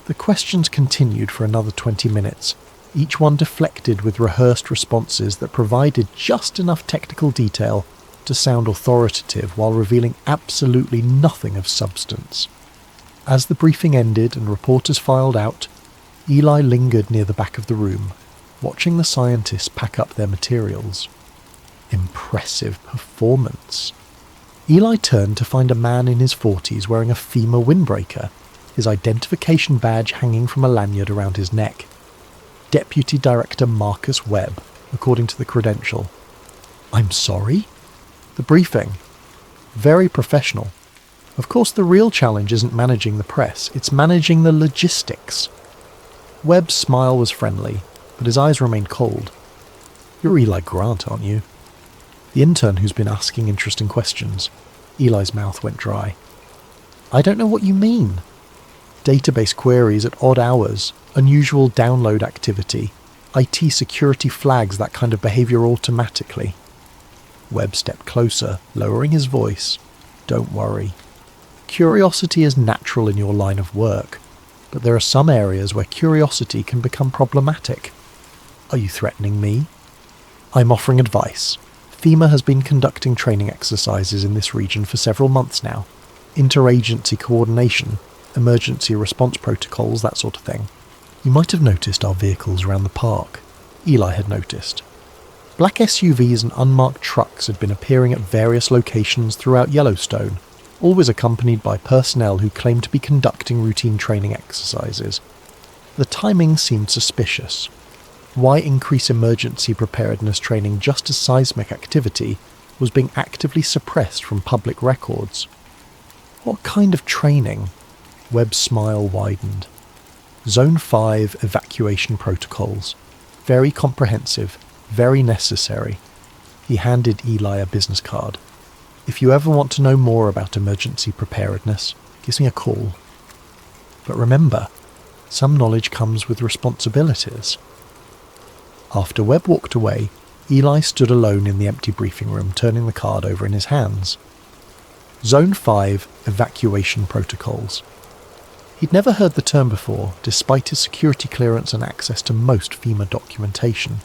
The questions continued for another 20 minutes, each one deflected with rehearsed responses that provided just enough technical detail to sound authoritative while revealing absolutely nothing of substance. As the briefing ended and reporters filed out, Eli lingered near the back of the room, watching the scientists pack up their materials. Impressive performance. Eli turned to find a man in his 40s wearing a FEMA windbreaker, his identification badge hanging from a lanyard around his neck. Deputy Director Marcus Webb, according to the credential. "I'm sorry?" "The briefing. Very professional. Of course, the real challenge isn't managing the press, it's managing the logistics." Webb's smile was friendly, but his eyes remained cold. "You're Eli Grant, aren't you?" "The intern who's been asking interesting questions." Eli's mouth went dry. "I don't know what you mean." "Database queries at odd hours, unusual download activity, IT security flags that kind of behaviour automatically." Webb stepped closer, lowering his voice. "Don't worry. Curiosity is natural in your line of work, but there are some areas where curiosity can become problematic." "Are you threatening me?" "I'm offering advice. FEMA has been conducting training exercises in this region for several months now. Interagency coordination, emergency response protocols, that sort of thing. You might have noticed our vehicles around the park." Eli had noticed. Black SUVs and unmarked trucks had been appearing at various locations throughout Yellowstone, always accompanied by personnel who claimed to be conducting routine training exercises. The timing seemed suspicious. Why increase emergency preparedness training just as seismic activity was being actively suppressed from public records? "What kind of training?" Webb's smile widened. "Zone 5 evacuation protocols. Very comprehensive, very necessary." He handed Eli a business card. "If you ever want to know more about emergency preparedness, give me a call. But remember, some knowledge comes with responsibilities." After Webb walked away, Eli stood alone in the empty briefing room, turning the card over in his hands. Zone 5 evacuation protocols. He'd never heard the term before, despite his security clearance and access to most FEMA documentation.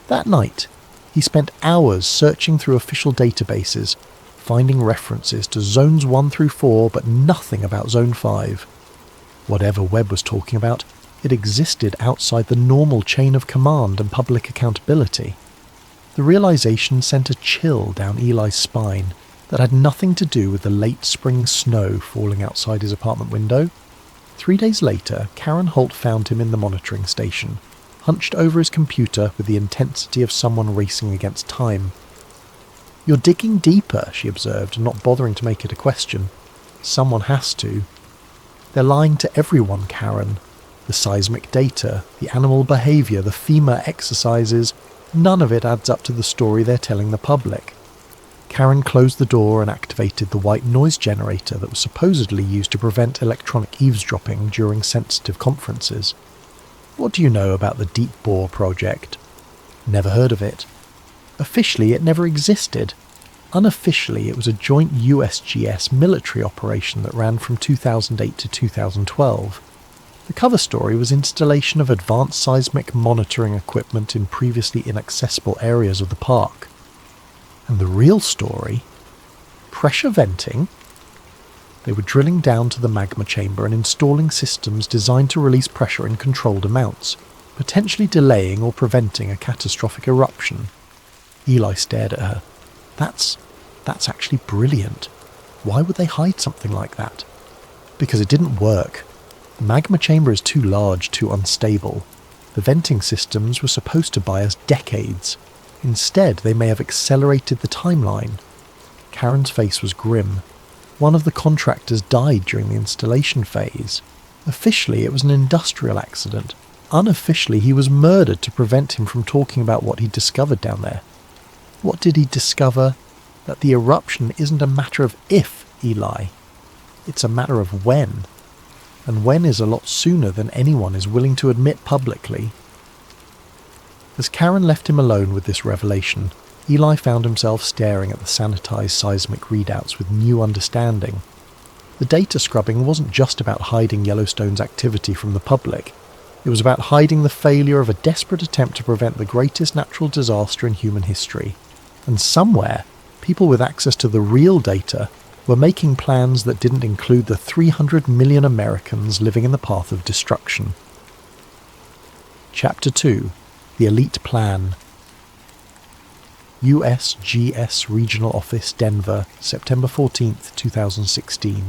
That night, he spent hours searching through official databases, finding references to Zones 1 through 4, but nothing about Zone 5. Whatever Webb was talking about, it existed outside the normal chain of command and public accountability. The realization sent a chill down Eli's spine that had nothing to do with the late spring snow falling outside his apartment window. 3 days later, Karen Holt found him in the monitoring station, hunched over his computer with the intensity of someone racing against time. "You're digging deeper," she observed, not bothering to make it a question. "Someone has to." They're lying to everyone, Karen. The seismic data, the animal behaviour, the FEMA exercises, none of it adds up to the story they're telling the public. Karen closed the door and activated the white noise generator that was supposedly used to prevent electronic eavesdropping during sensitive conferences. What do you know about the Deep Bore project? Never heard of it. Officially, it never existed. Unofficially, it was a joint USGS military operation that ran from 2008 to 2012. The cover story was installation of advanced seismic monitoring equipment in previously inaccessible areas of the park. And the real story? Pressure venting? They were drilling down to the magma chamber and installing systems designed to release pressure in controlled amounts, potentially delaying or preventing a catastrophic eruption. Eli stared at her. That's actually brilliant. Why would they hide something like that? Because it didn't work. The magma chamber is too large, too unstable. The venting systems were supposed to buy us decades. Instead, they may have accelerated the timeline. Karen's face was grim. One of the contractors died during the installation phase. Officially, it was an industrial accident. Unofficially, he was murdered to prevent him from talking about what he'd discovered down there. What did he discover? That the eruption isn't a matter of if, Eli. It's a matter of when. And when is a lot sooner than anyone is willing to admit publicly. As Karen left him alone with this revelation, Eli found himself staring at the sanitized seismic readouts with new understanding. The data scrubbing wasn't just about hiding Yellowstone's activity from the public. It was about hiding the failure of a desperate attempt to prevent the greatest natural disaster in human history. And somewhere, people with access to the real data were making plans that didn't include the 300 million Americans living in the path of destruction. Chapter 2. The Elite Plan. USGS Regional Office, Denver, September 14, 2016.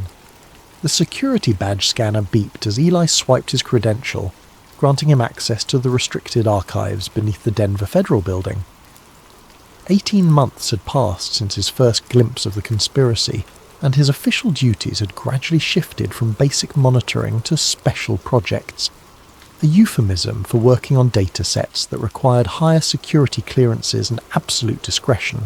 The security badge scanner beeped as Eli swiped his credential, granting him access to the restricted archives beneath the Denver Federal Building. 18 months had passed since his first glimpse of the conspiracy, and his official duties had gradually shifted from basic monitoring to special projects, a euphemism for working on data sets that required higher security clearances and absolute discretion.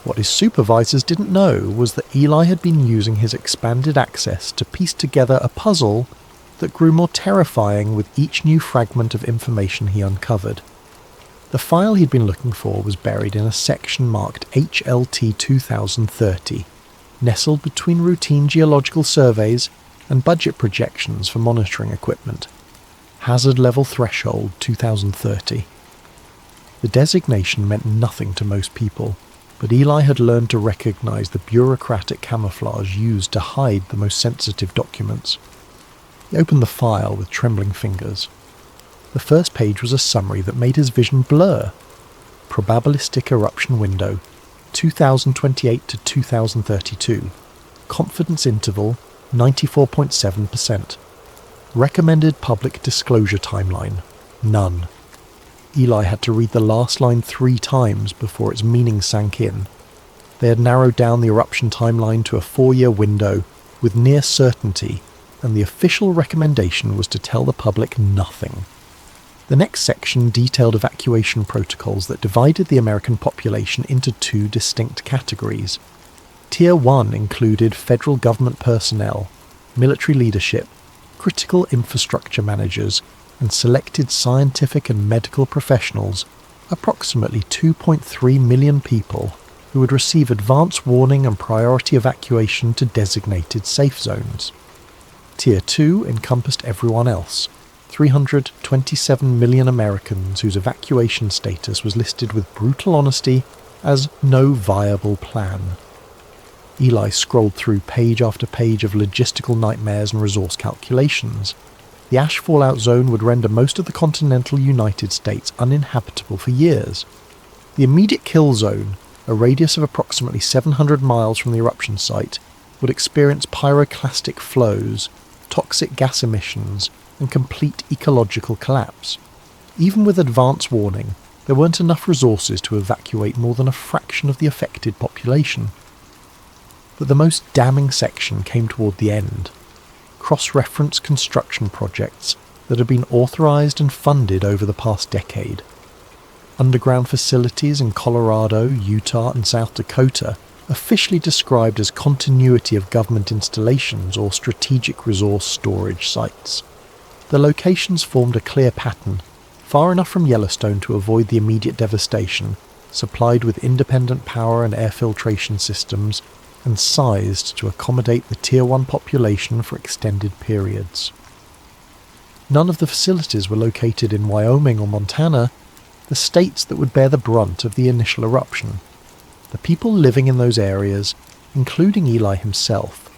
What his supervisors didn't know was that Eli had been using his expanded access to piece together a puzzle that grew more terrifying with each new fragment of information he uncovered. The file he'd been looking for was buried in a section marked HLT 2030, nestled between routine geological surveys and budget projections for monitoring equipment. Hazard level threshold 2030. The designation meant nothing to most people, but Eli had learned to recognize the bureaucratic camouflage used to hide the most sensitive documents. He opened the file with trembling fingers. The first page was a summary that made his vision blur. Probabilistic eruption window, 2028 to 2032. Confidence interval, 94.7%. Recommended public disclosure timeline, none. Eli had to read the last line 3 times before its meaning sank in. They had narrowed down the eruption timeline to a 4-year window with near certainty, and the official recommendation was to tell the public nothing. The next section detailed evacuation protocols that divided the American population into 2 distinct categories. Tier 1 included federal government personnel, military leadership, critical infrastructure managers, and selected scientific and medical professionals, approximately 2.3 million people, who would receive advance warning and priority evacuation to designated safe zones. Tier 2 encompassed everyone else, 327 million Americans whose evacuation status was listed with brutal honesty as no viable plan. Eli scrolled through page after page of logistical nightmares and resource calculations. The ash fallout zone would render most of the continental United States uninhabitable for years. The immediate kill zone, a radius of approximately 700 miles from the eruption site, would experience pyroclastic flows, toxic gas emissions, and complete ecological collapse. Even with advance warning, there weren't enough resources to evacuate more than a fraction of the affected population. But the most damning section came toward the end. cross-reference construction projects that had been authorized and funded over the past decade. Underground facilities in Colorado, Utah, and South Dakota, officially described as continuity of government installations or strategic resource storage sites. The locations formed a clear pattern, far enough from Yellowstone to avoid the immediate devastation, supplied with independent power and air filtration systems, and sized to accommodate the Tier 1 population for extended periods. None of the facilities were located in Wyoming or Montana, the states that would bear the brunt of the initial eruption. The people living in those areas, including Eli himself,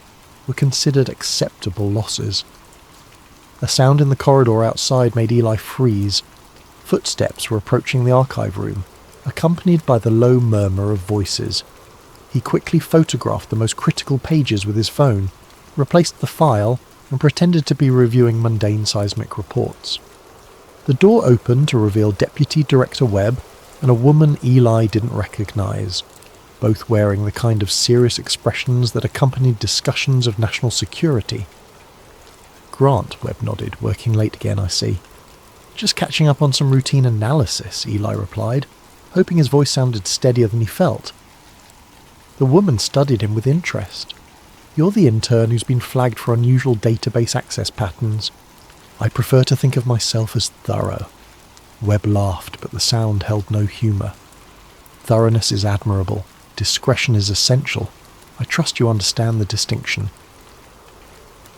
were considered acceptable losses. A sound in the corridor outside made Eli freeze. Footsteps were approaching the archive room, accompanied by the low murmur of voices. He quickly photographed the most critical pages with his phone, replaced the file, and pretended to be reviewing mundane seismic reports. The door opened to reveal Deputy Director Webb and a woman Eli didn't recognize, both wearing the kind of serious expressions that accompanied discussions of national security. "Grant," Webb nodded, "working late again, I see." "Just catching up on some routine analysis," Eli replied, hoping his voice sounded steadier than he felt. The woman studied him with interest. "You're the intern who's been flagged for unusual database access patterns. I prefer to think of myself as thorough." Webb laughed, but the sound held no humour. "Thoroughness is admirable. Discretion is essential. I trust you understand the distinction."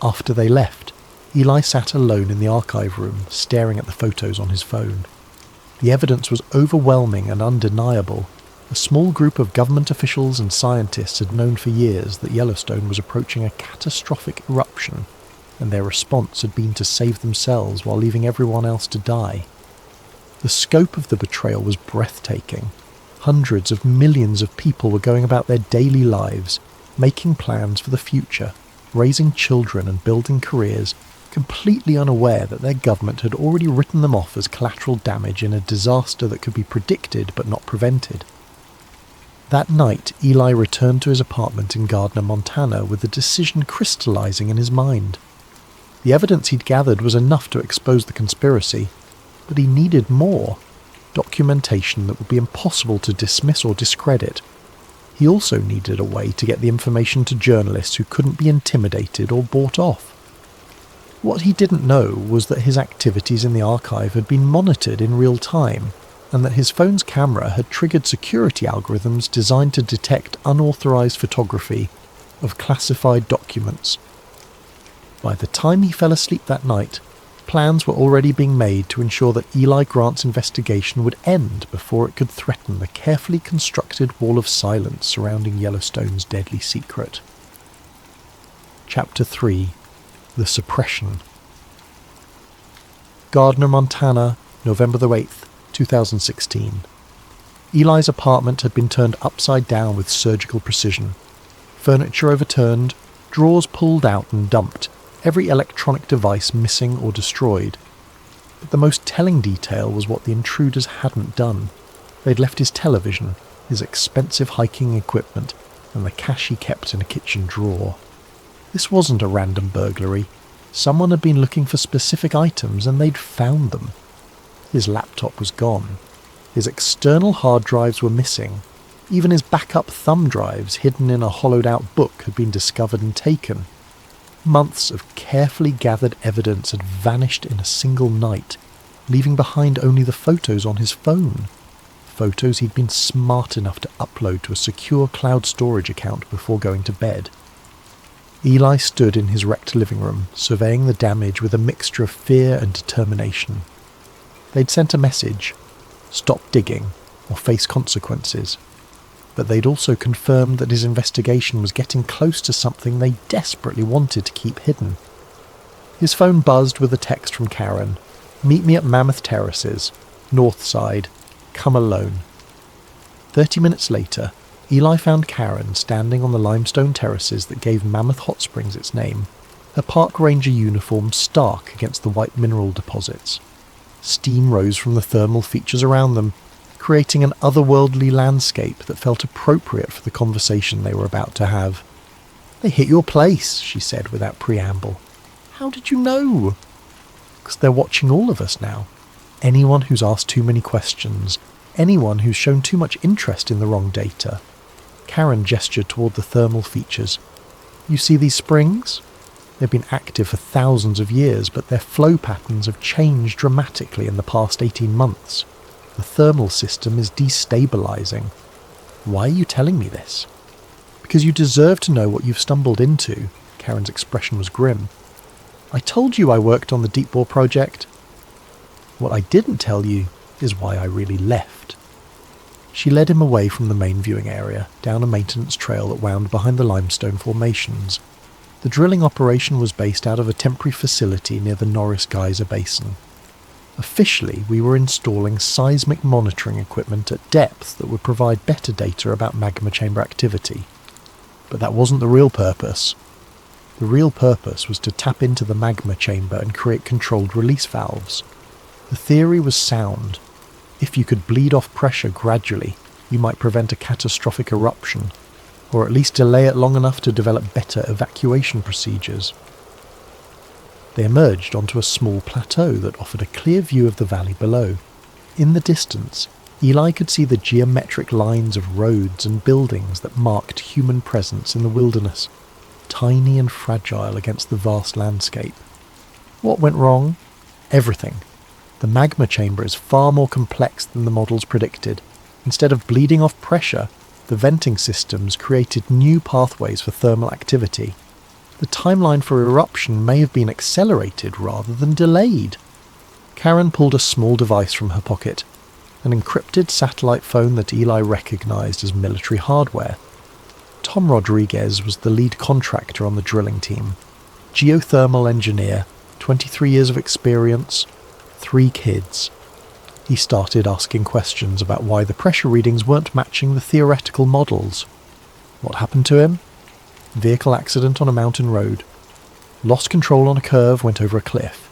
After they left, Eli sat alone in the archive room, staring at the photos on his phone. The evidence was overwhelming and undeniable. A small group of government officials and scientists had known for years that Yellowstone was approaching a catastrophic eruption, and their response had been to save themselves while leaving everyone else to die. The scope of the betrayal was breathtaking. Hundreds of millions of people were going about their daily lives, making plans for the future, raising children and building careers, completely unaware that their government had already written them off as collateral damage in a disaster that could be predicted but not prevented. That night, Eli returned to his apartment in Gardner, Montana, with the decision crystallizing in his mind. The evidence he'd gathered was enough to expose the conspiracy, but he needed more. Documentation that would be impossible to dismiss or discredit. He also needed a way to get the information to journalists who couldn't be intimidated or bought off. What he didn't know was that his activities in the archive had been monitored in real time, and that his phone's camera had triggered security algorithms designed to detect unauthorized photography of classified documents. By the time he fell asleep that night, plans were already being made to ensure that Eli Grant's investigation would end before it could threaten the carefully constructed wall of silence surrounding Yellowstone's deadly secret. Chapter 3: The Suppression. Gardner, Montana, November the 8th, 2016. Eli's apartment had been turned upside down with surgical precision. Furniture overturned, drawers pulled out and dumped, every electronic device missing or destroyed. But the most telling detail was what the intruders hadn't done. They'd left his television, his expensive hiking equipment, and the cash he kept in a kitchen drawer. This wasn't a random burglary. Someone had been looking for specific items and they'd found them. His laptop was gone. His external hard drives were missing. Even his backup thumb drives, hidden in a hollowed-out book, had been discovered and taken. Months of carefully gathered evidence had vanished in a single night, leaving behind only the photos on his phone. Photos he'd been smart enough to upload to a secure cloud storage account before going to bed. Eli stood in his wrecked living room, surveying the damage with a mixture of fear and determination. They'd sent a message: stop digging, or face consequences. But they'd also confirmed that his investigation was getting close to something they desperately wanted to keep hidden. His phone buzzed with a text from Karen: "Meet me at Mammoth Terraces, North Side, come alone." 30 minutes later, Eli found Karen standing on the limestone terraces that gave Mammoth Hot Springs its name, her park ranger uniform stark against the white mineral deposits. Steam rose from the thermal features around them, creating an otherworldly landscape that felt appropriate for the conversation they were about to have. "They hit your place," she said without preamble. How did you know? Because they're watching all of us now. Anyone who's asked too many questions, anyone who's shown too much interest in the wrong data. Karen gestured toward the thermal features. You see these springs? They've been active for thousands of years, but their flow patterns have changed dramatically in the past 18 months. The thermal system is destabilizing. Why are you telling me this? Because you deserve to know what you've stumbled into. Karen's expression was grim. I told you I worked on the deep bore project. What I didn't tell you is why I really left. She led him away from the main viewing area, down a maintenance trail that wound behind the limestone formations. The drilling operation was based out of a temporary facility near the Norris Geyser Basin. Officially, we were installing seismic monitoring equipment at depth that would provide better data about magma chamber activity. But that wasn't the real purpose. The real purpose was to tap into the magma chamber and create controlled release valves. The theory was sound. If you could bleed off pressure gradually, you might prevent a catastrophic eruption, or at least delay it long enough to develop better evacuation procedures. They emerged onto a small plateau that offered a clear view of the valley below. In the distance, Eli could see the geometric lines of roads and buildings that marked human presence in the wilderness, tiny and fragile against the vast landscape. What went wrong? Everything. The magma chamber is far more complex than the models predicted. Instead of bleeding off pressure, the venting systems created new pathways for thermal activity. The timeline for eruption may have been accelerated rather than delayed. Karen pulled a small device from her pocket, an encrypted satellite phone that Eli recognized as military hardware. Tom Rodriguez was the lead contractor on the drilling team. Geothermal engineer, 23 years of experience, 3 kids. He started asking questions about why the pressure readings weren't matching the theoretical models. What happened to him? Vehicle accident on a mountain road. Lost control on a curve, went over a cliff.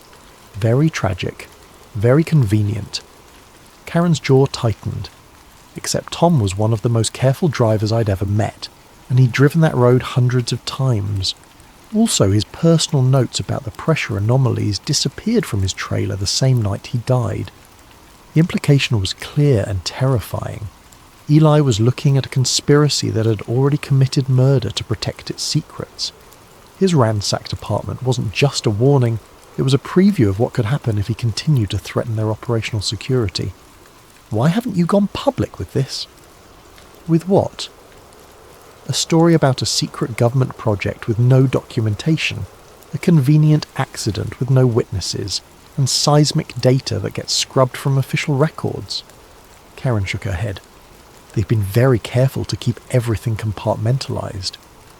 Very tragic. Very convenient. Karen's jaw tightened. Except Tom was one of the most careful drivers I'd ever met, and he'd driven that road hundreds of times. Also, his personal notes about the pressure anomalies disappeared from his trailer the same night he died. The implication was clear and terrifying. Eli was looking at a conspiracy that had already committed murder to protect its secrets. His ransacked apartment wasn't just a warning, it was a preview of what could happen if he continued to threaten their operational security. Why haven't you gone public with this? With what? A story about a secret government project with no documentation, a convenient accident with no witnesses, and seismic data that gets scrubbed from official records. Karen shook her head. They've been very careful to keep everything compartmentalized.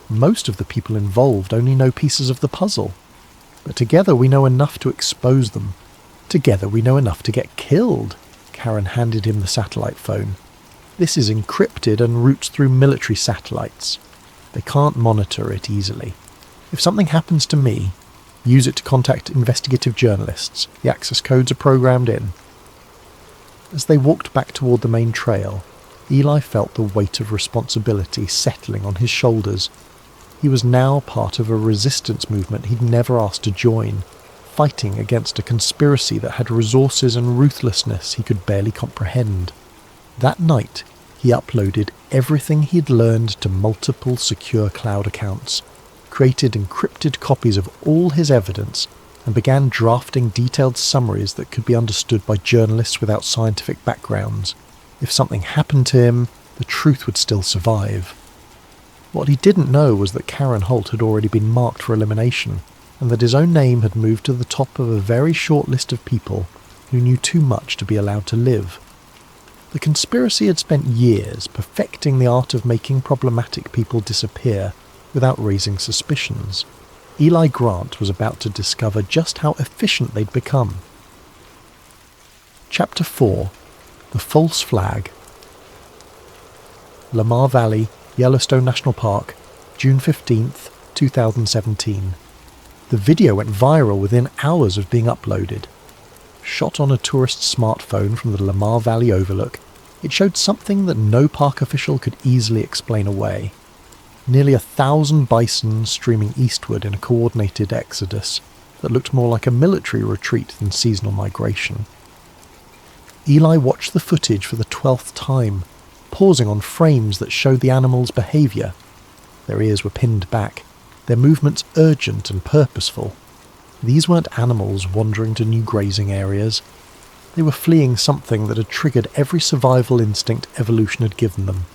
Most of the people involved only know pieces of the puzzle. But together we know enough to expose them. Together we know enough to get killed. Karen handed him the satellite phone. This is encrypted and routes through military satellites. They can't monitor it easily. If something happens to me, use it to contact investigative journalists. The access codes are programmed in. As they walked back toward the main trail, Eli felt the weight of responsibility settling on his shoulders. He was now part of a resistance movement he'd never asked to join, fighting against a conspiracy that had resources and ruthlessness he could barely comprehend. That night, he uploaded everything he'd learned to multiple secure cloud accounts, created encrypted copies of all his evidence, and began drafting detailed summaries that could be understood by journalists without scientific backgrounds. If something happened to him, the truth would still survive. What he didn't know was that Karen Holt had already been marked for elimination, and that his own name had moved to the top of a very short list of people who knew too much to be allowed to live. The conspiracy had spent years perfecting the art of making problematic people disappear without raising suspicions. Eli Grant was about to discover just how efficient they'd become. Chapter 4. The False Flag. Lamar Valley, Yellowstone National Park, June 15th, 2017. The video went viral within hours of being uploaded. Shot on a tourist's smartphone from the Lamar Valley overlook, it showed something that no park official could easily explain away. Nearly 1,000 bison streaming eastward in a coordinated exodus, that looked more like a military retreat than seasonal migration. Eli watched the footage for the 12th time, pausing on frames that showed the animals' behaviour. Their ears were pinned back, their movements urgent and purposeful. These weren't animals wandering to new grazing areas. They were fleeing something that had triggered every survival instinct evolution had given them.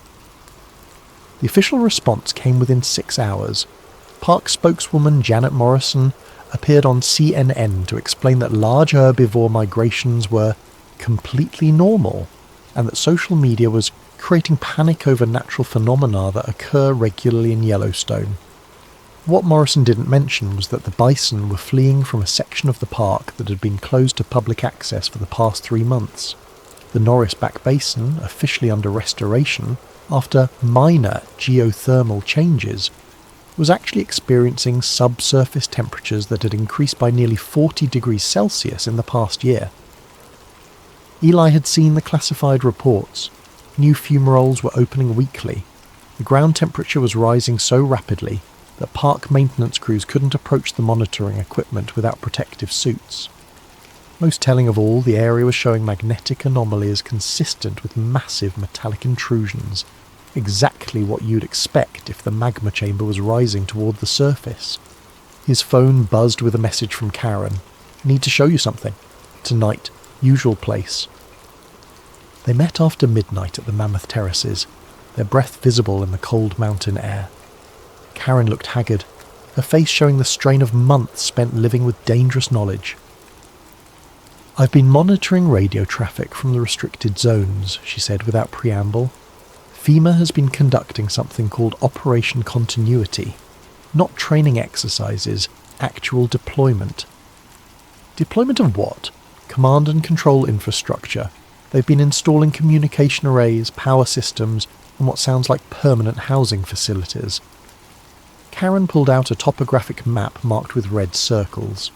The official response came within 6 hours. Park spokeswoman Janet Morrison appeared on CNN to explain that large herbivore migrations were completely normal, and that social media was creating panic over natural phenomena that occur regularly in Yellowstone. What Morrison didn't mention was that the bison were fleeing from a section of the park that had been closed to public access for the past 3 months. The Norrisback Basin, officially under restoration after minor geothermal changes, was actually experiencing subsurface temperatures that had increased by nearly 40 degrees Celsius in the past year. Eli had seen the classified reports. New fumaroles were opening weekly. The ground temperature was rising so rapidly that park maintenance crews couldn't approach the monitoring equipment without protective suits. Most telling of all, the area was showing magnetic anomalies consistent with massive metallic intrusions, exactly what you'd expect if the magma chamber was rising toward the surface. His phone buzzed with a message from Karen. "Need to show you something. Tonight. Usual place." They met after midnight at the Mammoth Terraces, their breath visible in the cold mountain air. Karen looked haggard, her face showing the strain of months spent living with dangerous knowledge. "I've been monitoring radio traffic from the restricted zones," she said without preamble. "FEMA has been conducting something called Operation Continuity. Not training exercises, actual deployment." "Deployment of what?" "Command and control infrastructure. They've been installing communication arrays, power systems, and what sounds like permanent housing facilities." Karen pulled out a topographic map marked with red circles.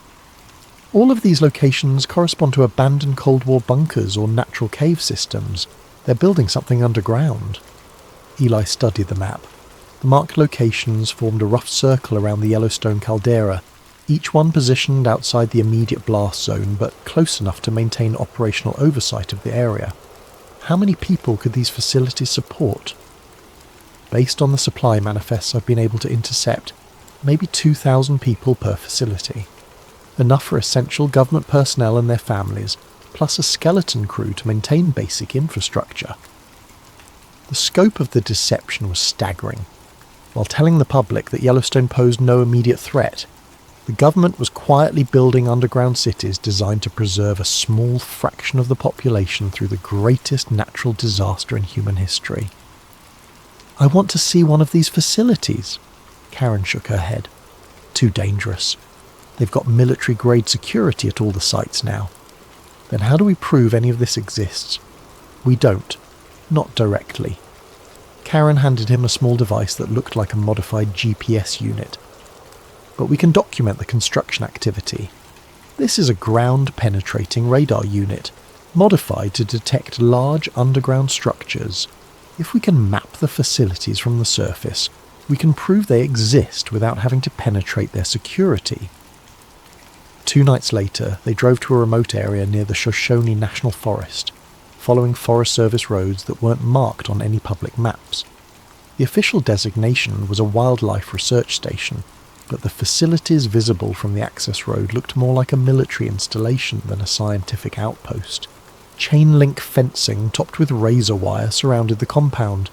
"All of these locations correspond to abandoned Cold War bunkers or natural cave systems. They're building something underground." Eli studied the map. The marked locations formed a rough circle around the Yellowstone caldera, each one positioned outside the immediate blast zone but close enough to maintain operational oversight of the area. How many people could these facilities support? Based on the supply manifests I've been able to intercept, maybe 2,000 people per facility. Enough for essential government personnel and their families, plus a skeleton crew to maintain basic infrastructure. The scope of the deception was staggering. While telling the public that Yellowstone posed no immediate threat, the government was quietly building underground cities designed to preserve a small fraction of the population through the greatest natural disaster in human history. "I want to see one of these facilities." Karen shook her head. "Too dangerous. They've got military-grade security at all the sites now." "Then how do we prove any of this exists?" "We don't. Not directly." Karen handed him a small device that looked like a modified GPS unit. "But we can document the construction activity. This is a ground-penetrating radar unit, modified to detect large underground structures. If we can map the facilities from the surface, we can prove they exist without having to penetrate their security." 2 nights later, they drove to a remote area near the Shoshone National Forest, following Forest Service roads that weren't marked on any public maps. The official designation was a wildlife research station, but the facilities visible from the access road looked more like a military installation than a scientific outpost. Chain-link fencing topped with razor wire surrounded the compound.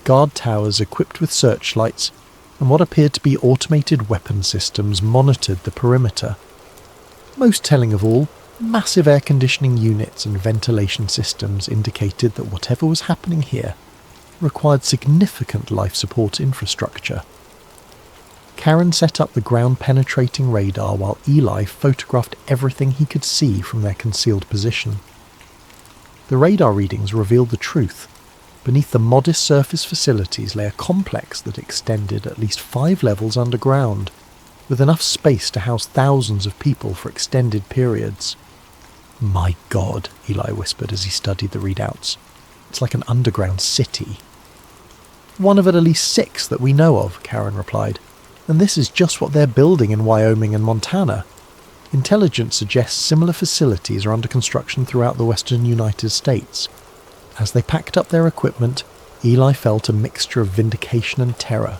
Guard towers equipped with searchlights and what appeared to be automated weapon systems monitored the perimeter. Most telling of all, massive air conditioning units and ventilation systems indicated that whatever was happening here required significant life support infrastructure. Karen set up the ground-penetrating radar while Eli photographed everything he could see from their concealed position. The radar readings revealed the truth. Beneath the modest surface facilities lay a complex that extended at least 5 levels underground, with enough space to house thousands of people for extended periods. "My God," Eli whispered as he studied the readouts. "It's like an underground city." "One of at least 6 that we know of," Karen replied. "And this is just what they're building in Wyoming and Montana. Intelligence suggests similar facilities are under construction throughout the western United States. As they packed up their equipment, Eli felt a mixture of vindication and terror.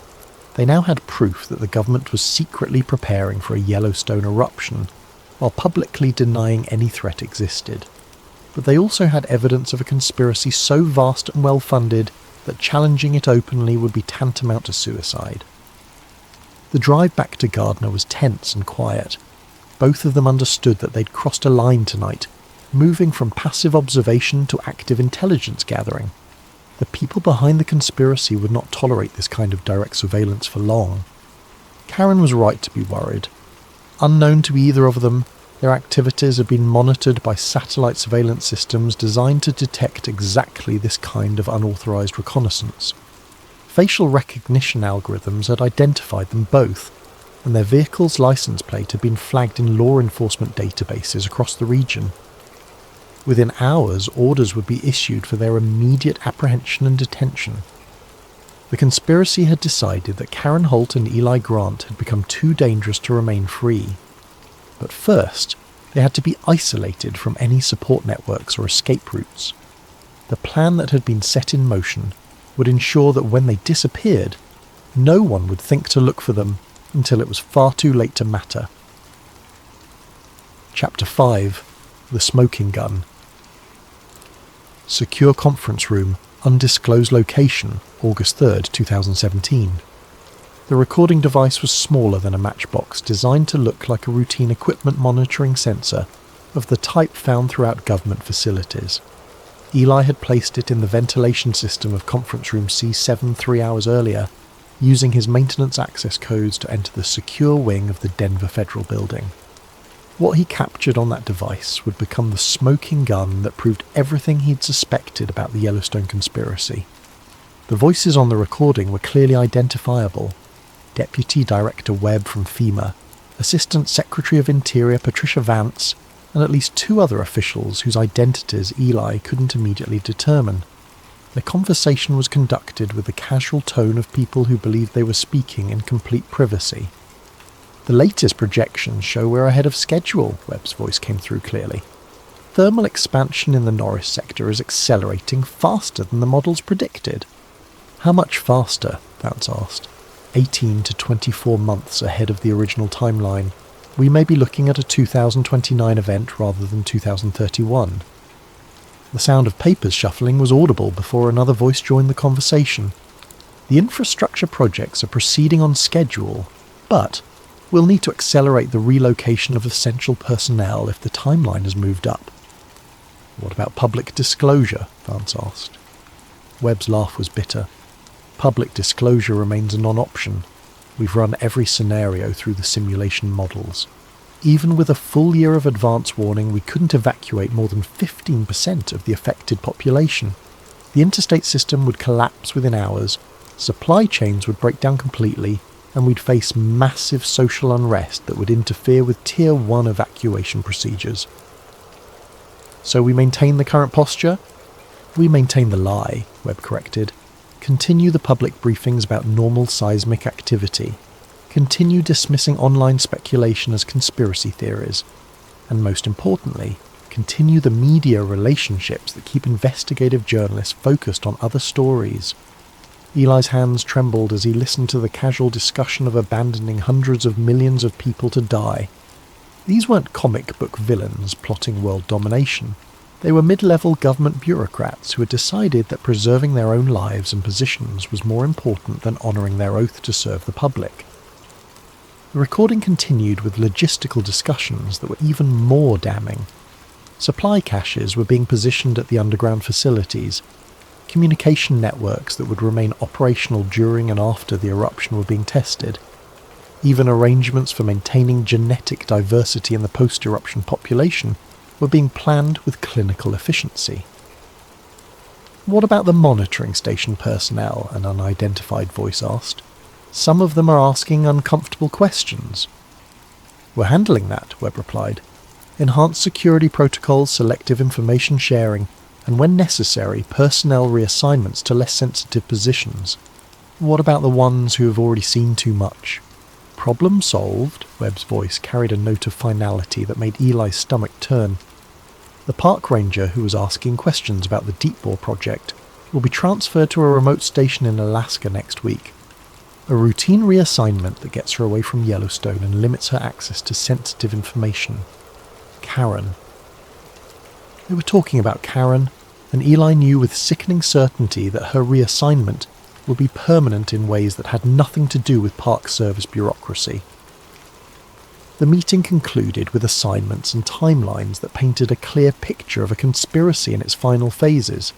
They now had proof that the government was secretly preparing for a Yellowstone eruption, while publicly denying any threat existed. But they also had evidence of a conspiracy so vast and well-funded that challenging it openly would be tantamount to suicide. The drive back to Gardner was tense and quiet. Both of them understood that they'd crossed a line tonight, moving from passive observation to active intelligence gathering. The people behind the conspiracy would not tolerate this kind of direct surveillance for long. Karen was right to be worried. Unknown to either of them, their activities had been monitored by satellite surveillance systems designed to detect exactly this kind of unauthorized reconnaissance. Facial recognition algorithms had identified them both, and their vehicle's license plate had been flagged in law enforcement databases across the region. Within hours, orders would be issued for their immediate apprehension and detention. The conspiracy had decided that Karen Holt and Eli Grant had become too dangerous to remain free. But first, they had to be isolated from any support networks or escape routes. The plan that had been set in motion would ensure that when they disappeared, no one would think to look for them until it was far too late to matter. Chapter 5. The Smoking Gun. Secure conference room, undisclosed location, August 3rd, 2017. The recording device was smaller than a matchbox, designed to look like a routine equipment monitoring sensor of the type found throughout government facilities. Eli had placed it in the ventilation system of conference room C7 3 hours earlier, using his maintenance access codes to enter the secure wing of the Denver Federal Building. What he captured on that device would become the smoking gun that proved everything he'd suspected about the Yellowstone conspiracy. The voices on the recording were clearly identifiable. Deputy Director Webb from FEMA, Assistant Secretary of Interior Patricia Vance, and at least 2 other officials whose identities Eli couldn't immediately determine. The conversation was conducted with the casual tone of people who believed they were speaking in complete privacy. The latest projections show we're ahead of schedule, Webb's voice came through clearly. Thermal expansion in the Norris sector is accelerating faster than the models predicted. How much faster? Vance asked. 18 to 24 months ahead of the original timeline. We may be looking at a 2029 event rather than 2031. The sound of papers shuffling was audible before another voice joined the conversation. The infrastructure projects are proceeding on schedule, but we'll need to accelerate the relocation of essential personnel if the timeline has moved up. What about public disclosure? Vance asked. Webb's laugh was bitter. Public disclosure remains a non-option. We've run every scenario through the simulation models. Even with a full year of advance warning, we couldn't evacuate more than 15% of the affected population. The interstate system would collapse within hours, supply chains would break down completely, and we'd face massive social unrest that would interfere with Tier 1 evacuation procedures. So we maintain the current posture? We maintain the lie, Webb corrected. Continue the public briefings about normal seismic activity. Continue dismissing online speculation as conspiracy theories. And most importantly, continue the media relationships that keep investigative journalists focused on other stories. Eli's hands trembled as he listened to the casual discussion of abandoning hundreds of millions of people to die. These weren't comic book villains plotting world domination. They were mid-level government bureaucrats who had decided that preserving their own lives and positions was more important than honouring their oath to serve the public. The recording continued with logistical discussions that were even more damning. Supply caches were being positioned at the underground facilities. Communication networks that would remain operational during and after the eruption were being tested. Even arrangements for maintaining genetic diversity in the post-eruption population were being planned with clinical efficiency. What about the monitoring station personnel? An unidentified voice asked. Some of them are asking uncomfortable questions. We're handling that, Webb replied. Enhanced security protocols, selective information sharing, and when necessary, personnel reassignments to less sensitive positions. What about the ones who have already seen too much? Problem solved, Webb's voice carried a note of finality that made Eli's stomach turn. The park ranger who was asking questions about the deep bore project will be transferred to a remote station in Alaska next week. A routine reassignment that gets her away from Yellowstone and limits her access to sensitive information. Karen. They were talking about Karen, and Eli knew with sickening certainty that her reassignment would be permanent in ways that had nothing to do with Park Service bureaucracy. The meeting concluded with assignments and timelines that painted a clear picture of a conspiracy in its final phases.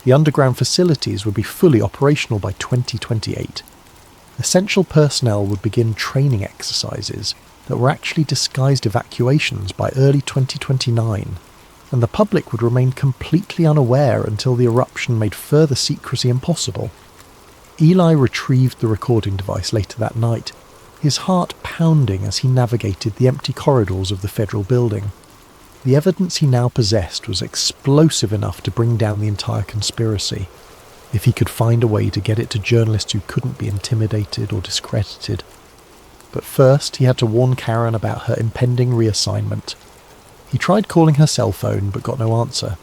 The underground facilities would be fully operational by 2028. Essential personnel would begin training exercises that were actually disguised evacuations by early 2029, and the public would remain completely unaware until the eruption made further secrecy impossible. Eli retrieved the recording device later that night, his heart pounding as he navigated the empty corridors of the federal building. The evidence he now possessed was explosive enough to bring down the entire conspiracy, if he could find a way to get it to journalists who couldn't be intimidated or discredited. But first he had to warn Karen about her impending reassignment. He tried calling her cell phone but got no answer.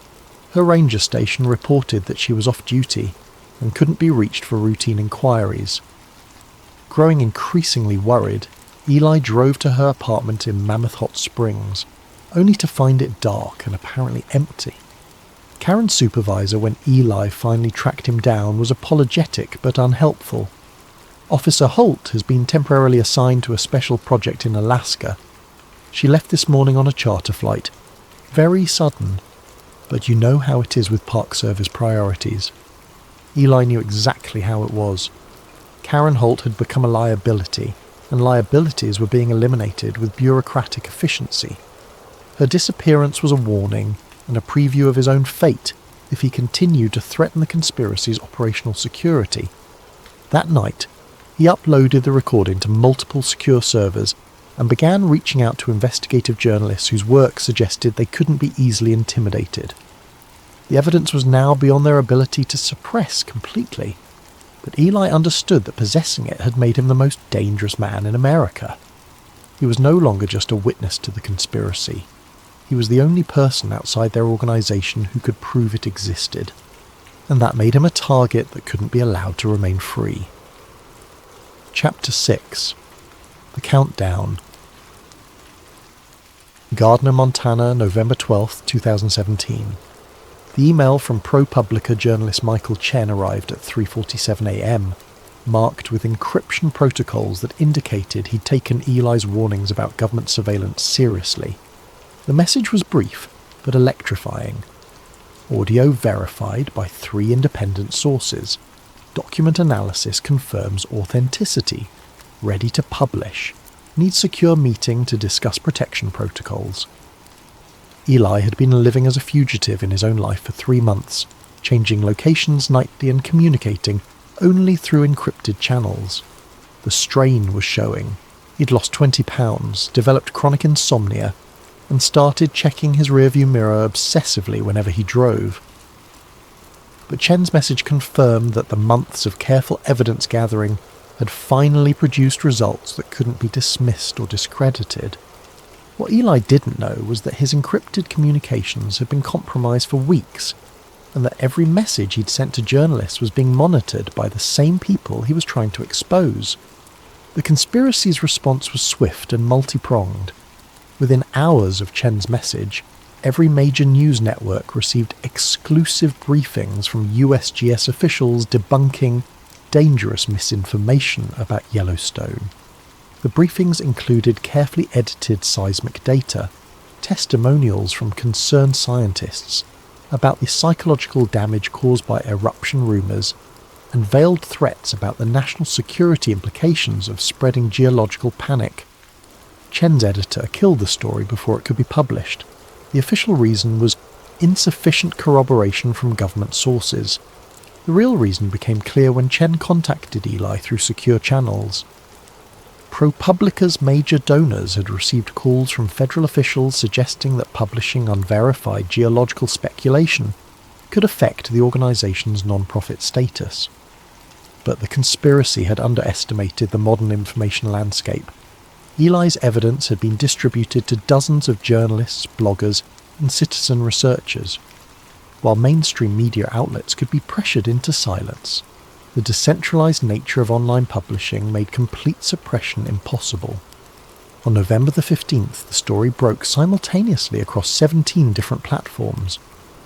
Her ranger station reported that she was off duty and couldn't be reached for routine inquiries. Growing increasingly worried, Eli drove to her apartment in Mammoth Hot Springs, only to find it dark and apparently empty. Karen's supervisor, when Eli finally tracked him down, was apologetic but unhelpful. Officer Holt has been temporarily assigned to a special project in Alaska. She left this morning on a charter flight. Very sudden, but you know how it is with Park Service priorities. Eli knew exactly how it was. Karen Holt had become a liability, and liabilities were being eliminated with bureaucratic efficiency. Her disappearance was a warning and a preview of his own fate if he continued to threaten the conspiracy's operational security. That night, he uploaded the recording to multiple secure servers and began reaching out to investigative journalists whose work suggested they couldn't be easily intimidated. The evidence was now beyond their ability to suppress completely, but Eli understood that possessing it had made him the most dangerous man in America. He was no longer just a witness to the conspiracy. He was the only person outside their organization who could prove it existed, and that made him a target that couldn't be allowed to remain free. Chapter 6. The Countdown. Gardner, Montana, November 12, 2017. The email from ProPublica journalist Michael Chen arrived at 3:47 a.m, marked with encryption protocols that indicated he'd taken Eli's warnings about government surveillance seriously. The message was brief, but electrifying. Audio verified by 3 independent sources. Document analysis confirms authenticity. Ready to publish. Needs secure meeting to discuss protection protocols. Eli had been living as a fugitive in his own life for 3 months, changing locations nightly and communicating only through encrypted channels. The strain was showing. He'd lost 20 pounds, developed chronic insomnia, and started checking his rearview mirror obsessively whenever he drove. But Chen's message confirmed that the months of careful evidence gathering had finally produced results that couldn't be dismissed or discredited. What Eli didn't know was that his encrypted communications had been compromised for weeks, and that every message he'd sent to journalists was being monitored by the same people he was trying to expose. The conspiracy's response was swift and multi-pronged. Within hours of Chen's message, every major news network received exclusive briefings from USGS officials debunking dangerous misinformation about Yellowstone. The briefings included carefully edited seismic data, testimonials from concerned scientists about the psychological damage caused by eruption rumours, and veiled threats about the national security implications of spreading geological panic. Chen's editor killed the story before it could be published. The official reason was insufficient corroboration from government sources. The real reason became clear when Chen contacted Eli through secure channels. ProPublica's major donors had received calls from federal officials suggesting that publishing unverified geological speculation could affect the organization's non-profit status. but the conspiracy had underestimated the modern information landscape. Eli's evidence had been distributed to dozens of journalists, bloggers, and citizen researchers, while mainstream media outlets could be pressured into silence. The decentralized nature of online publishing made complete suppression impossible. On November the 15th, the story broke simultaneously across 17 different platforms.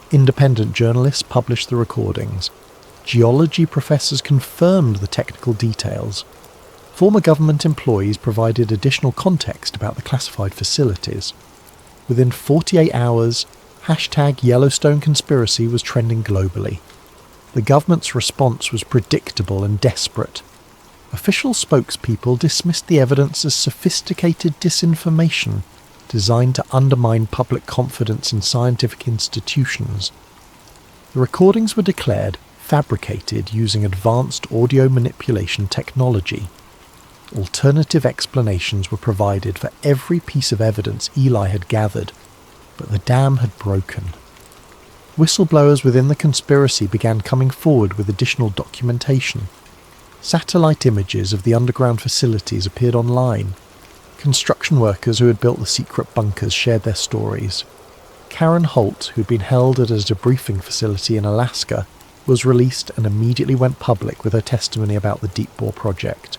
Independent journalists published the recordings. Geology professors confirmed the technical details. Former government employees provided additional context about the classified facilities. Within 48 hours, #Yellowstone Conspiracy was trending globally. The government's response was predictable and desperate. Official spokespeople dismissed the evidence as sophisticated disinformation designed to undermine public confidence in scientific institutions. The recordings were declared fabricated using advanced audio manipulation technology. Alternative explanations were provided for every piece of evidence Eli had gathered, but the dam had broken. Whistleblowers within the conspiracy began coming forward with additional documentation. Satellite images of the underground facilities appeared online. Construction workers who had built the secret bunkers shared their stories. Karen Holt, who had been held at a debriefing facility in Alaska, was released and immediately went public with her testimony about the Deep Bore project.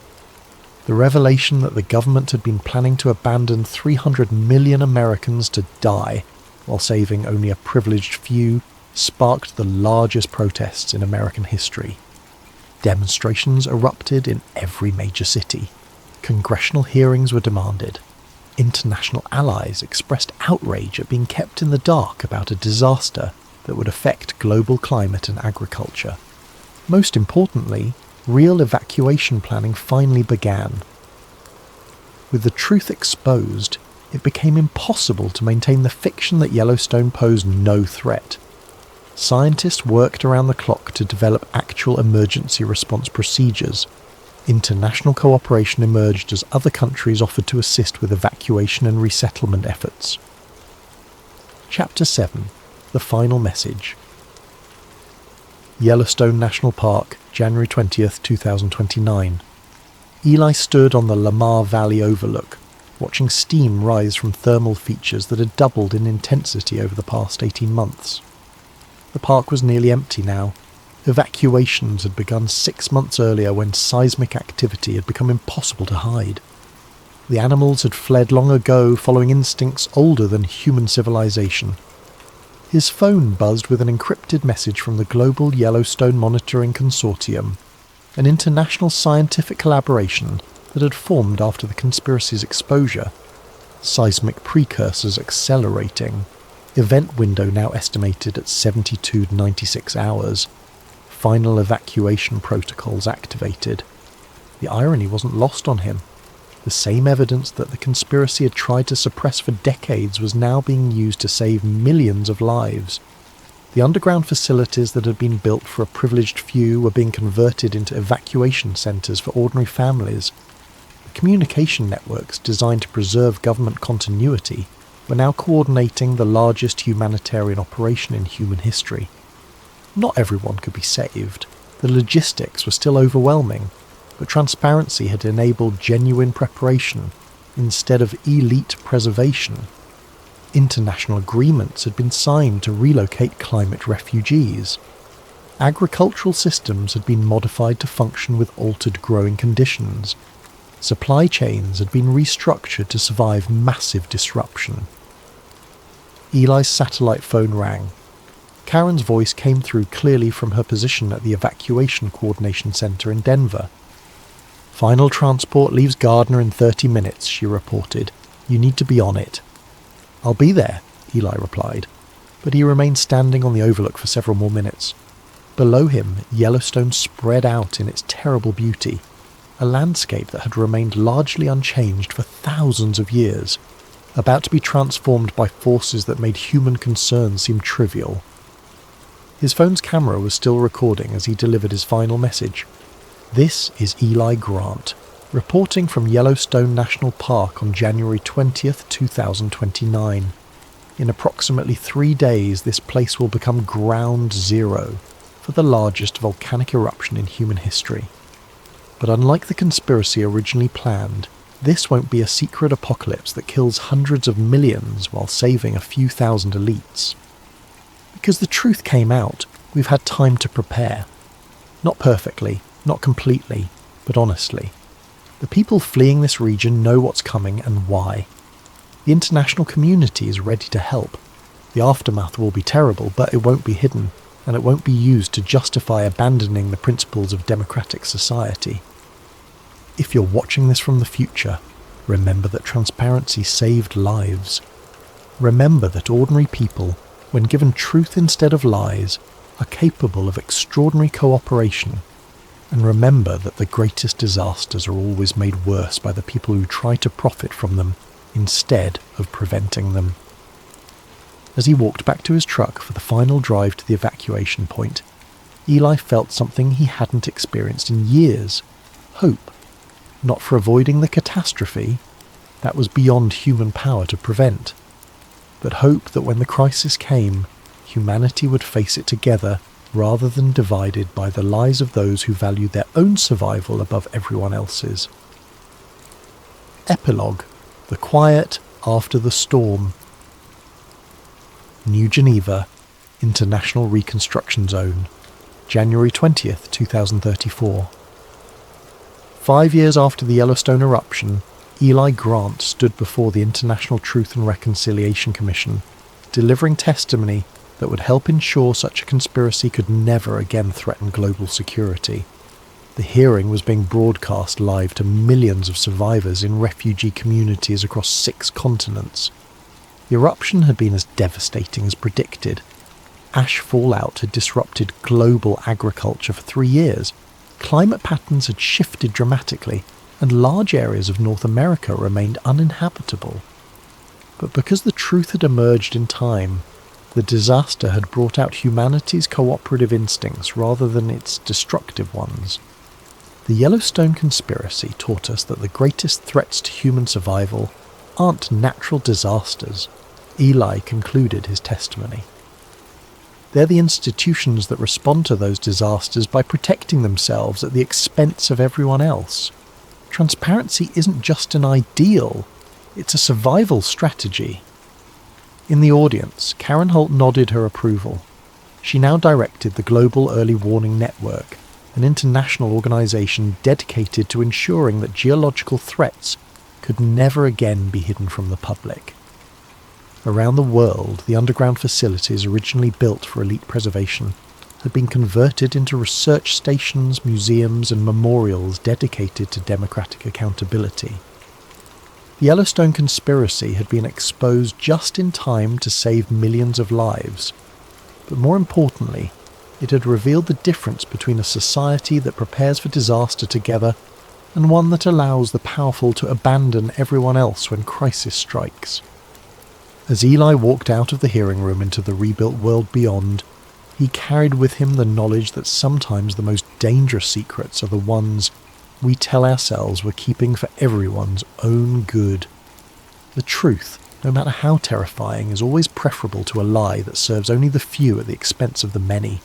The revelation that the government had been planning to abandon 300 million Americans to die while saving only a privileged few sparked the largest protests in American history. Demonstrations erupted in every major city. Congressional hearings were demanded. International allies expressed outrage at being kept in the dark about a disaster that would affect global climate and agriculture. Most importantly, real evacuation planning finally began. With the truth exposed, it became impossible to maintain the fiction that Yellowstone posed no threat. Scientists worked around the clock to develop actual emergency response procedures. International cooperation emerged as other countries offered to assist with evacuation and resettlement efforts. Chapter 7. The Final Message. Yellowstone National Park, January 20th, 2029. Eli stood on the Lamar Valley overlook, watching steam rise from thermal features that had doubled in intensity over the past 18 months. The park was nearly empty now. Evacuations had begun 6 months earlier when seismic activity had become impossible to hide. The animals had fled long ago, following instincts older than human civilization. His phone buzzed with an encrypted message from the Global Yellowstone Monitoring Consortium, an international scientific collaboration that had formed after the conspiracy's exposure. Seismic precursors accelerating. Event window now estimated at 72 to 96 hours. Final evacuation protocols activated. The irony wasn't lost on him. The same evidence that the conspiracy had tried to suppress for decades was now being used to save millions of lives. The underground facilities that had been built for a privileged few were being converted into evacuation centres for ordinary families. The communication networks designed to preserve government continuity were now coordinating the largest humanitarian operation in human history. Not everyone could be saved. The logistics were still overwhelming, but transparency had enabled genuine preparation instead of elite preservation. International agreements had been signed to relocate climate refugees. Agricultural systems had been modified to function with altered growing conditions. Supply chains had been restructured to survive massive disruption. Eli's satellite phone rang. Karen's voice came through clearly from her position at the Evacuation Coordination Center in Denver. "Final transport leaves Gardner in 30 minutes, she reported. "You need to be on it." "I'll be there," Eli replied, but he remained standing on the overlook for several more minutes. Below him, Yellowstone spread out in its terrible beauty, a landscape that had remained largely unchanged for thousands of years, about to be transformed by forces that made human concerns seem trivial. His phone's camera was still recording as he delivered his final message. "This is Eli Grant, reporting from Yellowstone National Park on January 20th, 2029. In approximately 3 days, this place will become ground zero for the largest volcanic eruption in human history. But unlike the conspiracy originally planned, this won't be a secret apocalypse that kills hundreds of millions while saving a few thousand elites. Because the truth came out, we've had time to prepare. Not perfectly, not completely, but honestly. The people fleeing this region know what's coming and why. The international community is ready to help. The aftermath will be terrible, but it won't be hidden, and it won't be used to justify abandoning the principles of democratic society. If you're watching this from the future, remember that transparency saved lives. Remember that ordinary people, when given truth instead of lies, are capable of extraordinary cooperation. And remember that the greatest disasters are always made worse by the people who try to profit from them instead of preventing them. As he walked back to his truck for the final drive to the evacuation point, Eli felt something he hadn't experienced in years. Hope. Not for avoiding the catastrophe, that was beyond human power to prevent, but hope that when the crisis came, humanity would face it together rather than divided by the lies of those who value their own survival above everyone else's. Epilogue: The Quiet After the Storm. New Geneva, International Reconstruction Zone, January 20th, 2034. 5 years after the Yellowstone eruption, Eli Grant stood before the International Truth and Reconciliation Commission, delivering testimony that would help ensure such a conspiracy could never again threaten global security. The hearing was being broadcast live to millions of survivors in refugee communities across 6 continents. The eruption had been as devastating as predicted. Ash fallout had disrupted global agriculture for 3 years. Climate patterns had shifted dramatically, and large areas of North America remained uninhabitable. But because the truth had emerged in time, the disaster had brought out humanity's cooperative instincts rather than its destructive ones. The Yellowstone conspiracy taught us that the greatest threats to human survival aren't natural disasters. Eli concluded his testimony. They're the institutions that respond to those disasters by protecting themselves at the expense of everyone else. Transparency isn't just an ideal, it's a survival strategy. In the audience, Karen Holt nodded her approval. She now directed the Global Early Warning Network, an international organisation dedicated to ensuring that geological threats could never again be hidden from the public. Around the world, the underground facilities originally built for elite preservation had been converted into research stations, museums and memorials dedicated to democratic accountability. The Yellowstone conspiracy had been exposed just in time to save millions of lives, but more importantly, it had revealed the difference between a society that prepares for disaster together and one that allows the powerful to abandon everyone else when crisis strikes. As Eli walked out of the hearing room into the rebuilt world beyond, he carried with him the knowledge that sometimes the most dangerous secrets are the ones we tell ourselves we're keeping for everyone's own good. The truth, no matter how terrifying, is always preferable to a lie that serves only the few at the expense of the many.